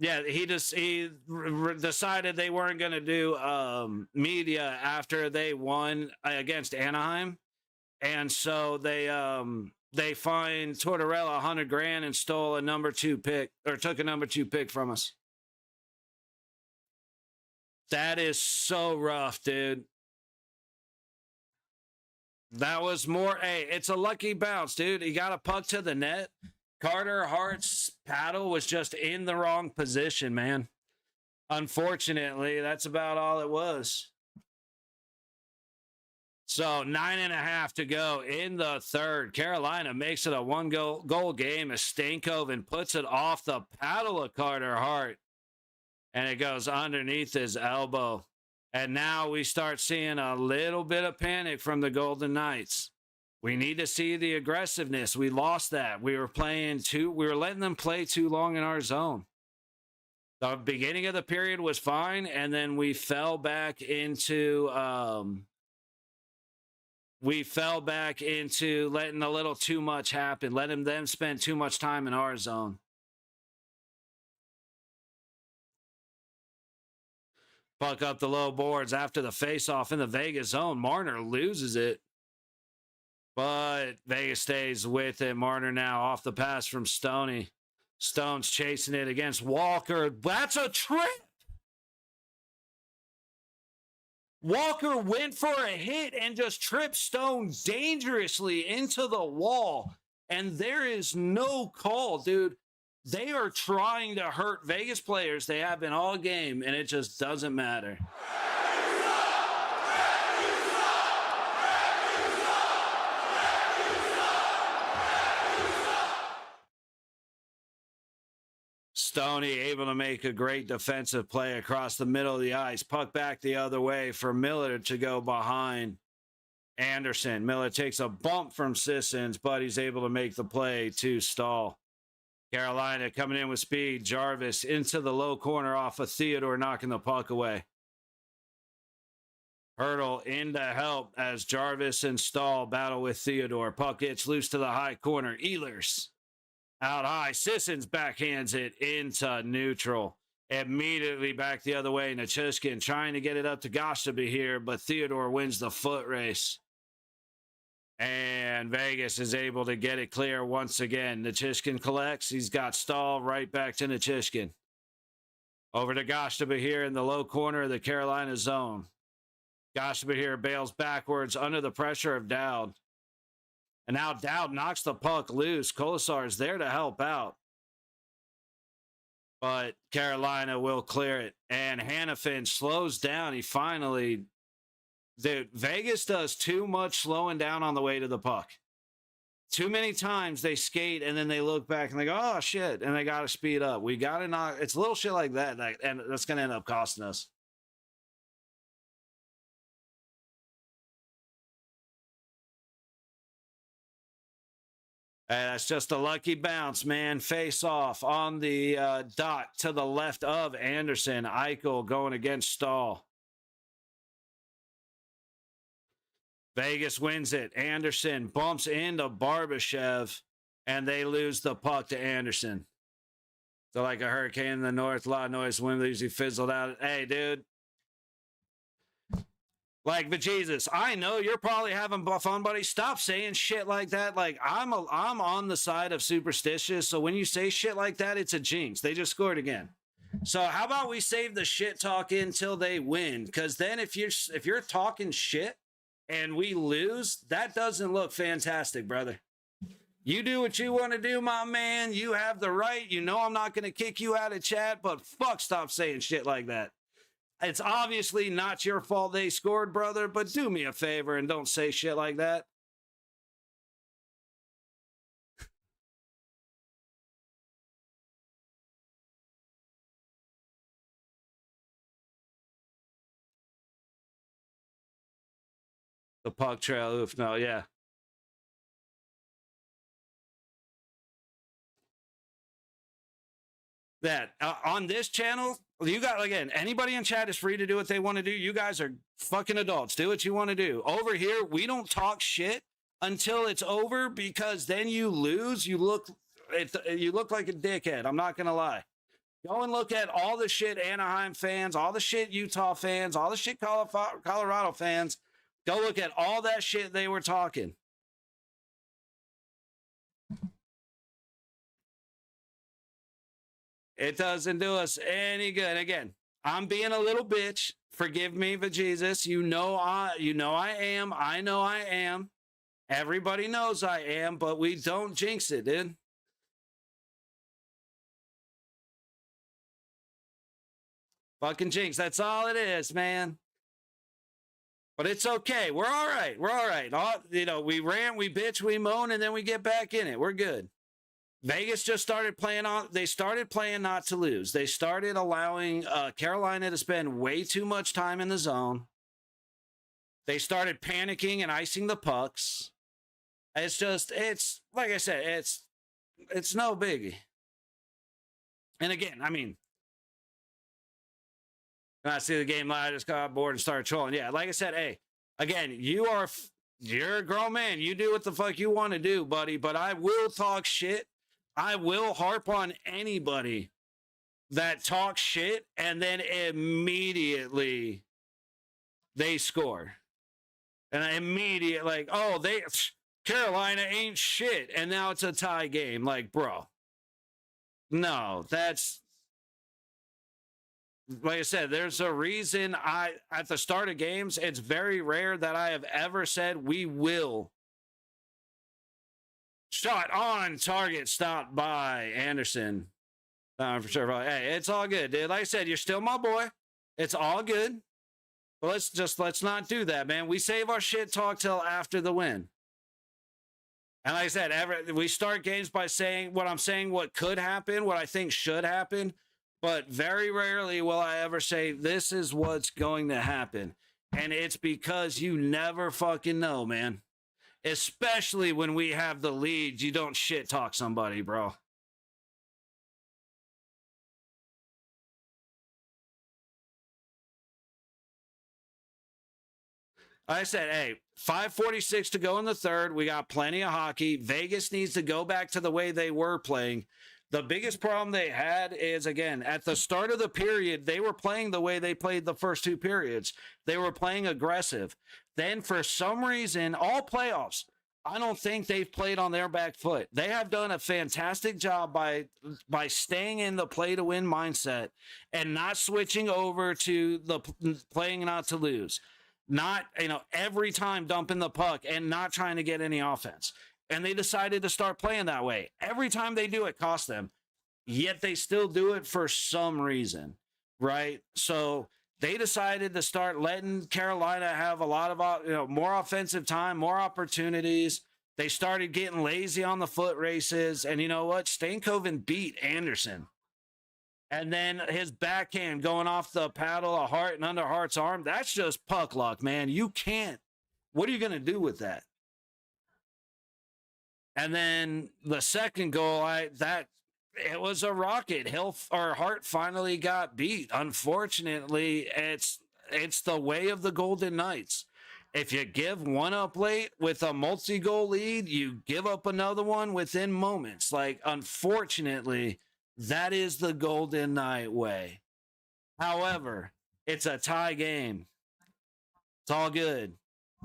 yeah, he decided they weren't going to do media after they won against Anaheim, and so they fined Tortorella $100,000 and stole a number 2 pick, or took a number 2 pick from us. That is so rough, dude. That was more. Hey, it's a lucky bounce, dude. He got a puck to the net. Carter Hart's paddle was just in the wrong position, man. Unfortunately, that's about all it was. So 9.5 to go in the third. Carolina makes it a 1-goal game as Stankoven puts it off the paddle of Carter Hart, and it goes underneath his elbow. And now we start seeing a little bit of panic from the Golden Knights. We need to see the aggressiveness. We lost that. We were letting them play too long in our zone. The beginning of the period was fine, and then we fell back into letting a little too much happen, letting them spend too much time in our zone. Puck up the low boards after the face-off in the Vegas zone. Marner loses it, but Vegas stays with it. Marner now off the pass from Stoney. Stone's chasing it against Walker. That's a trip. Walker went for a hit and just tripped Stone dangerously into the wall. And there is no call, dude. They are trying to hurt Vegas players. They have been all game, and it just doesn't matter. Stoney able to make a great defensive play across the middle of the ice. Puck back the other way for Miller to go behind Anderson. Miller takes a bump from Sissons, but he's able to make the play to Stahl. Carolina coming in with speed. Jarvis into the low corner off of Theodore, knocking the puck away. Hurdle in to help as Jarvis and Stahl battle with Theodore. Puck gets loose to the high corner. Ehlers out high. Sissons backhands it into neutral. Immediately back the other way. Nichushkin trying to get it up to Goshtaba here, but Theodore wins the foot race. And Vegas is able to get it clear once again. Nichushkin collects. He's got Stahl right back to Nichushkin. Over to Goshtaba here in the low corner of the Carolina zone. Goshtaba here bails backwards under the pressure of Dowd. And now Dowd knocks the puck loose. Kolesar is there to help out. But Carolina will clear it. And Hannafin slows down. He finally... Dude, Vegas does too much slowing down on the way to the puck. Too many times they skate and then they look back and they go, oh, shit, and they got to speed up. We got to not... It's little shit like that, and that's going to end up costing us. That's just a lucky bounce, man. Face off on the dot to the left of Anderson. Eichel going against Stahl. Vegas wins it. Anderson bumps into Barbashev, and they lose the puck to Anderson. So like a hurricane in the north, a lot of noise, wind usually fizzled out. Hey, dude. Like, but Jesus, I know you're probably having fun, buddy. Stop saying shit like that. Like, I'm on the side of superstitious. So when you say shit like that, it's a jinx. They just scored again. So how about we save the shit talk until they win? Because then if you're talking shit and we lose, that doesn't look fantastic, brother. You do what you want to do, my man. You have the right. You know I'm not going to kick you out of chat, but fuck, stop saying shit like that. It's obviously not your fault they scored, brother, but do me a favor and don't say shit like that. The puck trail, oof, no, yeah. That on this channel, you got, again, anybody in chat is free to do what they want to do. You guys are fucking adults. Do what you want to do. Over here, we don't talk shit until it's over, because then you lose. You look like a dickhead. I'm not gonna lie. Go and look at all the shit Anaheim fans, all the shit Utah fans, all the shit Colorado fans. Go look at all that shit they were talking. It doesn't do us any good. Again, I'm being a little bitch. Forgive me, but Jesus, you know I am. I know I am. Everybody knows I am, but we don't jinx it, dude. Fucking jinx. That's all it is, man. But it's okay. We're all right. We're all right. We rant, we bitch, we moan, and then we get back in it. We're good. Vegas just started playing they started playing not to lose. They started allowing Carolina to spend way too much time in the zone. They started panicking and icing the pucks. It's like I said, it's no biggie. And again, I mean, when I see the game live, I just got bored and started trolling. Yeah, like I said, hey, again, you're a grown man. You do what the fuck you want to do, buddy. But I will talk shit. I will harp on anybody that talks shit and then immediately they score. And I immediately, like, oh, Carolina ain't shit. And now it's a tie game. Like, bro. No, that's, like I said, there's a reason at the start of games, it's very rare that I have ever said we will. Shot on target, stopped by Anderson. For sure. Hey, it's all good, dude. Like I said, you're still my boy. It's all good. But let's not do that, man. We save our shit talk till after the win. And like I said, we start games by saying what could happen, what I think should happen. But very rarely will I ever say this is what's going to happen. And it's because you never fucking know, man. Especially when we have the lead, you don't shit talk somebody, bro. I said, hey, 5:46 to go in the third. We got plenty of hockey. Vegas needs to go back to the way they were playing. The biggest problem they had is, again, at the start of the period, they were playing the way they played the first two periods. They were playing aggressive. Then for some reason, all playoffs, I don't think they've played on their back foot. They have done a fantastic job by staying in the play to win mindset and not switching over to the playing not to lose. Not, every time dumping the puck and not trying to get any offense. And they decided to start playing that way. Every time they do it costs them. Yet they still do it for some reason, right? So they decided to start letting Carolina have a lot of, more offensive time, more opportunities. They started getting lazy on the foot races. And you know what? Stankoven beat Anderson. And then his backhand going off the paddle of Hart and under Hart's arm, that's just puck luck, man. You can't. What are you going to do with that? And then the second goal, it was a rocket. Hart finally got beat. Unfortunately, it's the way of the Golden Knights. If you give one up late with a multi-goal lead, you give up another one within moments. Like, unfortunately, That is the Golden Knight way. However, it's a tie game. It's all good.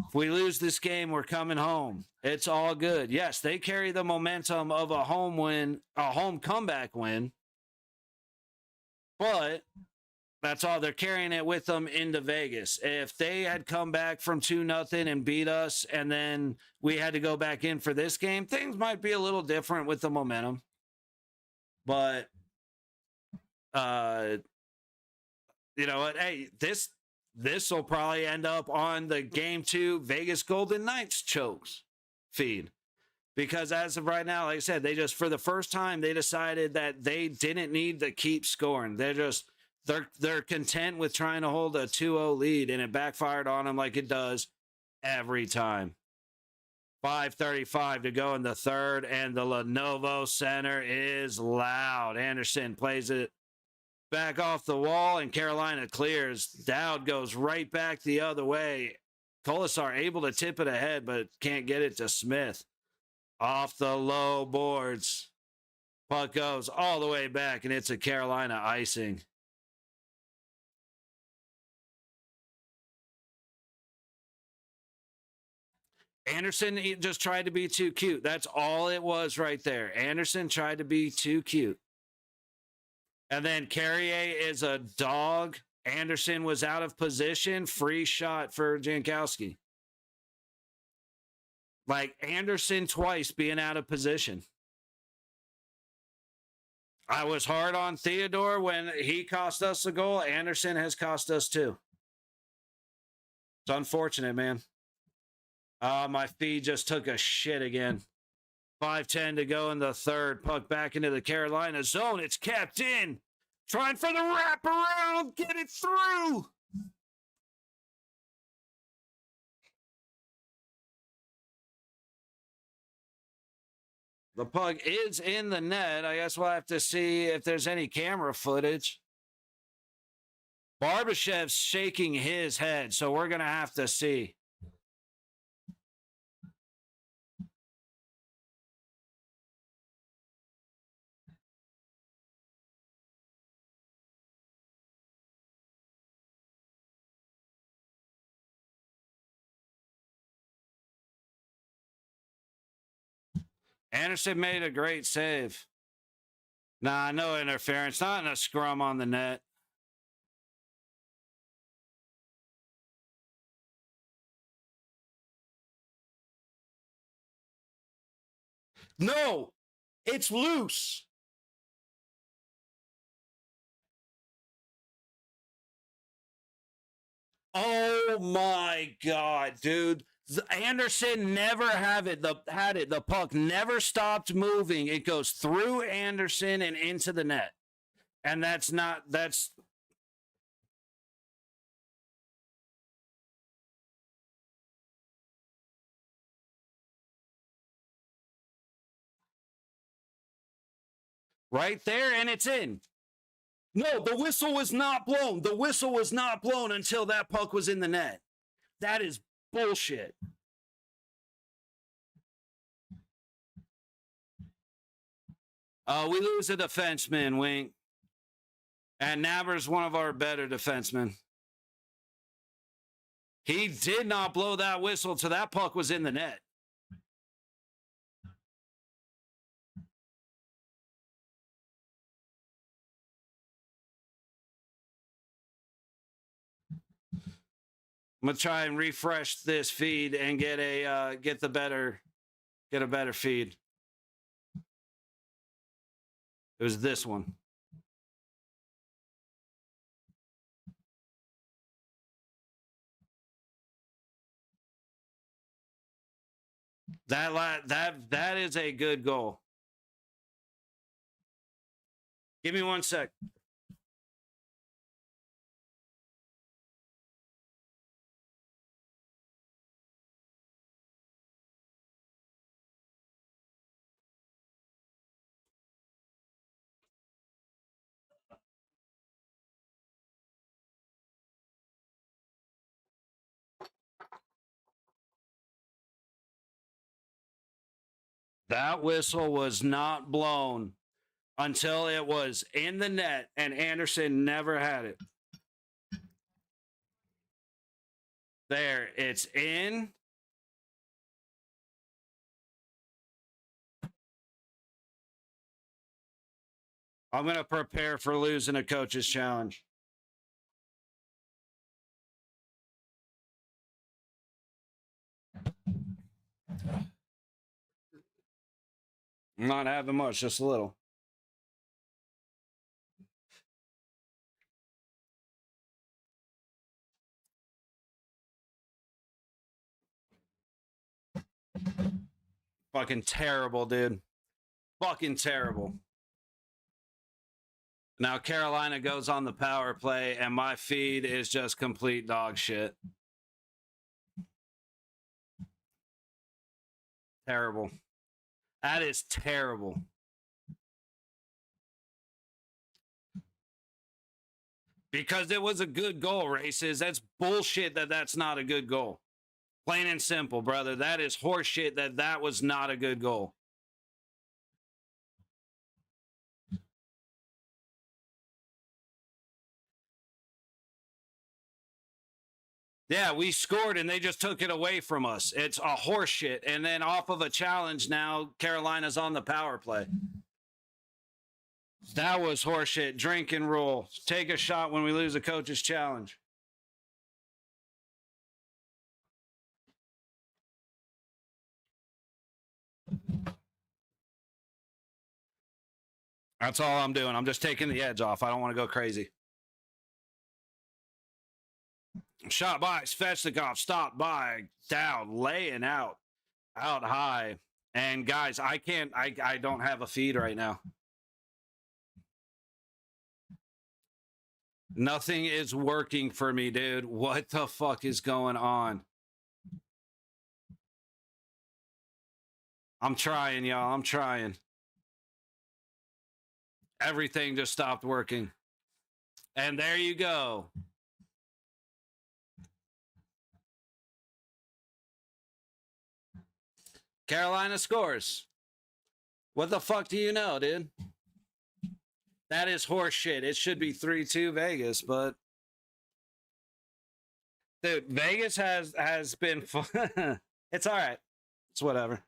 If we lose this game, we're coming home. It's all good. Yes, they carry the momentum of a home win, a home comeback win. But that's all. They're carrying it with them into Vegas. If they had come back from 2-0 and beat us, and then we had to go back in for this game, things might be a little different with the momentum. But, you know what? Hey, this will probably end up on the Game 2 Vegas Golden Knights chokes feed. Because as of right now, like I said, they just, for the first time, they decided that they didn't need to keep scoring. They're content with trying to hold a 2-0 lead, and it backfired on them like it does every time. 5:35 to go in the third, and the Lenovo Center is loud. Anderson plays it back off the wall, and Carolina clears. Dowd goes right back the other way. Colasar able to tip it ahead, but can't get it to Smith. Off the low boards. Puck goes all the way back, and it's a Carolina icing. Anderson just tried to be too cute. That's all it was right there. Anderson tried to be too cute. And then Carrier is a dog. Anderson was out of position. Free shot for Jankowski. Like Anderson twice being out of position. I was hard on Theodore when he cost us a goal. Anderson has cost us too. It's unfortunate, man. My feed just took a shit again. 5:10 to go in the third. Puck back into the Carolina zone. It's kept in. Trying for the wraparound. Get it through. The puck is in the net. I guess we'll have to see if there's any camera footage. Barbashev's shaking his head, so we're going to have to see. Anderson made a great save. Nah, no interference. Not in a scrum on the net. No, it's loose. Oh my God, dude. Anderson never had it. The puck never stopped moving. It goes through Anderson and into the net. And that's right there, and it's in. No, the whistle was not blown. The whistle was not blown until that puck was in the net. That is bullshit. We lose a defenseman, Wink. And Naber's one of our better defensemen. He did not blow that whistle till that puck was in the net. I'm gonna try and refresh this feed and get a better feed. It was this one. That is a good goal. Give me 1 sec. That whistle was not blown until it was in the net, and Anderson never had it. There, it's in. I'm going to prepare for losing a coach's challenge. I'm not having much, just a little. Fucking terrible, dude. Fucking terrible. Now Carolina goes on the power play, and my feed is just complete dog shit. Terrible. That is terrible. Because it was a good goal, Races. That's bullshit that's not a good goal. Plain and simple, brother. That is horseshit that was not a good goal. Yeah, we scored and they just took it away from us. It's a horseshit. And then off of a challenge now, Carolina's on the power play. That was horseshit. Drinking rule. Take a shot when we lose a coach's challenge. That's all I'm doing. I'm just taking the edge off. I don't want to go crazy. Shot by Svechnikov. Stopped by. Down. Laying out. Out high. And guys, I don't have a feed right now. Nothing is working for me, dude. What the fuck is going on? I'm trying, y'all. I'm trying. Everything just stopped working. And there you go. Carolina scores. What the fuck do you know, dude? That is horseshit. It should be 3-2 Vegas, but dude, Vegas has been fun. It's all right. It's whatever.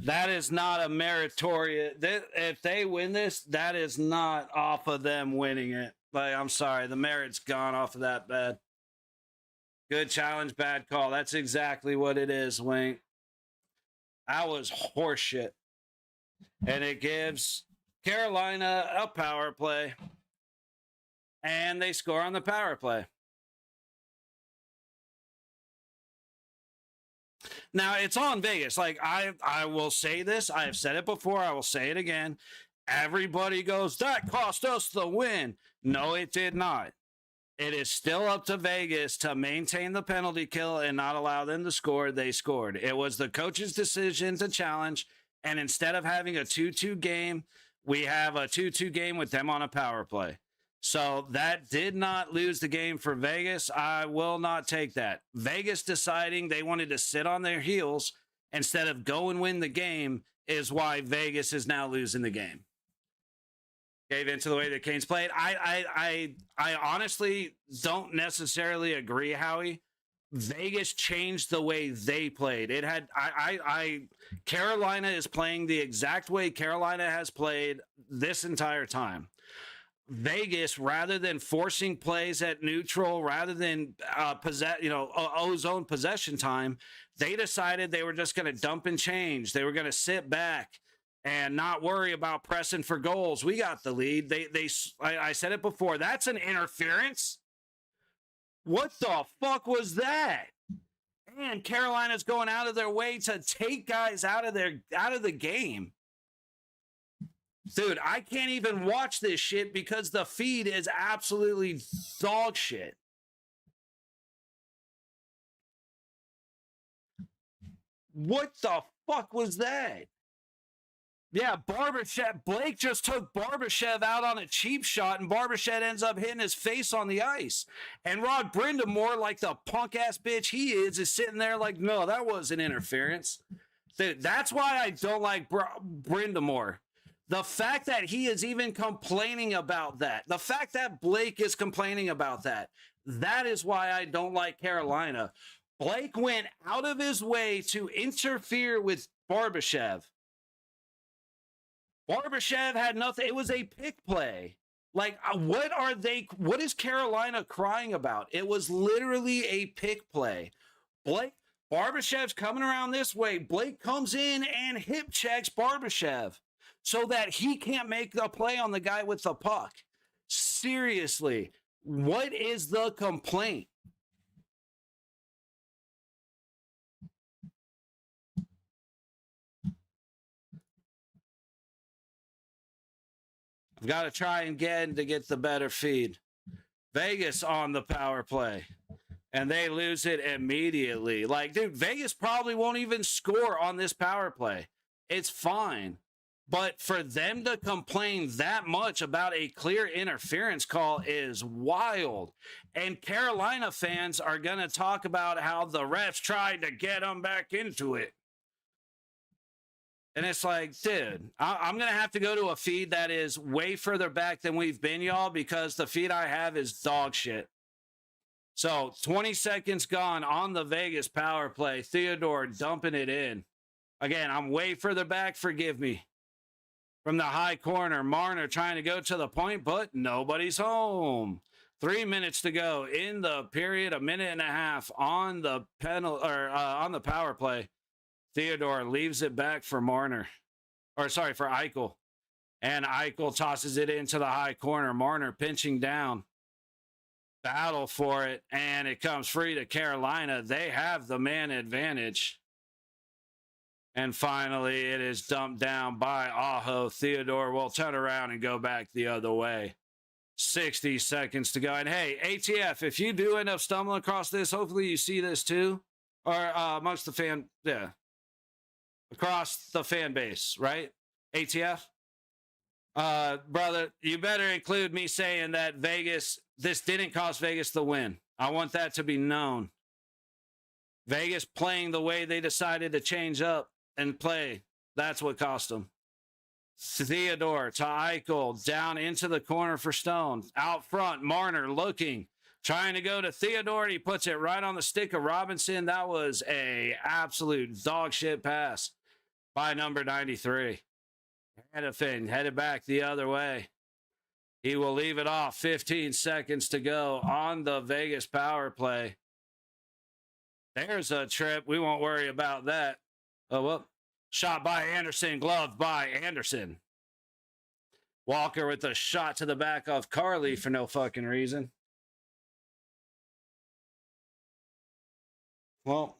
That is not a meritorious. If they win this, that is not off of them winning it. Like, I'm sorry, the merit's gone off of that bad. Good challenge, bad call. That's exactly what it is, Wink. That was horseshit. And it gives Carolina a power play. And they score on the power play. Now, it's on Vegas. Like, I will say this. I have said it before. I will say it again. Everybody goes, that cost us the win. No, it did not. It is still up to Vegas to maintain the penalty kill and not allow them to score. They scored. It was the coach's decision to challenge. And instead of having a 2-2 game, we have a 2-2 game with them on a power play. So that did not lose the game for Vegas. I will not take that. Vegas deciding they wanted to sit on their heels instead of go and win the game is why Vegas is now losing the game. Gave into the way the Canes played. I honestly don't necessarily agree, Howie. Vegas changed the way they played. It had Carolina is playing the exact way Carolina has played this entire time. Vegas, rather than forcing plays at neutral, rather than ozone possession time, they decided they were just going to dump and change. They were going to sit back and not worry about pressing for goals. We got the lead. I said it before. That's an interference. What the fuck was that? And Carolina's going out of their way to take guys out of the game. Dude, I can't even watch this shit because the feed is absolutely dog shit. What the fuck was that? Yeah, Barbashev. Blake just took Barbashev out on a cheap shot, and Barbashev ends up hitting his face on the ice. And Rod Brindamore, like the punk-ass bitch he is sitting there like, no, that wasn't interference. Dude, that's why I don't like Brindamore. The fact that he is even complaining about that, the fact that Blake is complaining about that, that is why I don't like Carolina. Blake went out of his way to interfere with Barbashev. Barbashev had nothing. It was a pick play. Like, what is Carolina crying about? It was literally a pick play. Barbashev's coming around this way. Blake comes in and hip checks Barbashev so that he can't make the play on the guy with the puck. Seriously, what is the complaint? I've got to try again to get the better feed. Vegas on the power play. And they lose it immediately. Like, dude, Vegas probably won't even score on this power play. It's fine. But for them to complain that much about a clear interference call is wild. And Carolina fans are going to talk about how the refs tried to get them back into it. And it's like, dude, I'm going to have to go to a feed that is way further back than we've been, y'all, because the feed I have is dog shit. So 20 seconds gone on the Vegas power play. Theodore dumping it in. Again, I'm way further back. Forgive me. From the high corner, Marner trying to go to the point, but nobody's home. 3 minutes to go in the period, a minute and a half on the on the power play. Theodore leaves it back for Marner. For Eichel. And Eichel tosses it into the high corner. Marner pinching down. Battle for it, and it comes free to Carolina. They have the man advantage. And finally, it is dumped down by Aho. Theodore will turn around and go back the other way. 60 seconds to go. And hey, ATF, if you do end up stumbling across this, hopefully you see this too. Or amongst the fan, yeah. Across the fan base, right? ATF? Brother, you better include me saying that Vegas, this didn't cost Vegas the win. I want that to be known. Vegas playing the way they decided to change up and play. That's what cost them. Theodore to Eichel, down into the corner for Stone. Out front, Marner looking, trying to go to Theodore. He puts it right on the stick of Robinson. That was a absolute dog shit pass by number 93. Hannafin headed back the other way. He will leave it off. 15 seconds to go on the Vegas power play. There's a trip. We won't worry about that. Oh, well. Shot by Anderson. Gloved by Anderson. Walker with a shot to the back of Carly for no fucking reason. Well.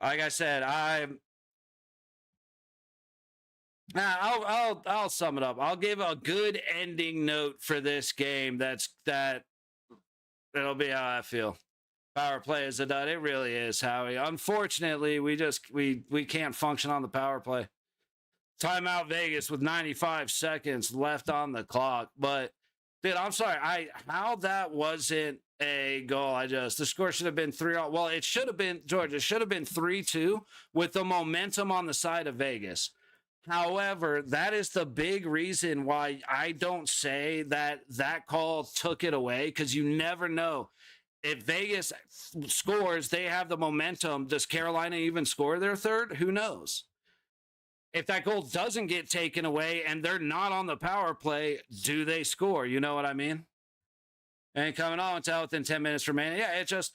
Like I said, I'll sum it up. I'll give a good ending note for this game. It'll be how I feel. Power play is a dud. It really is, Howie. Unfortunately, we can't function on the power play. Timeout Vegas with 95 seconds left on the clock. But dude, I'm sorry. How that wasn't a goal. The score should have been 3-0. Well, it should have been, George, it should have been 3-2 with the momentum on the side of Vegas. However, that is the big reason why I don't say that call took it away, because you never know. If Vegas scores, they have the momentum. Does Carolina even score their third? Who knows? If that goal doesn't get taken away and they're not on the power play, do they score? You know what I mean? And coming on until within 10 minutes remaining. Yeah, it just,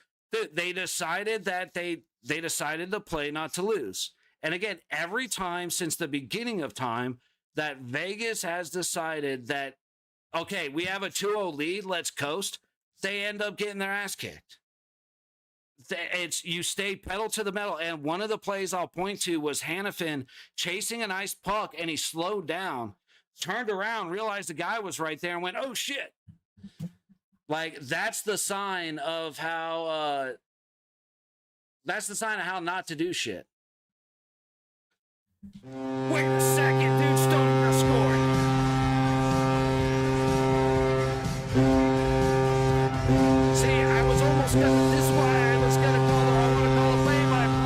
they decided that they decided to play not to lose. And again, every time since the beginning of time that Vegas has decided that, okay, we have a 2-0 lead, let's coast, they end up getting their ass kicked. You stay pedal to the metal. And one of the plays I'll point to was Hannafin chasing a nice puck, and he slowed down, turned around, realized the guy was right there, and went, oh, shit. Like, that's the sign of how not to do shit. Wait a second, dude. Stone scored. See, I was almost gonna. This is why I was gonna call. I want to call a play by play.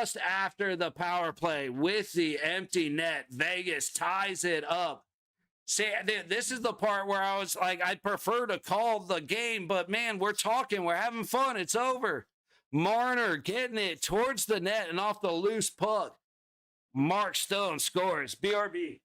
just after the power play with the empty net, Vegas ties it up. See, this is the part where I was like, I'd prefer to call the game, but man, we're talking, we're having fun. It's over. Marner getting it towards the net and off the loose puck. Mark Stone scores. BRB.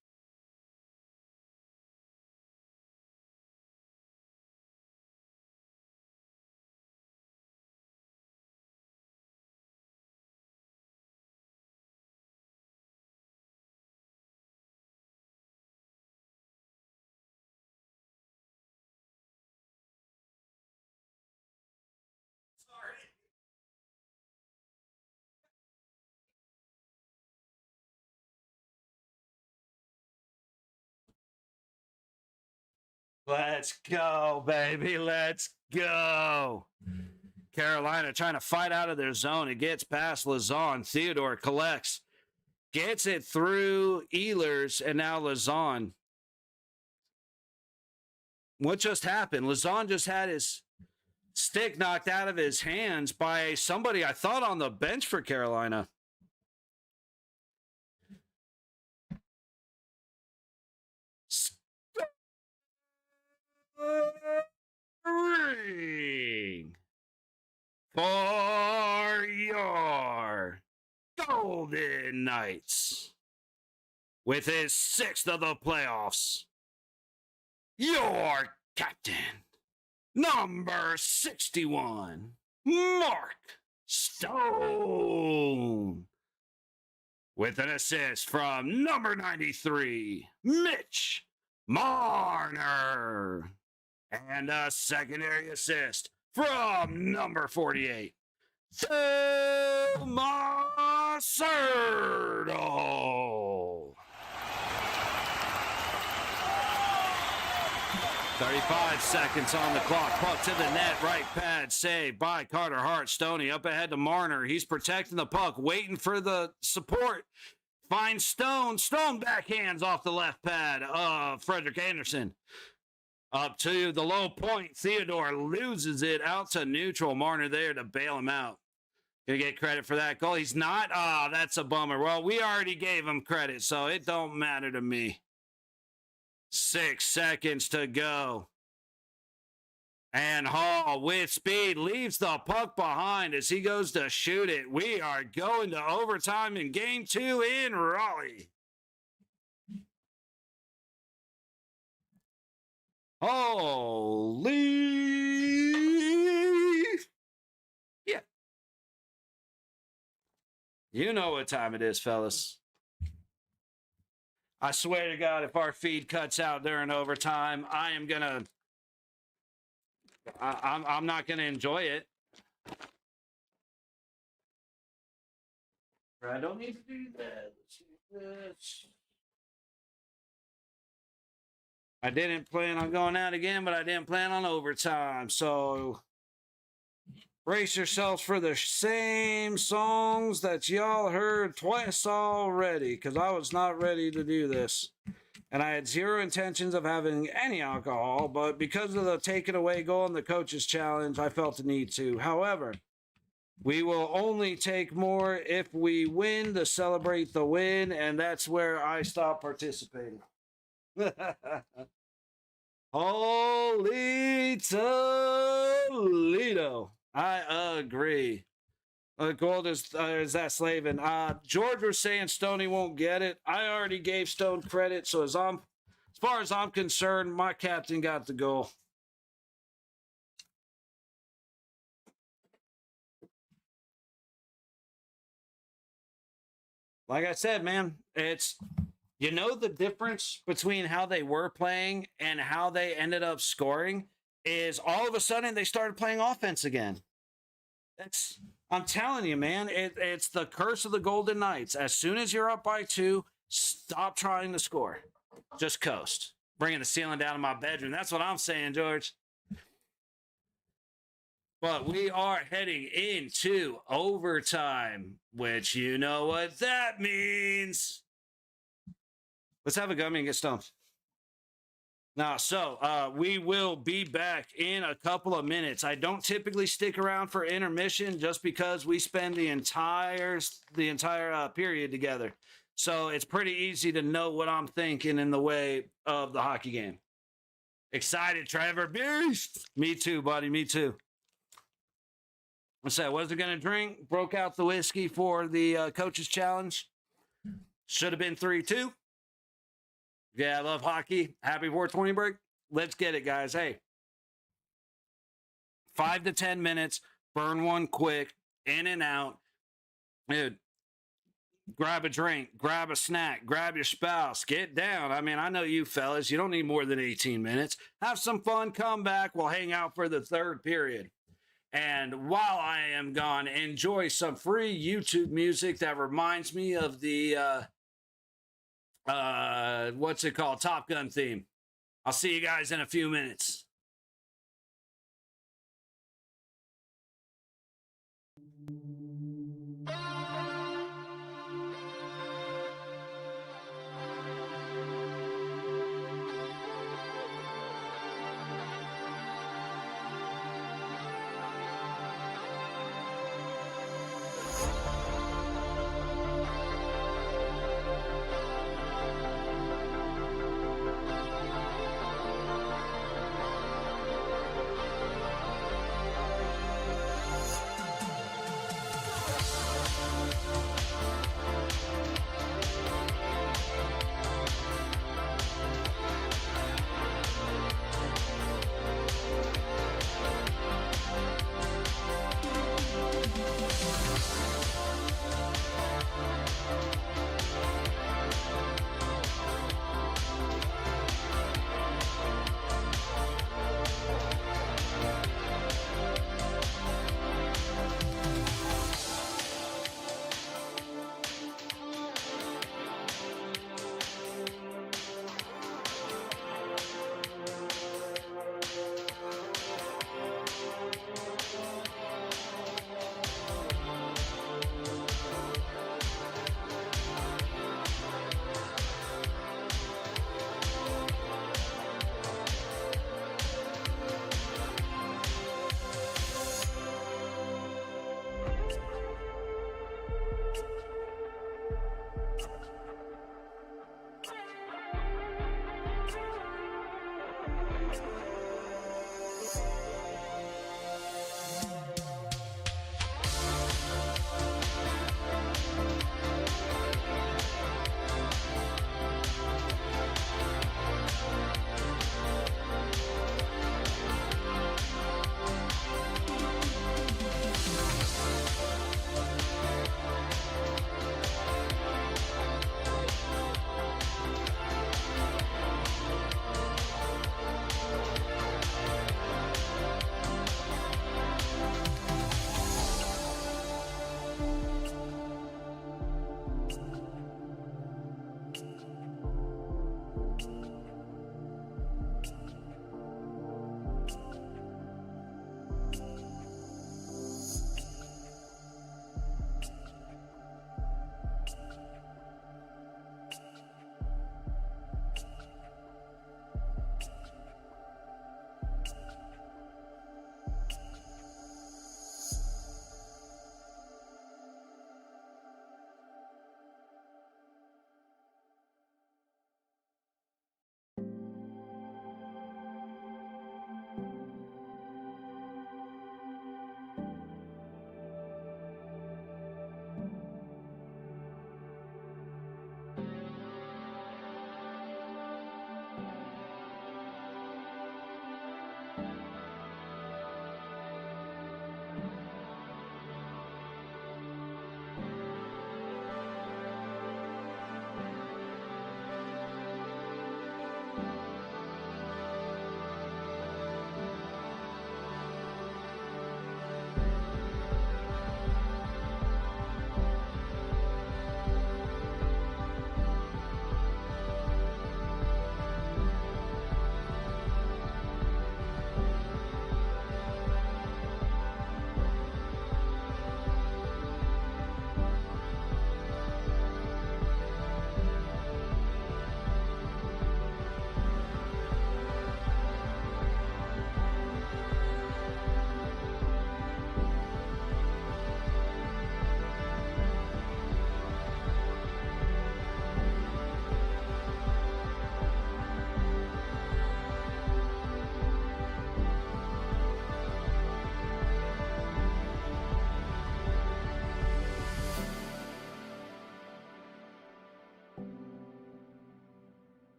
Let's go, baby. Let's go. Carolina trying to fight out of their zone. It gets past Lazon. Theodore collects. Gets it through Ehlers, and now Lazon. What just happened? Lazon just had his stick knocked out of his hands by somebody I thought on the bench for Carolina. Ring for your Golden Knights with his 6th of the playoffs. Your captain, number 61, Mark Stone. With an assist from number 93, Mitch Marner. And a secondary assist from number 48, Macerdo. 35 seconds on the clock. Puck to the net. Right pad. Saved by Carter Hart. Stoney up ahead to Marner. He's protecting the puck. Waiting for the support. Finds Stone. Stone backhands off the left pad of Frederick Anderson. Up to the low point. Theodore loses it out to neutral. Marner there to bail him out. Gonna get credit for that goal. He's not. Ah, that's a bummer. Well, we already gave him credit, so it don't matter to me. 6 seconds to go. And Hall with speed leaves the puck behind as he goes to shoot it. We are going to overtime in game 2 in Raleigh. Holy. Yeah. You know what time it is, fellas. I swear to God, if our feed cuts out during overtime, I am going to... I'm not going to enjoy it. I don't need to do that. Let's do this. I didn't plan on going out again, but I didn't plan on overtime. So brace yourselves for the same songs that y'all heard twice already, because I was not ready to do this. And I had zero intentions of having any alcohol, but because of the take it away goal and the coach's challenge, I felt the need to. However, we will only take more if we win to celebrate the win, and that's where I stop participating. Holy Toledo. I agree. Gold is that Slavin. George was saying Stoney won't get it. I already gave Stone credit, so as far as I'm concerned, my captain got the goal. Like I said, man, it's... You know the difference between how they were playing and how they ended up scoring is all of a sudden they started playing offense again. I'm telling you, man, it's the curse of the Golden Knights. As soon as you're up by 2, stop trying to score. Just coast. Bringing the ceiling down in my bedroom. That's what I'm saying, George. But we are heading into overtime, which you know what that means. Let's have a gummy and get stoned. Now, so we will be back in a couple of minutes. I don't typically stick around for intermission just because we spend the entire period together. So it's pretty easy to know what I'm thinking in the way of the hockey game. Excited, Trevor. Beast. Me too, buddy. Me too. I said, wasn't going to drink. Broke out the whiskey for the coaches challenge. Should have been 3-2. Yeah, I love hockey. Happy 420 break. Let's get it, guys. Hey, 5 to 10 minutes. Burn one quick. In and out. Dude, grab a drink. Grab a snack. Grab your spouse. Get down. I mean, I know you fellas. You don't need more than 18 minutes. Have some fun. Come back. We'll hang out for the third period. And while I am gone, enjoy some free YouTube music that reminds me of the... what's it called? Top Gun theme. I'll see you guys in a few minutes.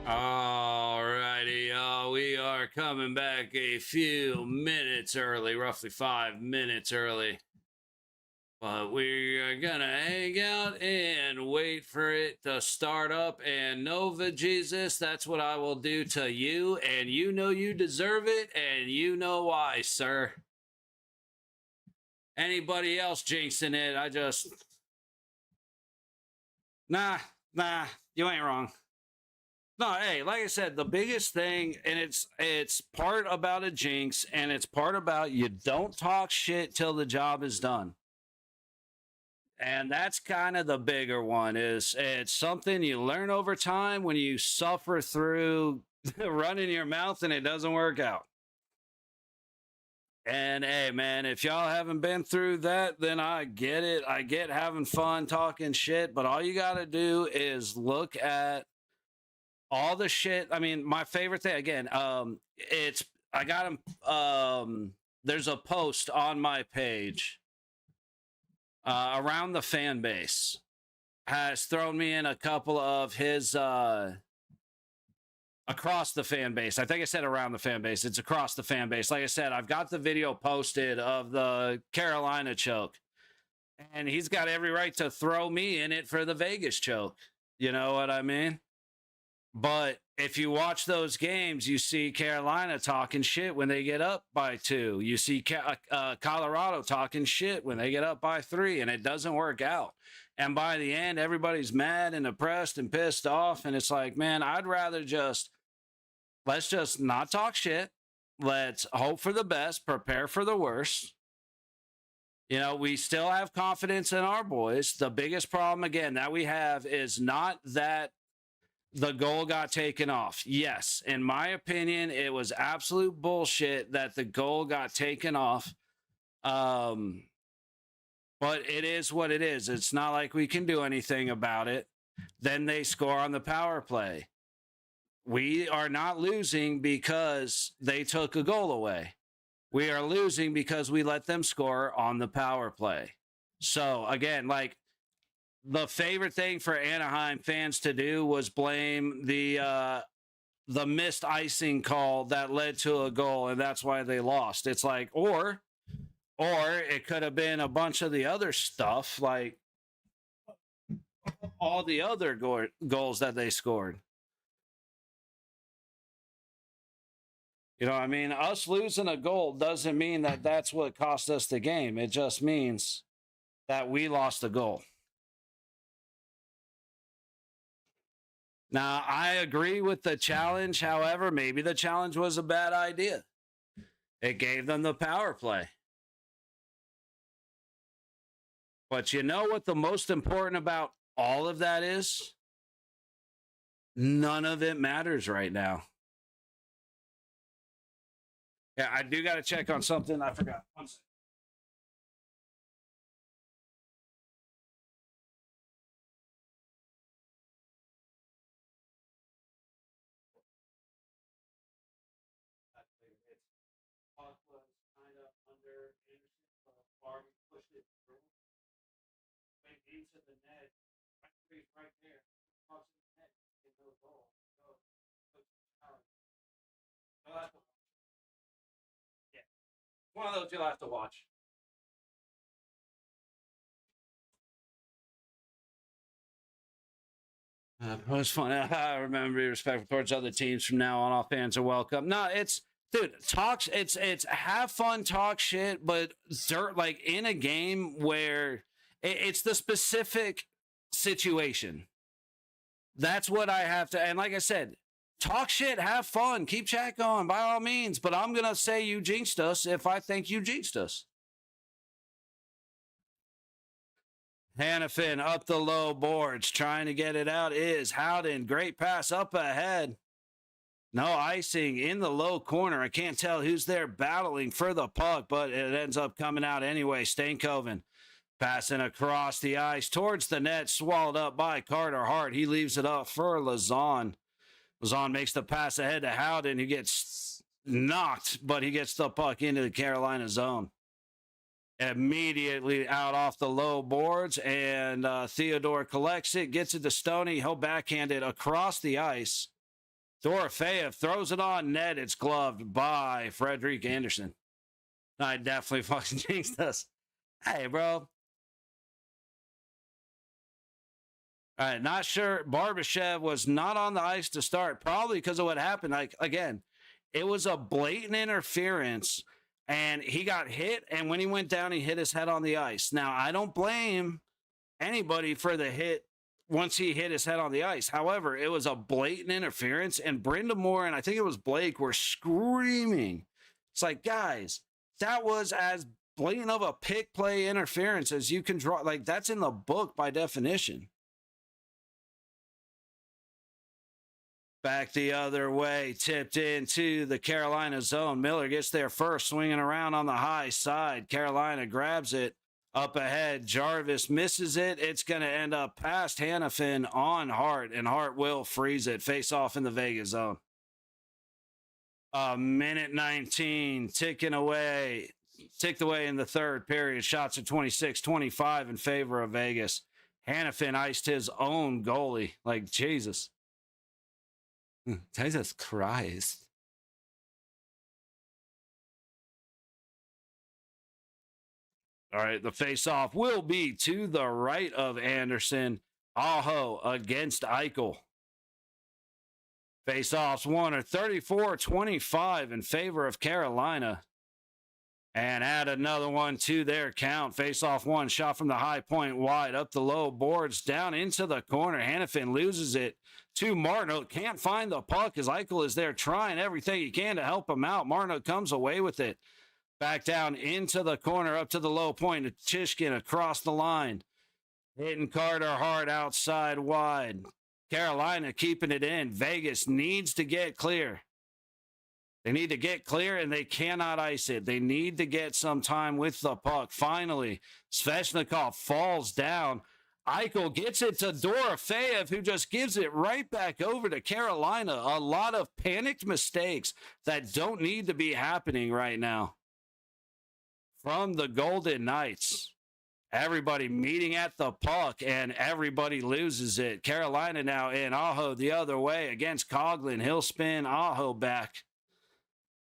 Alrighty, we are coming back a few minutes early, roughly 5 minutes early. But we are gonna hang out and wait for it to start up. And Nova Jesus, that's what I will do to you. And you know you deserve it, and you know why, sir. Anybody else jinxing it, I just... Nah, you ain't wrong. No, hey, like I said, the biggest thing, and it's part about a jinx, and it's part about you don't talk shit till the job is done. And that's kind of the bigger one. Is it's something you learn over time when you suffer through running your mouth and it doesn't work out. And hey, man, if y'all haven't been through that, then I get it. I get having fun talking shit, but all you got to do is look at all the shit. I mean, my favorite thing again, I got him. There's a post on my page around the fan base has thrown me in a couple of his across the fan base. I think I said around the fan base. It's across the fan base. Like I said, I've got the video posted of the Carolina choke, and he's got every right to throw me in it for the Vegas choke. You know what I mean? But if you watch those games, you see Carolina talking shit when they get up by 2. You see Colorado talking shit when they get up by 3, and it doesn't work out. And by the end, everybody's mad and depressed and pissed off. And it's like, man, I'd rather let's just not talk shit. Let's hope for the best, prepare for the worst. You know, we still have confidence in our boys. The biggest problem, again, that we have is not that the goal got taken off. Yes, in my opinion, it was absolute bullshit that the goal got taken off. But it is what it is. It's not like we can do anything about it. Then they score on the power play. We are not losing because they took a goal away. We are losing because we let them score on the power play. So again, like, the favorite thing for Anaheim fans to do was blame the missed icing call that led to a goal, and that's why they lost. It's like, or it could have been a bunch of the other stuff, like all the other goals that they scored. You know what I mean? Us losing a goal doesn't mean that that's what cost us the game. It just means that we lost a goal. Now, I agree with the challenge. However, maybe the challenge was a bad idea. It gave them the power play. But you know what the most important about all of that is? None of it matters right now. Yeah, I do got to check on something. I forgot. One second. Was kind of under Anderson, so Vardy pushed it through, went into the net, right there, crossing the net, and no goal. So, yeah, one of those you'll have to watch. It was fun. I remember be respectful towards other teams from now on. All fans are welcome. No, it's dude, talks. It's have fun, talk shit, but like in a game where it's the specific situation. That's what I have to. And like I said, talk shit, have fun, keep chat going by all means. But I'm gonna say you jinxed us if I think you jinxed us. Hannafin up the low boards, trying to get it out is Howden. Great pass up ahead. No icing in the low corner. I can't tell who's there battling for the puck, but it ends up coming out anyway. Stankoven passing across the ice towards the net, swallowed up by Carter Hart. He leaves it up for Lazon. Lazon makes the pass ahead to Howden, who gets knocked, but he gets the puck into the Carolina zone. Immediately out off the low boards, and Theodore collects it, gets it to Stoney. He'll backhand it across the ice Dorofeyev throws it on net. It's gloved by Frederick Anderson. I definitely fucking jinxed us. Hey, bro. All right, not sure. Barbashev was not on the ice to start, probably because of what happened. Like, again, it was a blatant interference, and he got hit, and when he went down, he hit his head on the ice. Now, I don't blame anybody for the hit once he hit his head on the ice. However, it was a blatant interference, and Brenda Moore and I think it was Blake were screaming. It's like, guys, that was as blatant of a pick play interference as you can draw. Like, that's in the book by definition. Back the other way, tipped into the Carolina zone. Miller gets there first, swinging around on the high side. Carolina grabs it up ahead. Jarvis misses it. It's going to end up past Hannafin on Hart, and Hart will freeze it. Face off in the Vegas zone. A minute 19 ticked away in the third period. Shots at 26-25 in favor of Vegas. Hannafin iced his own goalie. Like, Jesus. Jesus Christ. All right, the face-off will be to the right of Anderson. Aho against Eichel. Face-offs won at 34-25 in favor of Carolina. And add another one to their count. Face-off one, shot from the high point wide, up the low boards, down into the corner. Hannafin loses it to Martinook. Can't find the puck as Eichel is there trying everything he can to help him out. Martinook comes away with it. Back down into the corner, up to the low point. Chishkin across the line. Hitting Carter hard outside wide. Carolina keeping it in. Vegas needs to get clear. They need to get clear, and they cannot ice it. They need to get some time with the puck. Finally, Svechnikov falls down. Eichel gets it to Dorofeyev, who just gives it right back over to Carolina. A lot of panicked mistakes that don't need to be happening right now from the Golden Knights. Everybody meeting at the puck, and everybody loses it. Carolina now in. Aho the other way against Coughlin. He'll spin Aho back.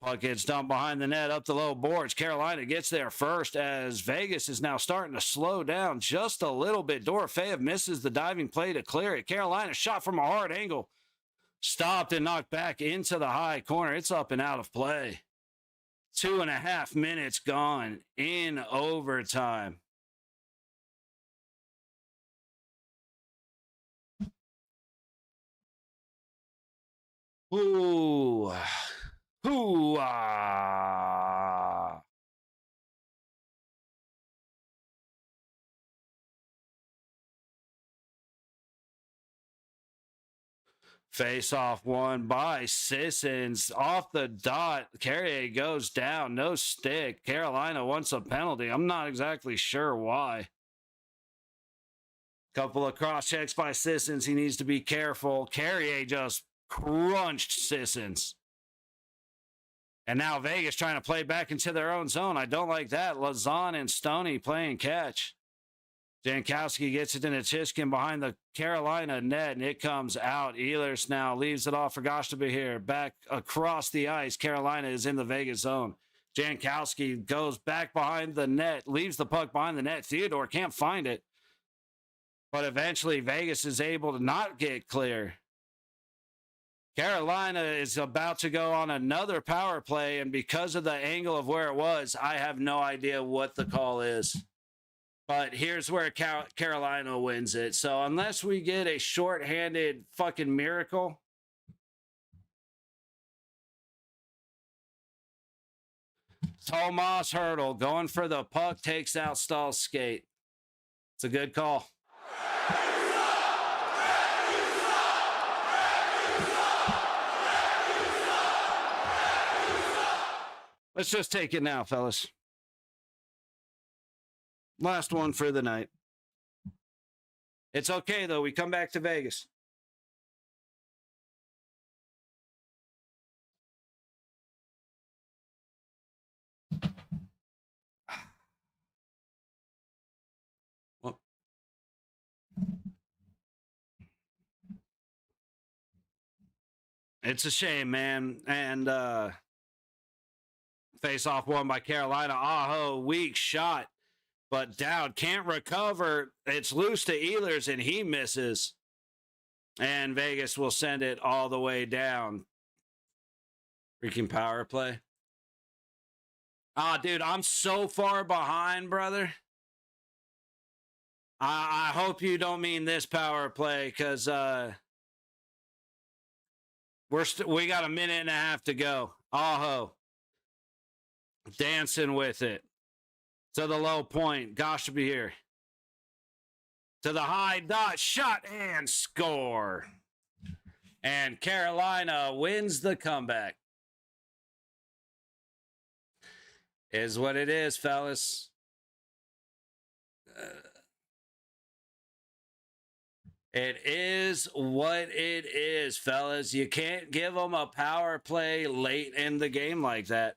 Puck gets dumped behind the net, up the low boards. Carolina gets there first as Vegas is now starting to slow down just a little bit. Dorofeyev misses the diving play to clear it. Carolina shot from a hard angle. Stopped and knocked back into the high corner. It's up and out of play. 2.5 minutes gone in overtime. Ooh. Hoo-ah. Face off one by Sissons. Off the dot. Carrier goes down. No stick. Carolina wants a penalty. I'm not exactly sure why. Couple of cross checks by Sissons. He needs to be careful. Carrier just crunched Sissons. And now Vegas trying to play back into their own zone. I don't like that. Lazan and Stoney playing catch. Jankowski gets it into Chishkin behind the Carolina net, and it comes out. Ehlers now leaves it off for Goshtaba. Back across the ice. Carolina is in the Vegas zone. Jankowski goes back behind the net, leaves the puck behind the net. Theodore can't find it. But eventually Vegas is able to not get clear. Carolina is about to go on another power play, and because of the angle of where it was, I have no idea what the call is. But here's where Carolina wins it. So unless we get a shorthanded fucking miracle, Tomas Hertl going for the puck, takes out Stahl's skate. It's a good call. Let's just take it now, fellas. Last one for the night. It's okay, though. We come back to Vegas. It's a shame, man. And face off won by Carolina. Aho, weak shot, but Dowd can't recover. It's loose to Ehlers, and he misses. And Vegas will send it all the way down. Freaking power play. Dude, I'm so far behind, brother. I hope you don't mean this power play, because we got a minute and a half to go. Aho. Dancing with it. To the low point. Gosh to be here. To the high dot. Shot and score. And Carolina wins the comeback. Is what it is, fellas. It is what it is, fellas. You can't give them a power play late in the game like that.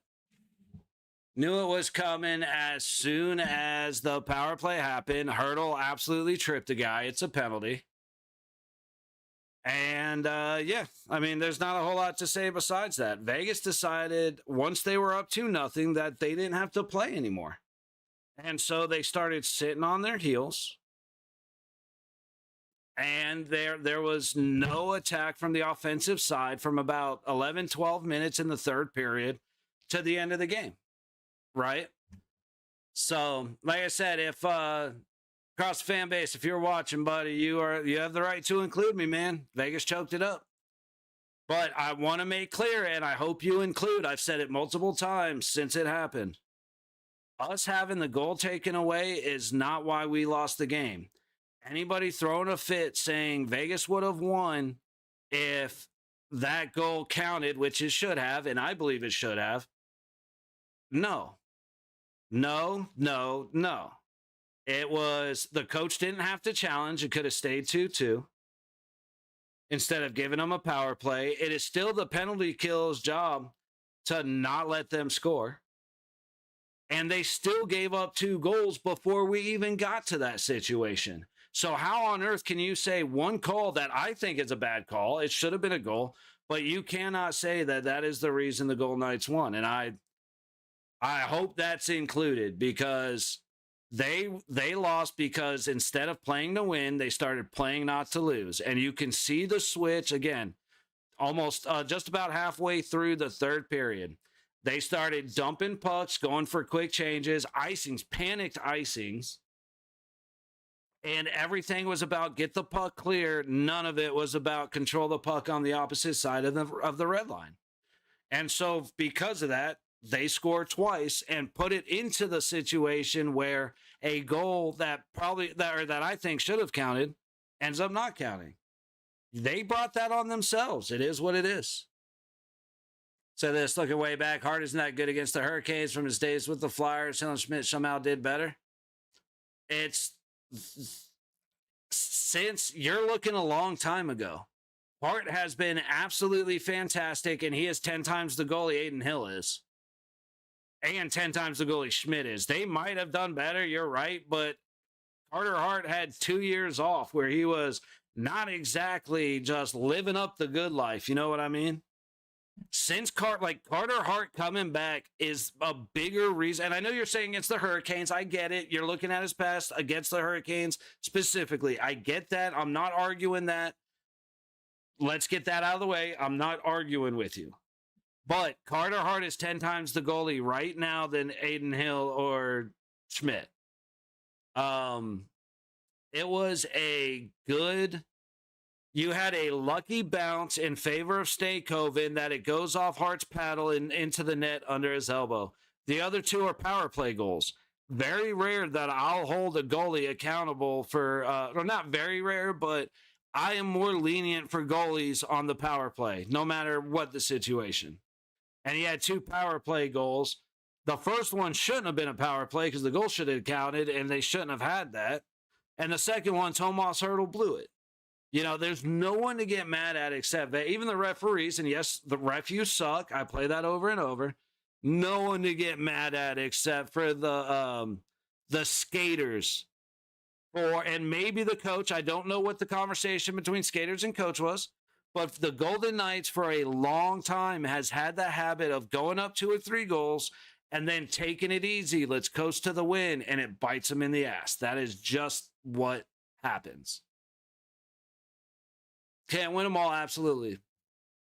Knew it was coming as soon as the power play happened. Hurdle absolutely tripped the guy. It's a penalty. And, yeah, I mean, there's not a whole lot to say besides that. Vegas decided once they were up 2-0 that they didn't have to play anymore. And so they started sitting on their heels. And there was no attack from the offensive side from about 11, 12 minutes in the third period to the end of the game. Right? So, like I said, if across the fan base, if you're watching, buddy, you have the right to include me, man. Vegas choked it up. But I want to make clear, and I hope you include, I've said it multiple times since it happened. Us having the goal taken away is not why we lost the game. Anybody throwing a fit saying Vegas would have won if that goal counted, which it should have, and I believe it should have. No. No. It was, the coach didn't have to challenge. It could have stayed 2-2 instead of giving them a power play. It is still the penalty kill's job to not let them score. And they still gave up 2 goals before we even got to that situation. So how on earth can you say one call that I think is a bad call? It should have been a goal, but you cannot say that that is the reason the Golden Knights won. And I hope that's included, because they lost because instead of playing to win, they started playing not to lose. And you can see the switch again, almost just about halfway through the third period. They started dumping pucks, going for quick changes, icings, panicked icings. And everything was about get the puck clear. None of it was about control the puck on the opposite side of the red line. And so because of that, they scored twice and put it into the situation where a goal that I think should have counted ends up not counting. They brought that on themselves. It is what it is. So this, looking way back, Hart isn't that good against the Hurricanes from his days with the Flyers. Helen Schmidt somehow did better. It's since you're looking a long time ago. Hart has been absolutely fantastic, and he is 10 times the goalie Aiden Hill is. And 10 times the goalie Schmidt is. They might have done better, you're right, but Carter Hart had 2 years off where he was not exactly just living up the good life, you know what I mean? Since Carter Hart coming back is a bigger reason. And I know you're saying it's the Hurricanes. I get it. You're looking at his past against the Hurricanes specifically. I get that. I'm not arguing that. Let's get that out of the way. I'm not arguing with you. But Carter Hart is 10 times the goalie right now than Aiden Hill or Schmidt. It was a good... You had a lucky bounce in favor of Stankoven that it goes off Hart's paddle and into the net under his elbow. The other 2 are power play goals. Very rare that I'll hold a goalie accountable for, or not very rare, but I am more lenient for goalies on the power play, no matter what the situation. And he had 2 power play goals. The first one shouldn't have been a power play because the goal should have counted, and they shouldn't have had that. And the second one, Tomas Hertl blew it. You know, there's no one to get mad at except even the referees. And yes, the refs suck. I play that over and over. No one to get mad at except for the skaters, and maybe the coach. I don't know what the conversation between skaters and coach was, But the Golden Knights for a long time has had the habit of going up 2 or 3 goals and then taking it easy. Let's coast to the win, and it bites them in the ass. That is just what happens. Can't win them all, absolutely.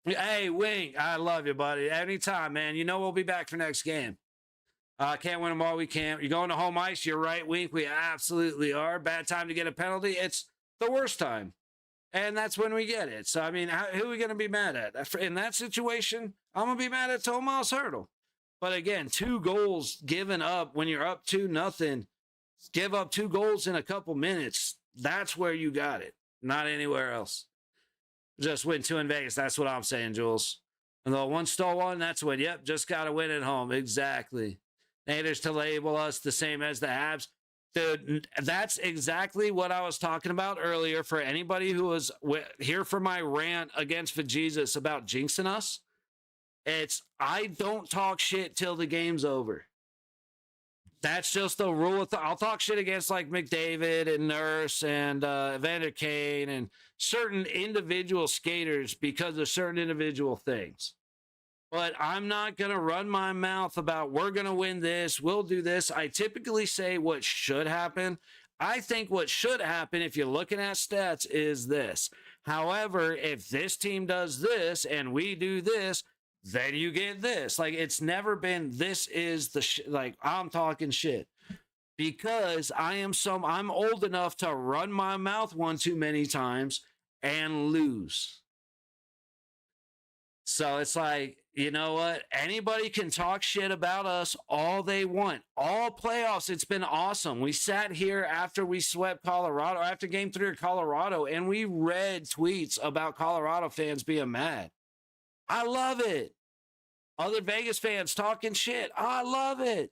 Hey, Wink, I love you, buddy. Anytime, man. You know we'll be back for next game. Can't win them all, we can't. You're going to home ice, you're right, Wink. We absolutely are. Bad time to get a penalty. It's the worst time. And that's when we get it. So, I mean, who are we going to be mad at? In that situation, I'm going to be mad at Tomas Hertl. But again, 2 goals given up when you're up 2-0. Give up 2 goals in a couple minutes. That's where you got it. Not anywhere else. Just win 2 in Vegas. That's what I'm saying, Jules. And the 1 stole 1, that's when, yep, just got to win at home. Exactly. Haters to label us the same as the Habs. Dude, that's exactly what I was talking about earlier for anybody who was here for my rant against Jesus about jinxing us. It's, I don't talk shit till the game's over. That's just the rule. I'll talk shit against like McDavid and Nurse and Evander Kane and certain individual skaters because of certain individual things. But I'm not going to run my mouth about we're going to win this, we'll do this. I typically say what should happen. I think what should happen, if you're looking at stats, is this. However, if this team does this and we do this, then you get this. Like, it's never been this is the like, I'm talking shit. Because I'm old enough to run my mouth one too many times and lose. So it's like, you know what? Anybody can talk shit about us all they want. All playoffs, it's been awesome. We sat here after we swept Colorado, after game 3 of Colorado, and we read tweets about Colorado fans being mad. I love it. Other Vegas fans talking shit. I love it.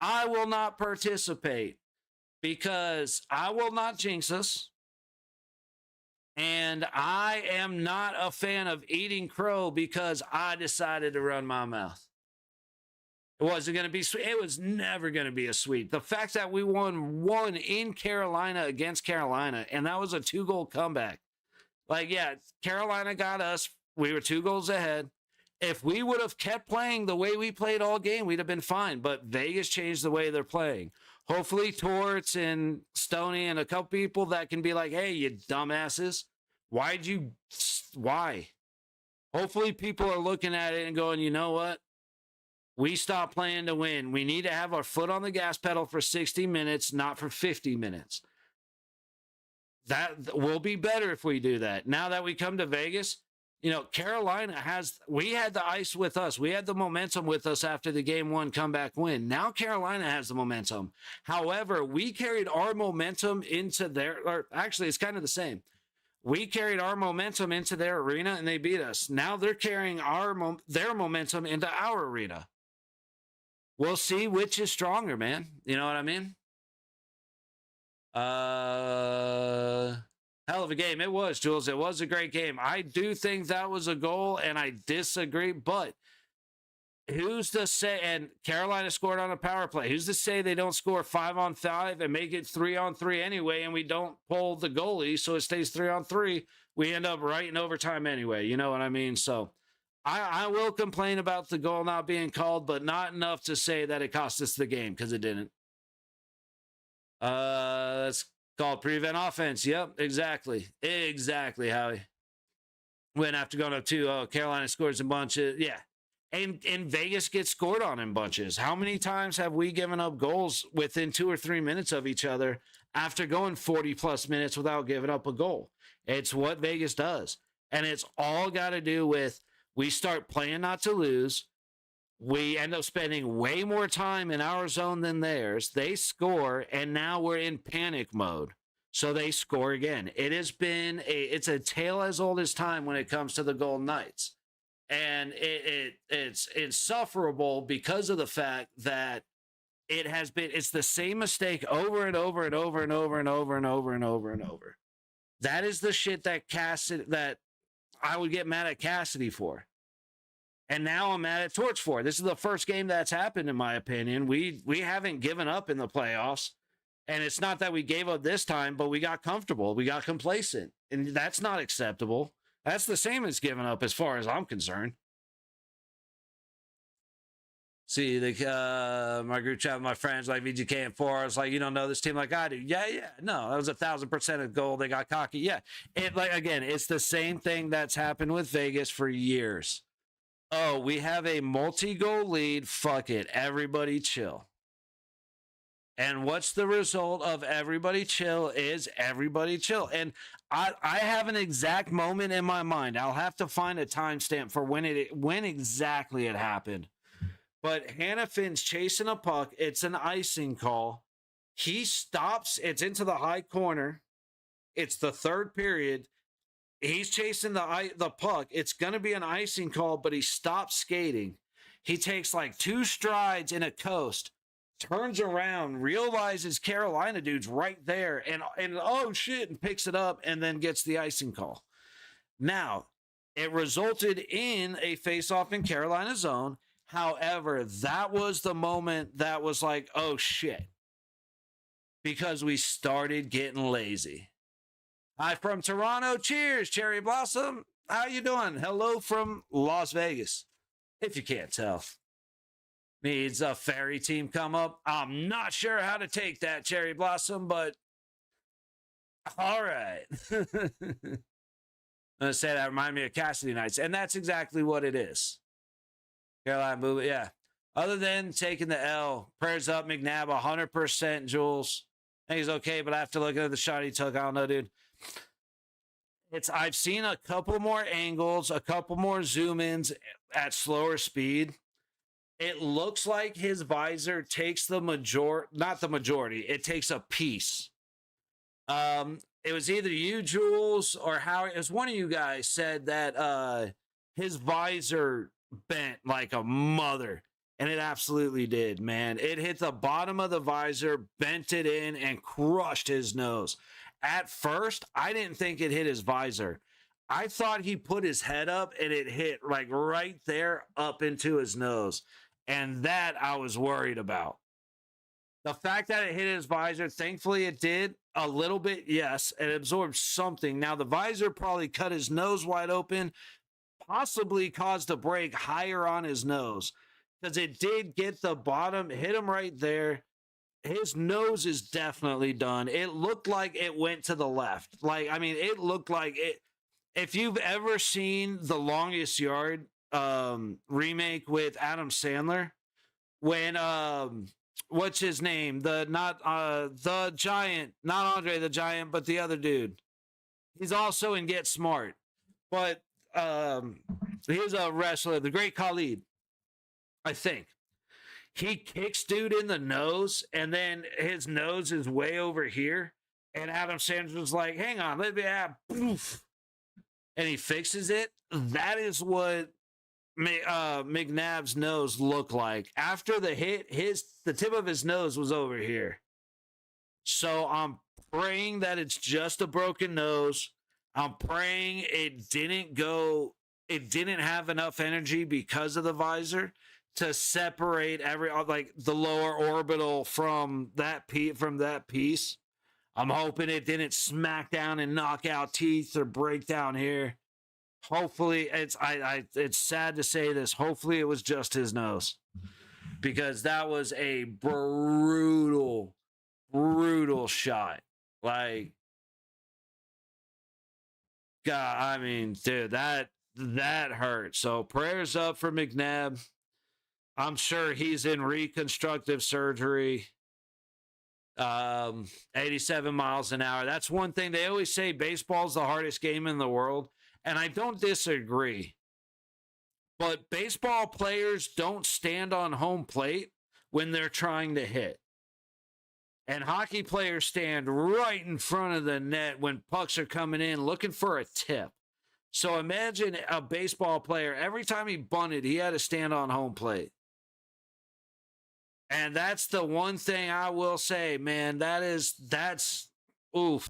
I will not participate because I will not jinx us. And I am not a fan of eating crow because I decided to run my mouth. It wasn't going to be sweet. It was never going to be a sweep. The fact that we won 1 in Carolina against Carolina, and that was a 2-goal comeback. Like, yeah, Carolina got us. We were 2 goals ahead. If we would have kept playing the way we played all game, we'd have been fine. But Vegas changed the way they're playing. Hopefully Torts and Stoney and a couple people that can be like, hey, you dumbasses, why? Hopefully people are looking at it and going, you know what? We stopped playing to win. We need to have our foot on the gas pedal for 60 minutes, not for 50 minutes. That will be better if we do that. Now that we come to Vegas, you know, Carolina we had the ice with us. We had the momentum with us after the game 1 comeback win. Now Carolina has the momentum. However, we carried our momentum into or actually it's kind of the same. We carried our momentum into their arena and they beat us. Now they're carrying their momentum into our arena. We'll see which is stronger, man. You know what I mean? Hell of a game. It was, Jules. It was a great game. I do think that was a goal, and I disagree, but who's to say, and Carolina scored on a power play, who's to say they don't score 5-on-5 and make it 3-on-3 anyway, and we don't pull the goalie, so it stays 3-on-3. We end up right in overtime anyway. You know what I mean? So I will complain about the goal not being called, but not enough to say that it cost us the game, because it didn't. Let's called prevent offense. Yep, exactly. Exactly, Howie. When after going up 2, Carolina scores a bunch of, yeah. And Vegas gets scored on in bunches. How many times have we given up goals within 2 or 3 minutes of each other after going 40-plus minutes without giving up a goal? It's what Vegas does. And it's all got to do with we start playing not to lose. We end up spending way more time in our zone than theirs. They score, and now we're in panic mode. So they score again. It's a tale as old as time when it comes to the Golden Knights. And it's insufferable because of the fact that it's the same mistake over and over and over and over and over and over and over and over. That is the shit that I would get mad at Cassidy for. And now I'm mad at Torch for. This is the first game that's happened, in my opinion. We haven't given up in the playoffs. And it's not that we gave up this time, but we got comfortable. We got complacent. And that's not acceptable. That's the same as giving up as far as I'm concerned. See, my group chat with my friends like VGK and 4. I was like, you don't know this team like I do. Yeah. No, that was 1,000% of goal. They got cocky. Yeah. Again, it's the same thing that's happened with Vegas for years. Oh, we have a multi-goal lead. Fuck it. Everybody chill. And what's the result of everybody chill is everybody chill. And I have an exact moment in my mind. I'll have to find a timestamp for when exactly it happened. But Hannafin's chasing a puck. It's an icing call. He stops. It's into the high corner. It's the third period. He's chasing the puck. It's going to be an icing call, but he stops skating. He takes like 2 strides in a coast, turns around, realizes Carolina dude's right there, and oh shit, and picks it up and then gets the icing call. Now, it resulted in a face-off in Carolina zone. However, that was the moment that was like, oh shit, because we started getting lazy. Hi from Toronto. Cheers, Cherry Blossom. How you doing? Hello from Las Vegas. If you can't tell. Needs a fairy team come up. I'm not sure how to take that, Cherry Blossom, but all right. I'm going to say that reminded me of Cassidy Nights, and that's exactly what it is. Carolina movie, yeah. Other than taking the L, prayers up, McNabb, 100%, Jules. I think he's okay, but after looking at the shot he took, I don't know, dude. I've seen a couple more angles, a couple more zoom-ins at slower speed. It looks like his visor takes not the majority, it takes a piece. It was either you, Jules, or Howard. It was one of you guys said that his visor bent like a mother. And it absolutely did, man. It hit the bottom of the visor, bent it in, and crushed his nose. At first, I didn't think it hit his visor. I thought he put his head up and it hit like right there up into his nose. And that I was worried about. The fact that it hit his visor, thankfully it did a little bit, yes. It absorbed something. Now, the visor probably cut his nose wide open, possibly caused a break higher on his nose. Because it did get the bottom, hit him right there. His nose is definitely done. It looked like it went to the left. It looked like it. If you've ever seen The Longest Yard remake with Adam Sandler, when what's his name? The giant, not Andre the Giant, but the other dude. He's also in Get Smart. But he's a wrestler, the Great Khalid. I think he kicks dude in the nose, and then his nose is way over here. And Adam Sandler's like, "Hang on, let me have poof," and he fixes it. That is what McNabb's nose looked like after the hit. The tip of his nose was over here. So I'm praying that it's just a broken nose. I'm praying it didn't have enough energy because of the visor to separate the lower orbital from that piece. I'm hoping it didn't smack down and knock out teeth or break down here. Hopefully, it's sad to say this. Hopefully, it was just his nose, because that was a brutal shot. Like, God, I mean, dude, that hurt. So prayers up for McNabb. I'm sure he's in reconstructive surgery. 87 miles an hour. That's one thing. They always say baseball's the hardest game in the world, and I don't disagree. But baseball players don't stand on home plate when they're trying to hit. And hockey players stand right in front of the net when pucks are coming in looking for a tip. So imagine a baseball player, every time he bunted, he had to stand on home plate. And that's the one thing I will say, man, that's oof.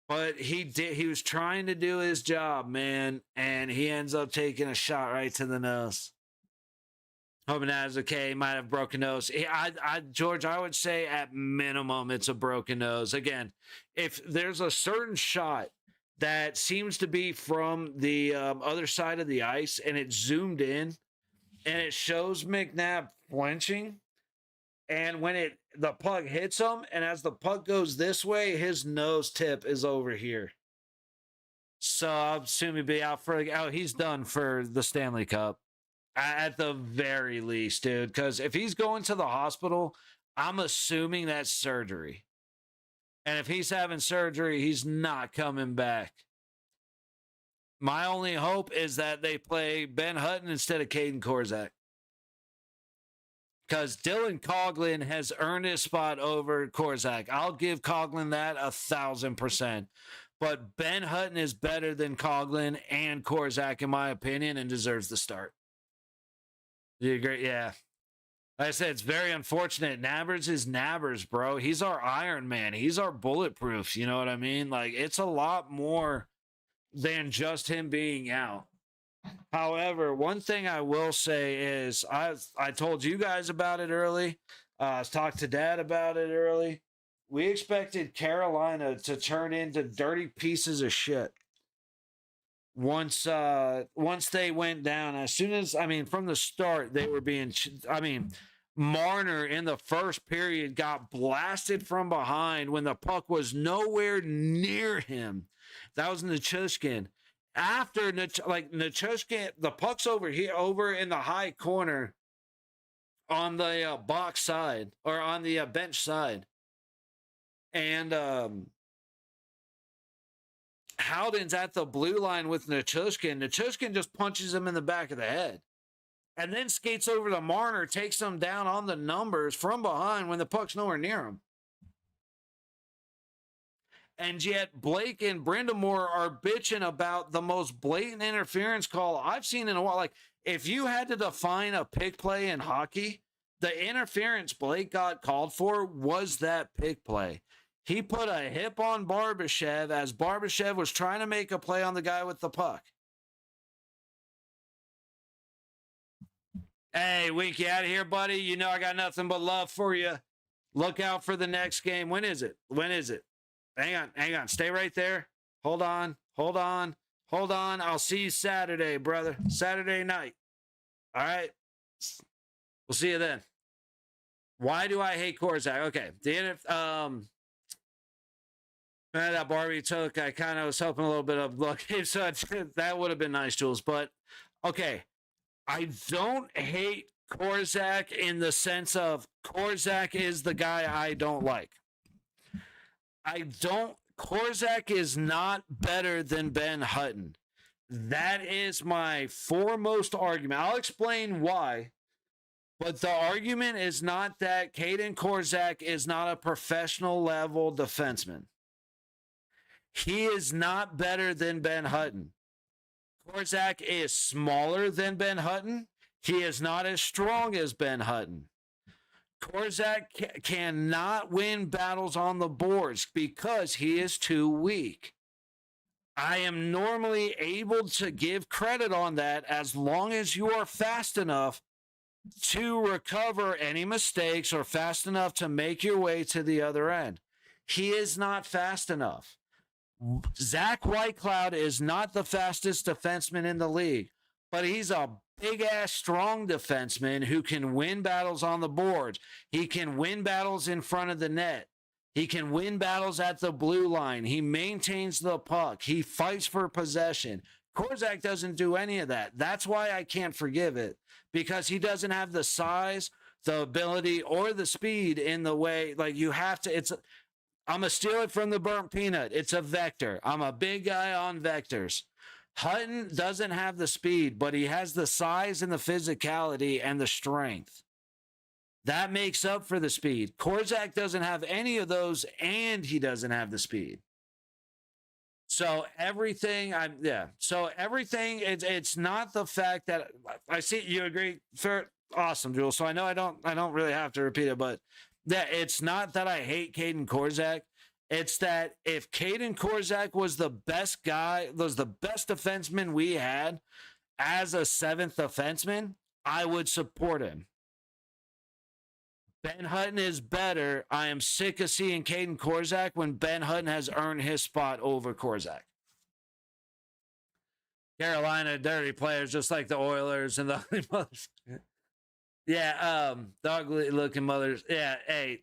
But he was trying to do his job, man, and he ends up taking a shot right to the nose. Hoping that is okay. He might have broken nose. George, I would say at minimum it's a broken nose. Again, if there's a certain shot that seems to be from the other side of the ice, and it zoomed in, and it shows McNabb flinching. And when the puck hits him, and as the puck goes this way, his nose tip is over here. So I'm assuming he'll be out for. Oh, he's done for the Stanley Cup, at the very least, dude. Because if he's going to the hospital, I'm assuming that's surgery. And if he's having surgery, he's not coming back. My only hope is that they play Ben Hutton instead of Caden Korzak. Because Dylan Coughlin has earned his spot over Korzak. I'll give Coughlin that 1,000%. But Ben Hutton is better than Coughlin and Korzak, in my opinion, and deserves the start. Do you agree? Yeah. Like I said, it's very unfortunate. Nabbers is Nabbers, bro. He's our Iron Man. He's our bulletproof. You know what I mean? Like, it's a lot more than just him being out. However, one thing I will say is I told you guys about it early. I talked to Dad about it early. We expected Carolina to turn into dirty pieces of shit once they went down. As soon as, from the start, they were being, Marner in the first period got blasted from behind when the puck was nowhere near him. That was Nichushkin. After Nichushkin, the puck's over here, over in the high corner on the box side, or on the bench side. And Howden's at the blue line with Nichushkin. Nichushkin just punches him in the back of the head. And then skates over to Marner, takes him down on the numbers from behind when the puck's nowhere near him. And yet Blake and Brindamore are bitching about the most blatant interference call I've seen in a while. Like, if you had to define a pick play in hockey, the interference Blake got called for was that pick play. He put a hip on Barbashev as Barbashev was trying to make a play on the guy with the puck. Hey, Winky, out of here, buddy. You know I got nothing but love for you. Look out for the next game. When is it? Hang on. Stay right there. Hold on. I'll see you Saturday, brother. Saturday night. All right. We'll see you then. Why do I hate Korzak? Okay. That Barbie took, I kind of was hoping a little bit of luck. So that would have been nice, Jules. But, okay. I don't hate Korzak in the sense of Korzak is the guy I don't like. Korzak is not better than Ben Hutton. That is my foremost argument. I'll explain why. But the argument is not that Caden Korzak is not a professional level defenseman. He is not better than Ben Hutton. Korzak is smaller than Ben Hutton. He is not as strong as Ben Hutton. Korzak cannot win battles on the boards because he is too weak. I am normally able to give credit on that as long as you are fast enough to recover any mistakes or fast enough to make your way to the other end. He is not fast enough. Zach Whitecloud is not the fastest defenseman in the league, but he's a big-ass, strong defenseman who can win battles on the boards. He can win battles in front of the net. He can win battles at the blue line. He maintains the puck. He fights for possession. Korzak doesn't do any of that. That's why I can't forgive it, because he doesn't have the size, the ability, or the speed in the way, like, you have to, I'm going to steal it from the burnt peanut. It's a vector. I'm a big guy on vectors. Hutton doesn't have the speed, but he has the size and the physicality and the strength. That makes up for the speed. Korzak doesn't have any of those, and he doesn't have the speed. So everything, it's not the fact that I see you agree. Fair, awesome, Jules. So I know I don't really have to repeat it, but that it's not that I hate Caden Korzak. It's that if Caden Korzak was the best defenseman we had as a seventh defenseman, I would support him. Ben Hutton is better. I am sick of seeing Caden Korzak when Ben Hutton has earned his spot over Korzak. Carolina dirty players, just like the Oilers and the ugly mothers. Yeah, the ugly looking mothers. Yeah, hey.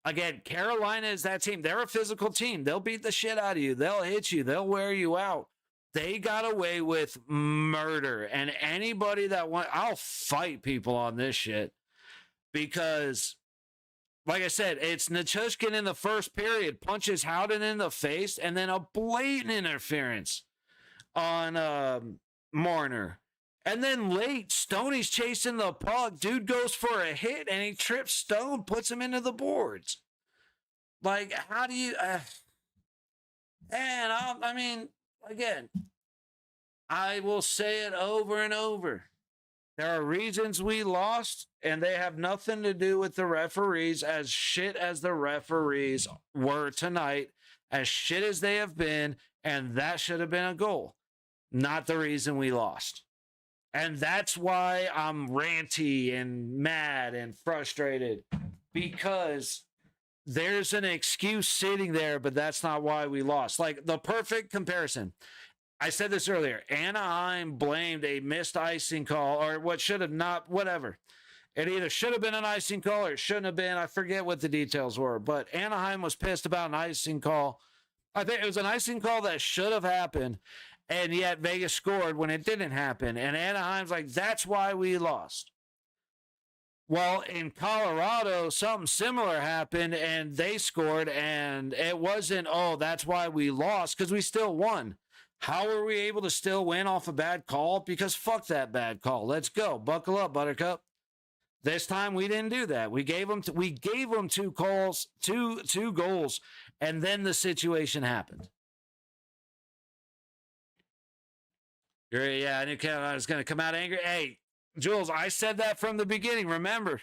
Again, Carolina is that team. They're a physical team. They'll beat the shit out of you. They'll hit you. They'll wear you out. They got away with murder. And anybody that I'll fight people on this shit. Because, like I said, it's Nichushkin in the first period, punches Howden in the face, and then a blatant interference on Marner. And then late, Stoney's chasing the puck. Dude goes for a hit, and he trips Stone, puts him into the boards. Like, how do you... I mean, again, I will say it over and over. There are reasons we lost, and they have nothing to do with the referees. As shit as the referees were tonight, as shit as they have been, and that should have been a goal. Not the reason we lost. And that's why I'm ranty and mad and frustrated, because there's an excuse sitting there, but that's not why we lost. Like, the perfect comparison. I said this earlier. Anaheim blamed a missed icing call, or what should have not, whatever. It either should have been an icing call or it shouldn't have been. I forget what the details were, but Anaheim was pissed about an icing call. I think it was an icing call that should have happened. And yet Vegas scored when it didn't happen. And Anaheim's like, that's why we lost. Well, in Colorado, something similar happened and they scored. And it wasn't, oh, that's why we lost, because we still won. How were we able to still win off a bad call? Because fuck that bad call. Let's go. Buckle up, Buttercup. This time we didn't do that. We gave them two goals, and then the situation happened. Yeah, I knew Carolina was going to come out angry. Hey, Jules, I said that from the beginning. Remember,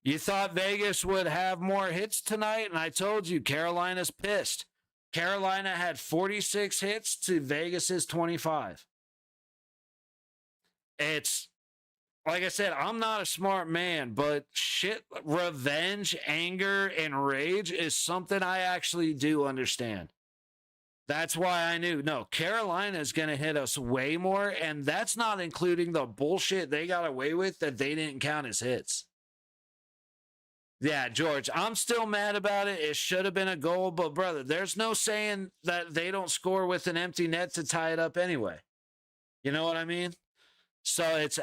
you thought Vegas would have more hits tonight, and I told you Carolina's pissed. Carolina had 46 hits to Vegas's 25. It's, like I said, I'm not a smart man, but shit, revenge, anger, and rage is something I actually do understand. That's why I knew, no, Carolina is going to hit us way more, and that's not including the bullshit they got away with that they didn't count as hits. Yeah, George, I'm still mad about it. It should have been a goal, but brother, there's no saying that they don't score with an empty net to tie it up anyway. You know what I mean? So it's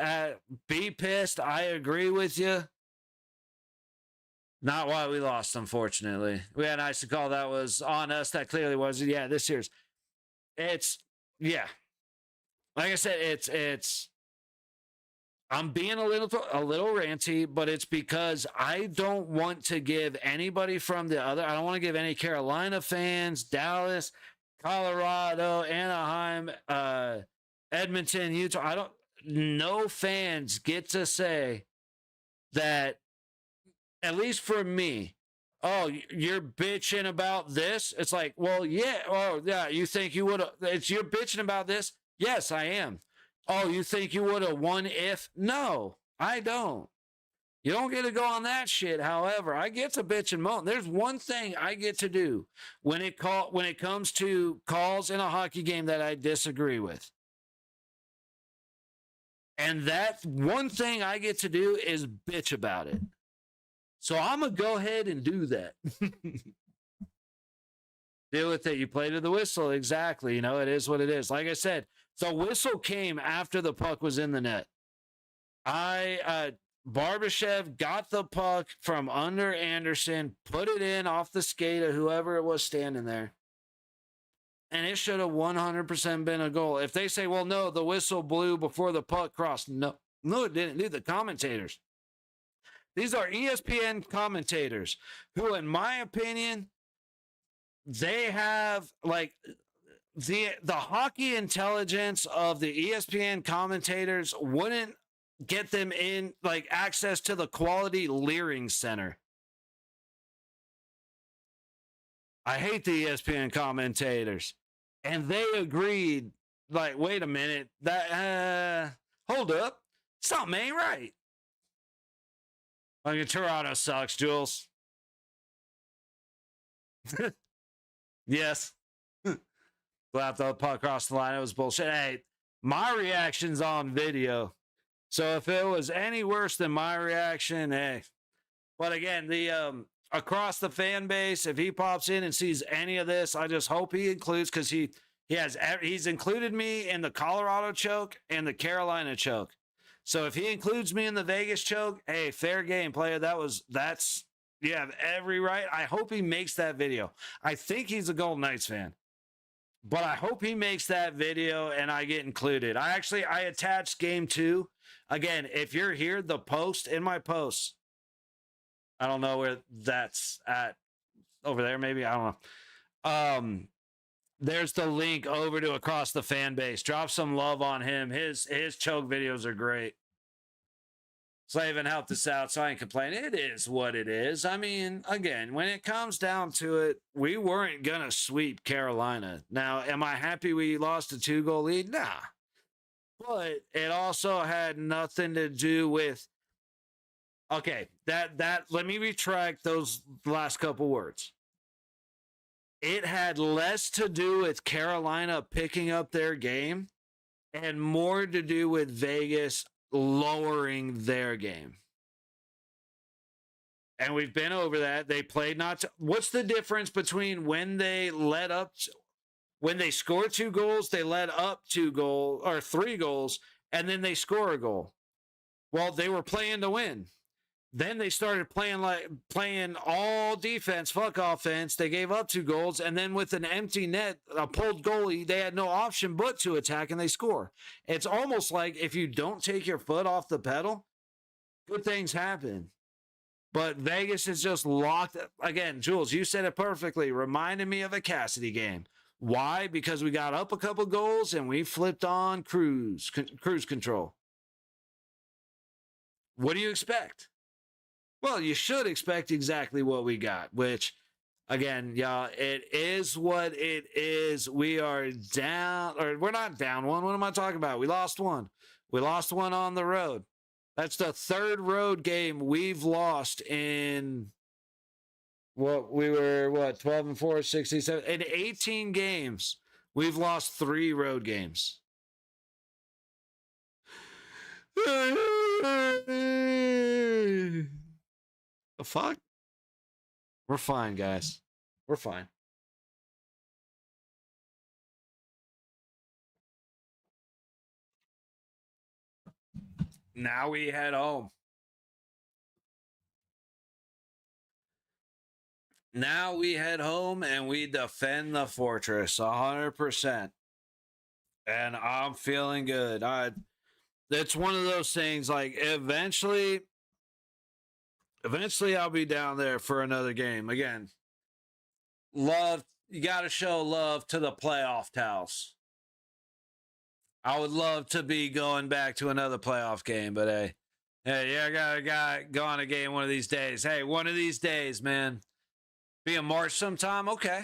be pissed. I agree with you. Not why we lost, unfortunately. We had an icing call that was on us. That clearly was. Yeah, this year's. Yeah. Like I said, it's. I'm being a little ranty, but it's because I don't want to give anybody from the other. I don't want to give any Carolina fans, Dallas, Colorado, Anaheim, Edmonton, Utah. No fans get to say that. At least for me, oh, you're bitching about this? It's like, well, yeah. Oh, yeah, you think you would have, you're bitching about this? Yes, I am. Oh, you think you would have won if? No, I don't. You don't get to go on that shit. However, I get to bitch and moan. There's one thing I get to do when it comes to calls in a hockey game that I disagree with. And that one thing I get to do is bitch about it. So I'm going to go ahead and do that. Deal with it. You play to the whistle. Exactly. You know, it is what it is. Like I said, the whistle came after the puck was in the net. Barbashev got the puck from under Anderson, put it in off the skate of whoever it was standing there. And it should have 100% been a goal. If they say, well, no, the whistle blew before the puck crossed. No, it didn't. Do the commentators. These are ESPN commentators who, in my opinion, they have like the hockey intelligence of the ESPN commentators wouldn't get them in like access to the quality Leering Center. I hate the ESPN commentators. And they agreed, like, wait a minute, that hold up. Something ain't right. Like, Toronto sucks, Jules. Yes. Slapped the puck across the line. It was bullshit. Hey, My reaction's on video. So if it was any worse than my reaction, hey. But again, the across the fan base, if he pops in and sees any of this, I just hope he includes, because he's included me in the Colorado choke and the Carolina choke. So if he includes me in the Vegas choke, hey, fair game, player. That's you have every right. I hope he makes that video. I think he's a Golden Knights fan, but I hope he makes that video and I get included. I attached game 2. Again, if you're here, the post in my posts, I don't know where that's at, over there maybe, I don't know. There's the link over to Across the Fan Base. Drop some love on him. His choke videos are great. Slavin helped us out, so I ain't complaining. It is what it is. I mean, again, when it comes down to it, we weren't gonna sweep Carolina. Now, am I happy we lost a 2-goal lead? Nah. But it also had nothing to do with, okay, that let me retract those last couple words. It had less to do with Carolina picking up their game and more to do with Vegas lowering their game. And we've been over that. They played not to, what's the difference between when they led up to, when they score 2 goals, they led up 2 goals or 3 goals, and then they score a goal? Well, they were playing to win. Then they started playing all defense, fuck offense. They gave up 2 goals, and then with an empty net, a pulled goalie, they had no option but to attack, and they score. It's almost like if you don't take your foot off the pedal, good things happen. But Vegas is just locked. Again, Jules, you said it perfectly. Reminded me of a Cassidy game. Why? Because we got up a couple goals and we flipped on cruise control. What do you expect? Well, you should expect exactly what we got, which, again, y'all, it is what it is. We are down, or we're not down 1. What am I talking about? We lost 1. We lost 1 on the road. That's the 3rd road game we've lost in, what, 12-4, 67. In 18 games, we've lost 3 road games. The fuck? We're fine, guys. We're fine. Now we head home. Now we head home and we defend the fortress 100%. And I'm feeling good. It's one of those things, like, eventually I'll be down there for another game. Again, love, you got to show love to the playoff towels. I would love to be going back to another playoff game, but hey, yeah, I gotta go on a game one of these days. Hey, one of these days, man. Be in March sometime, okay.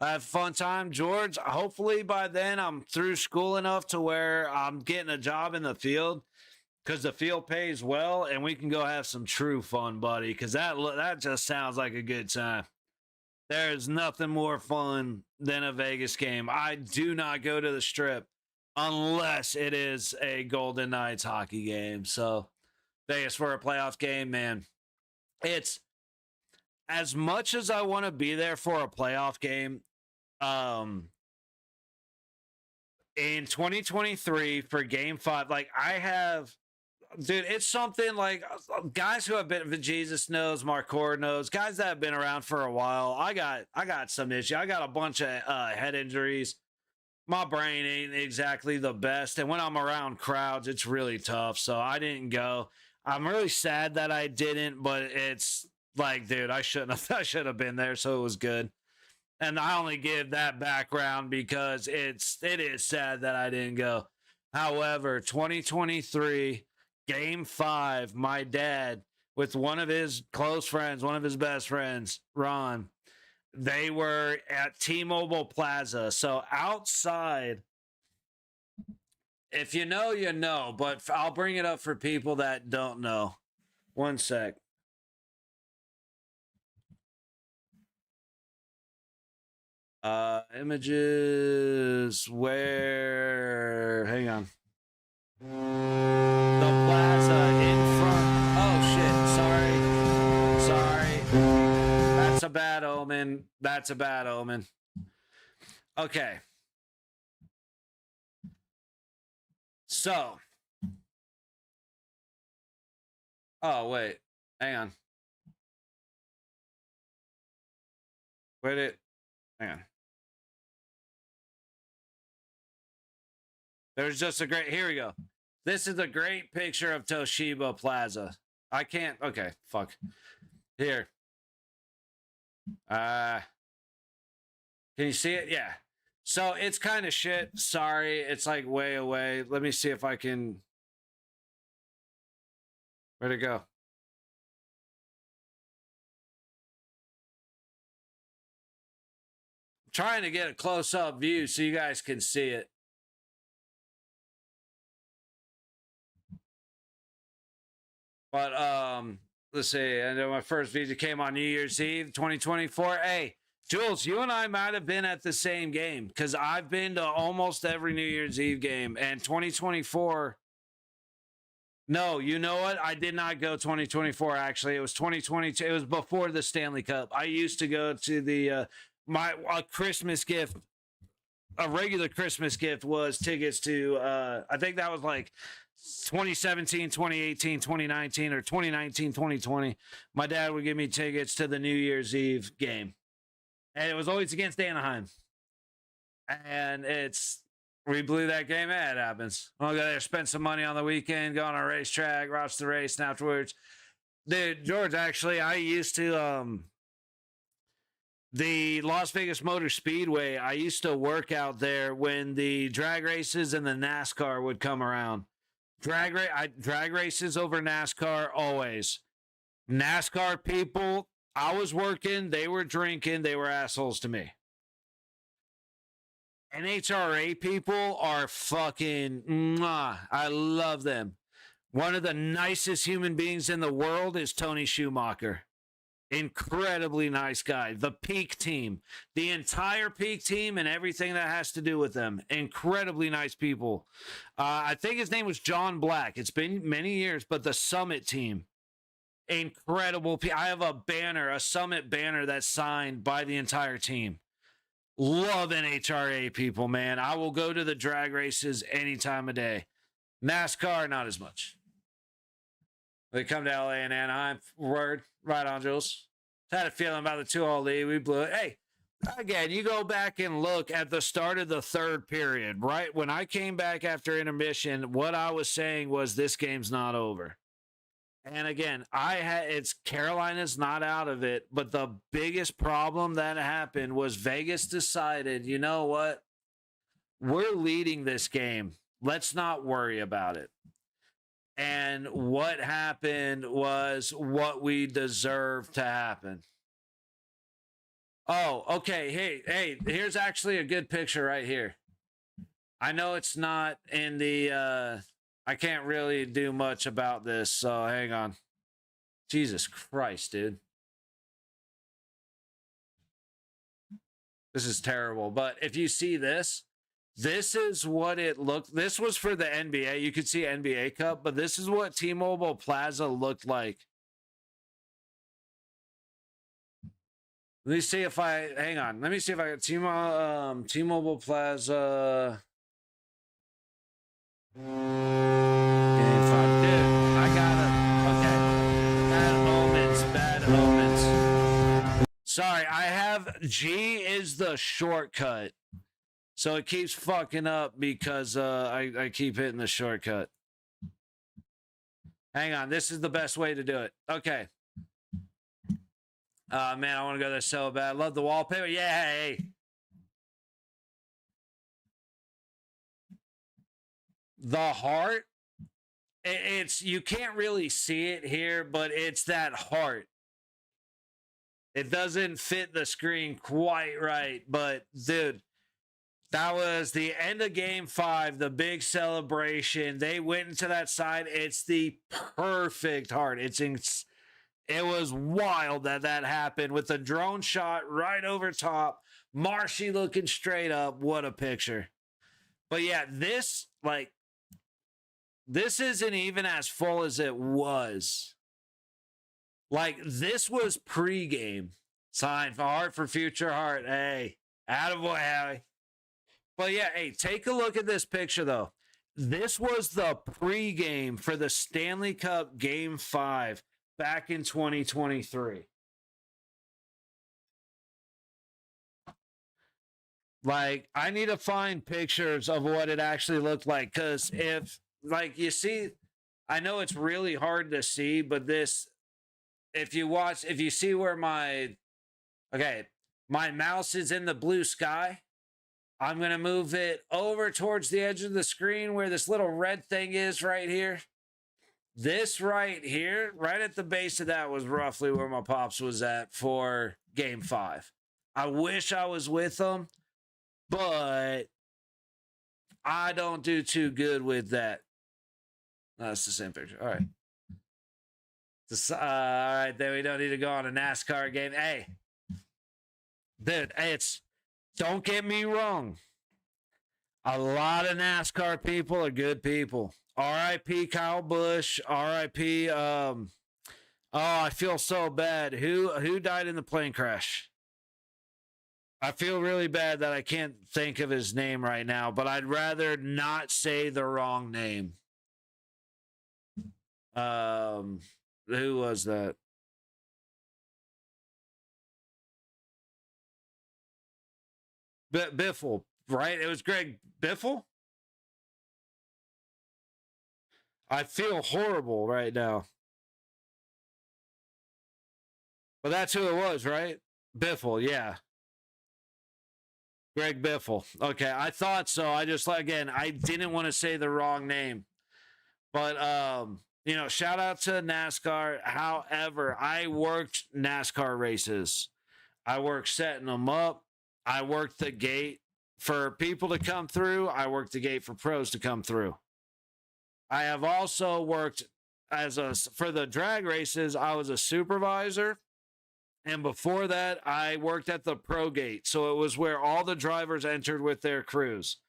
I have a fun time, George. Hopefully by then I'm through school enough to where I'm getting a job in the field, because the field pays well, and we can go have some true fun, buddy, because that just sounds like a good time. There's nothing more fun than a Vegas game. I do not go to the Strip unless it is a Golden Knights hockey game. So Vegas for a playoff game, man. It's, as much as I want to be there for a playoff game, in 2023 for Game 5, like, I have, dude, it's something like, guys who have been, Jesus knows, Marcord knows, guys that have been around for a while. I got some issue. I got a bunch of head injuries. My brain ain't exactly the best, and when I'm around crowds, it's really tough. So I didn't go. I'm really sad that I didn't, but it's like, dude, I should have been there, so it was good. And I only give that background because it is sad that I didn't go. However, 2023 Game 5, my dad with one of his close friends, one of his best friends, Ron, they were at T-Mobile Plaza. So outside, if you know, you know, but I'll bring it up for people that don't know. One sec. Images where, hang on. The plaza in front. Oh shit, sorry. That's a bad omen. That's a bad omen. Okay. So. Oh, wait. Hang on. Hang on. There's just a great, here we go. This is a great picture of Toshiba Plaza. I can't, okay, fuck. Here. Can you see it? Yeah. So it's kind of shit. Sorry, it's like way away. Let me see if I can. Where'd it go? I'm trying to get a close-up view so you guys can see it. But let's see. I know my first video came on New Year's Eve, 2024. Hey, Jules, you and I might have been at the same game because I've been to almost every New Year's Eve game. And 2024. No, you know what? I did not go 2024. Actually, it was 2022. It was before the Stanley Cup. I used to go to the my Christmas gift. A regular Christmas gift was tickets to. I think that was like 2017, 2018, 2019, or 2019, 2020. My dad would give me tickets to the New Year's Eve game, and it was always against Anaheim. And we blew that game. It happens. I'll go there, spend some money on the weekend, go on a racetrack, watch the race, and afterwards, dude, George, actually, I used to the Las Vegas Motor Speedway. I used to work out there when the drag races and the NASCAR would come around. Drag races over NASCAR always. NASCAR people, I was working, they were drinking, they were assholes to me. NHRA people are fucking mwah. I love them. One of the nicest human beings in the world is Tony Schumacher. Incredibly nice guy. The Peak team, the entire Peak team and everything that has to do with them. Incredibly nice people. I think his name was John Black. It's been many years, but the Summit team, incredible. I have a banner, a Summit banner that's signed by the entire team. Love NHRA people, man. I will go to the drag races any time of day. NASCAR, not as much. They come to LA and Anaheim. Word. Right on, Jules. Had a feeling about the 2-all lead. We blew it. Hey, again, you go back and look at the start of the third period, right? When I came back after intermission, what I was saying was this game's not over. And again, it's Carolina's not out of it, but the biggest problem that happened was Vegas decided, you know what? We're leading this game. Let's not worry about it. And what happened was what we deserved to happen. Oh, okay. Hey, here's actually a good picture right here. I know it's not in the, I can't really do much about this, so hang on. Jesus Christ, dude. This is terrible. But if you see this, this is what it looked. This was for the NBA. You could see NBA Cup, but this is what T-Mobile Plaza looked like. Let me see if hang on. Let me see if I got T-Mobile Plaza. Dude, I gotta. Okay. Bad omens. Sorry, I have G is the shortcut. So it keeps fucking up because I keep hitting the shortcut. Hang on. This is the best way to do it. Okay. Man, I want to go there so bad. Love the wallpaper. Yeah, hey. The heart. It's you can't really see it here, but it's that heart. It doesn't fit the screen quite right, but dude, that was the end of game 5, the big celebration. They went into that side. It's the perfect heart. It was wild that happened with the drone shot right over top. Marshy looking straight up. What a picture. But yeah, this isn't even as full as it was. Like, this was pregame. Sign for Heart for Future Heart. Hey, attaboy, Howie. But yeah, hey, take a look at this picture, though. This was the pregame for the Stanley Cup Game 5 back in 2023. Like, I need to find pictures of what it actually looked like. Because if, like, you see, I know it's really hard to see, but this, if you see where my mouse is in the blue sky, I'm going to move it over towards the edge of the screen where this little red thing is right here. This right here, right at the base of that, was roughly where my pops was at for Game 5. I wish I was with them, but I don't do too good with that. That's the same picture. All right. All right, then we don't need to go on a NASCAR game. Hey, dude, don't get me wrong. A lot of NASCAR people are good people. R.I.P. Kyle Busch. R.I.P. Oh, I feel so bad. Who died in the plane crash? I feel really bad that I can't think of his name right now, but I'd rather not say the wrong name. Who was that? Biffle, right? It was Greg Biffle. I feel horrible right now. But that's who it was, right? Biffle, yeah. Greg Biffle. Okay, I thought so. I just, again, I didn't want to say the wrong name. But, shout out to NASCAR. However, I worked NASCAR races. I worked setting them up. I worked the gate for people to come through. I worked the gate for pros to come through. I have also worked for the drag races. I was a supervisor. And before that, I worked at the pro gate. So it was where all the drivers entered with their crews.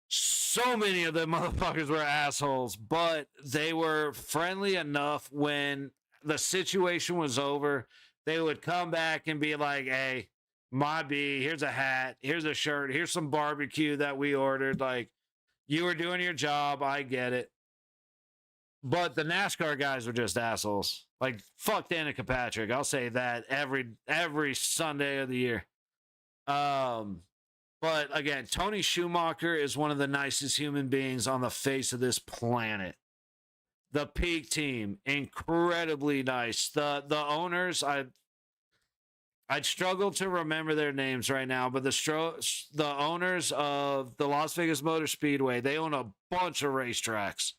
So many of them motherfuckers were assholes, but they were friendly enough when the situation was over. They would come back and be like, hey, my B, here's a hat, here's a shirt, here's some barbecue that we ordered. Like, you were doing your job. I get it. But the NASCAR guys were just assholes. Like, fuck Danica Patrick. I'll say that every Sunday of the year. But again, Tony Schumacher is one of the nicest human beings on the face of this planet. The Peak team, incredibly nice. The owners, I'd struggle to remember their names right now, but the owners of the Las Vegas Motor Speedway, they own a bunch of racetracks.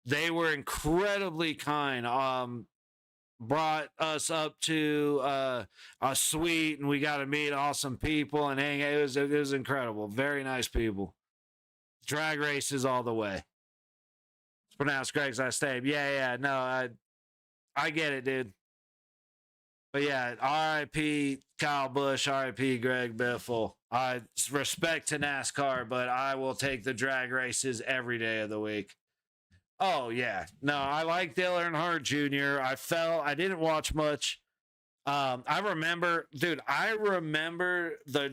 They were incredibly kind. Brought us up to a suite, and we got to meet awesome people and hang. It was incredible. Very nice people. Drag races all the way. It's pronounced Greg's last name. Yeah. No, I get it, dude. But yeah, R.I.P. Kyle Busch, R.I.P. Greg Biffle. I respect to NASCAR, but I will take the drag races every day of the week. Oh, yeah. No, I like Dale Earnhardt Jr. I didn't watch much. I remember the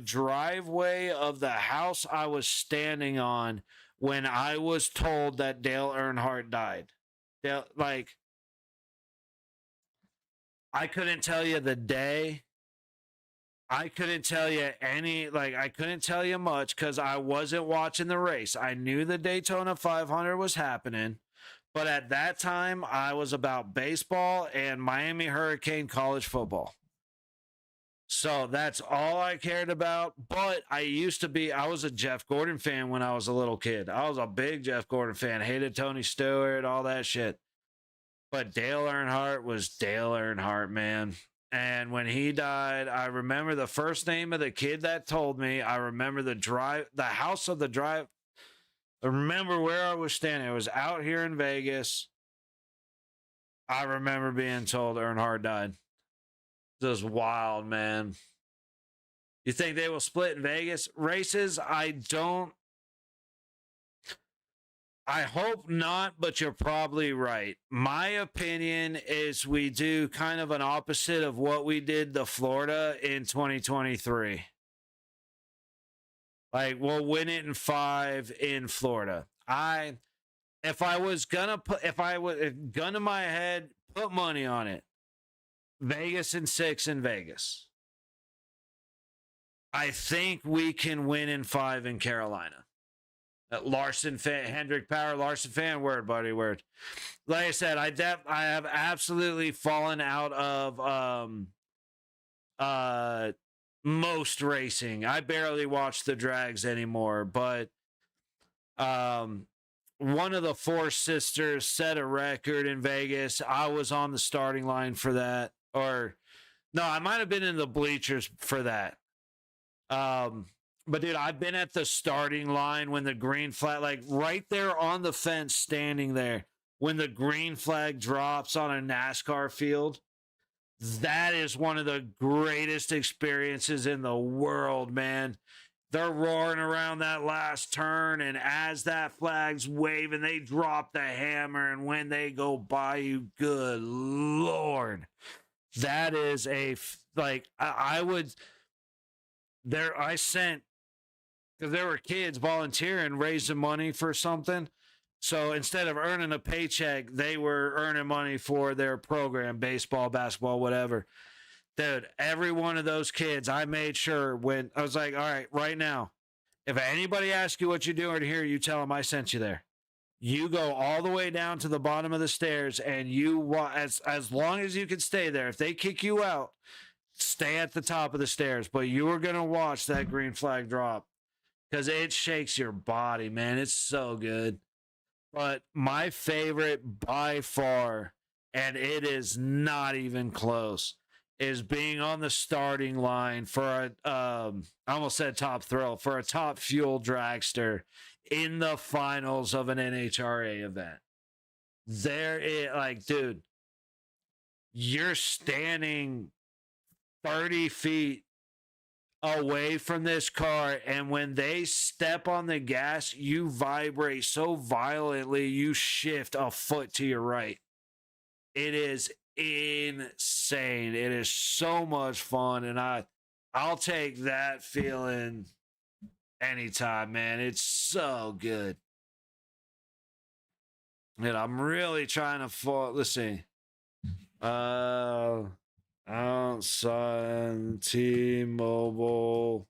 driveway of the house I was standing on when I was told that Dale Earnhardt died. I couldn't tell you the day. I couldn't tell you I couldn't tell you much because I wasn't watching the race. I knew the Daytona 500 was happening. But at that time, I was about baseball and Miami Hurricane college football. So that's all I cared about. But I was a Jeff Gordon fan when I was a little kid. I was a big Jeff Gordon fan. Hated Tony Stewart, all that shit. But Dale Earnhardt was Dale Earnhardt, man. And when he died, I remember the first name of the kid that told me. I remember the house of the drive. I remember where I was standing. I was out here in Vegas. I remember being told Earnhardt died. Just wild, man. You think they will split in Vegas races? I hope not, but you're probably right. My opinion is we do kind of an opposite of what we did to Florida in 2023. Like, we'll win it in 5 in Florida. If I was gonna put, gun to my head, put money on it. Vegas in 6 in Vegas. I think we can win in 5 in Carolina. Larson fan, Hendrick Power, Larson fan, word, buddy, word. Like I said, I have absolutely fallen out of most racing. I barely watch the drags anymore, but one of the Four Sisters set a record in Vegas. I was on the starting line for that, or no, I might have been in the bleachers for that. But dude, I've been at the starting line when the green flag, like right there on the fence, standing there when the green flag drops on a NASCAR field. That is one of the greatest experiences in the world, man. They're roaring around that last turn, and as that flag's waving, they drop the hammer, and when they go by you, good Lord. That is I sent, because there were kids volunteering, raising money for something. So instead of earning a paycheck, they were earning money for their program, baseball, basketball, whatever. Dude, every one of those kids, I made sure when I was like, all right, right now, if anybody asks you what you're doing here, you tell them I sent you there. You go all the way down to the bottom of the stairs, and you, as long as you can stay there. If they kick you out, stay at the top of the stairs. But you are going to watch that green flag drop because it shakes your body, man. It's so good. But my favorite by far, and it is not even close, is being on the starting line for I almost said Top Thrill, for a Top Fuel dragster in the finals of an NHRA event. Dude, you're standing 30 feet away from this car, and when they step on the gas, you vibrate so violently you shift a foot to your right. It is insane. It is so much fun, and I'll take that feeling anytime, man. It's so good. And I'm really trying to let's see. Outside T-Mobile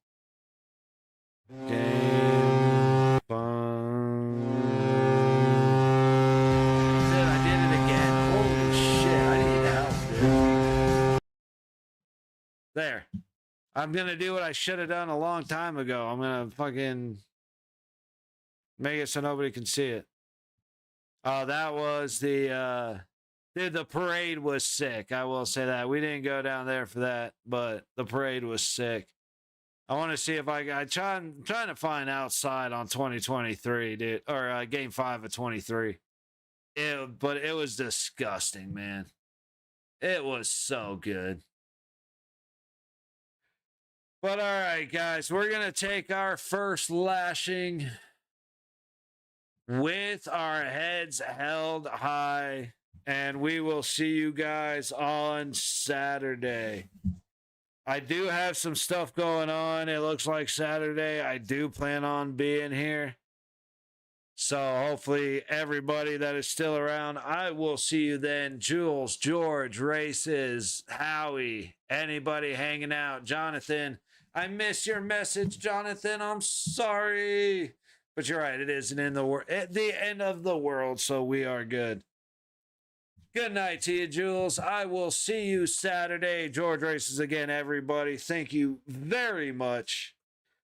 game fun. Dude, I did it again. Holy shit, I need help, dude. There. I'm gonna do what I should have done a long time ago. I'm gonna fucking make it so nobody can see it. Oh, that was the dude, the parade was sick. I will say that. We didn't go down there for that, but the parade was sick. I want to see if I'm trying to find outside on 2023, dude, or game 5 of 23. But it was disgusting, man. It was so good. But all right, guys, we're going to take our first lashing with our heads held high. And we will see you guys on Saturday. I do have some stuff going on. It looks like Saturday. I do plan on being here. So hopefully everybody that is still around, I will see you then. Jules, George, Races, Howie, anybody hanging out. Jonathan, I miss your message, Jonathan. I'm sorry. But you're right. It isn't in at the end of the world, so we are good. Good night to you, Jules. I will see you Saturday. George Races again, everybody. Thank you very much.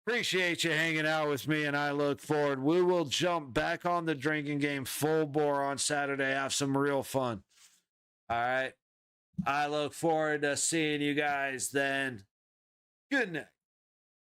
Appreciate you hanging out with me, and I look forward. We will jump back on the drinking game full bore on Saturday. Have some real fun. All right. I look forward to seeing you guys then. Good night.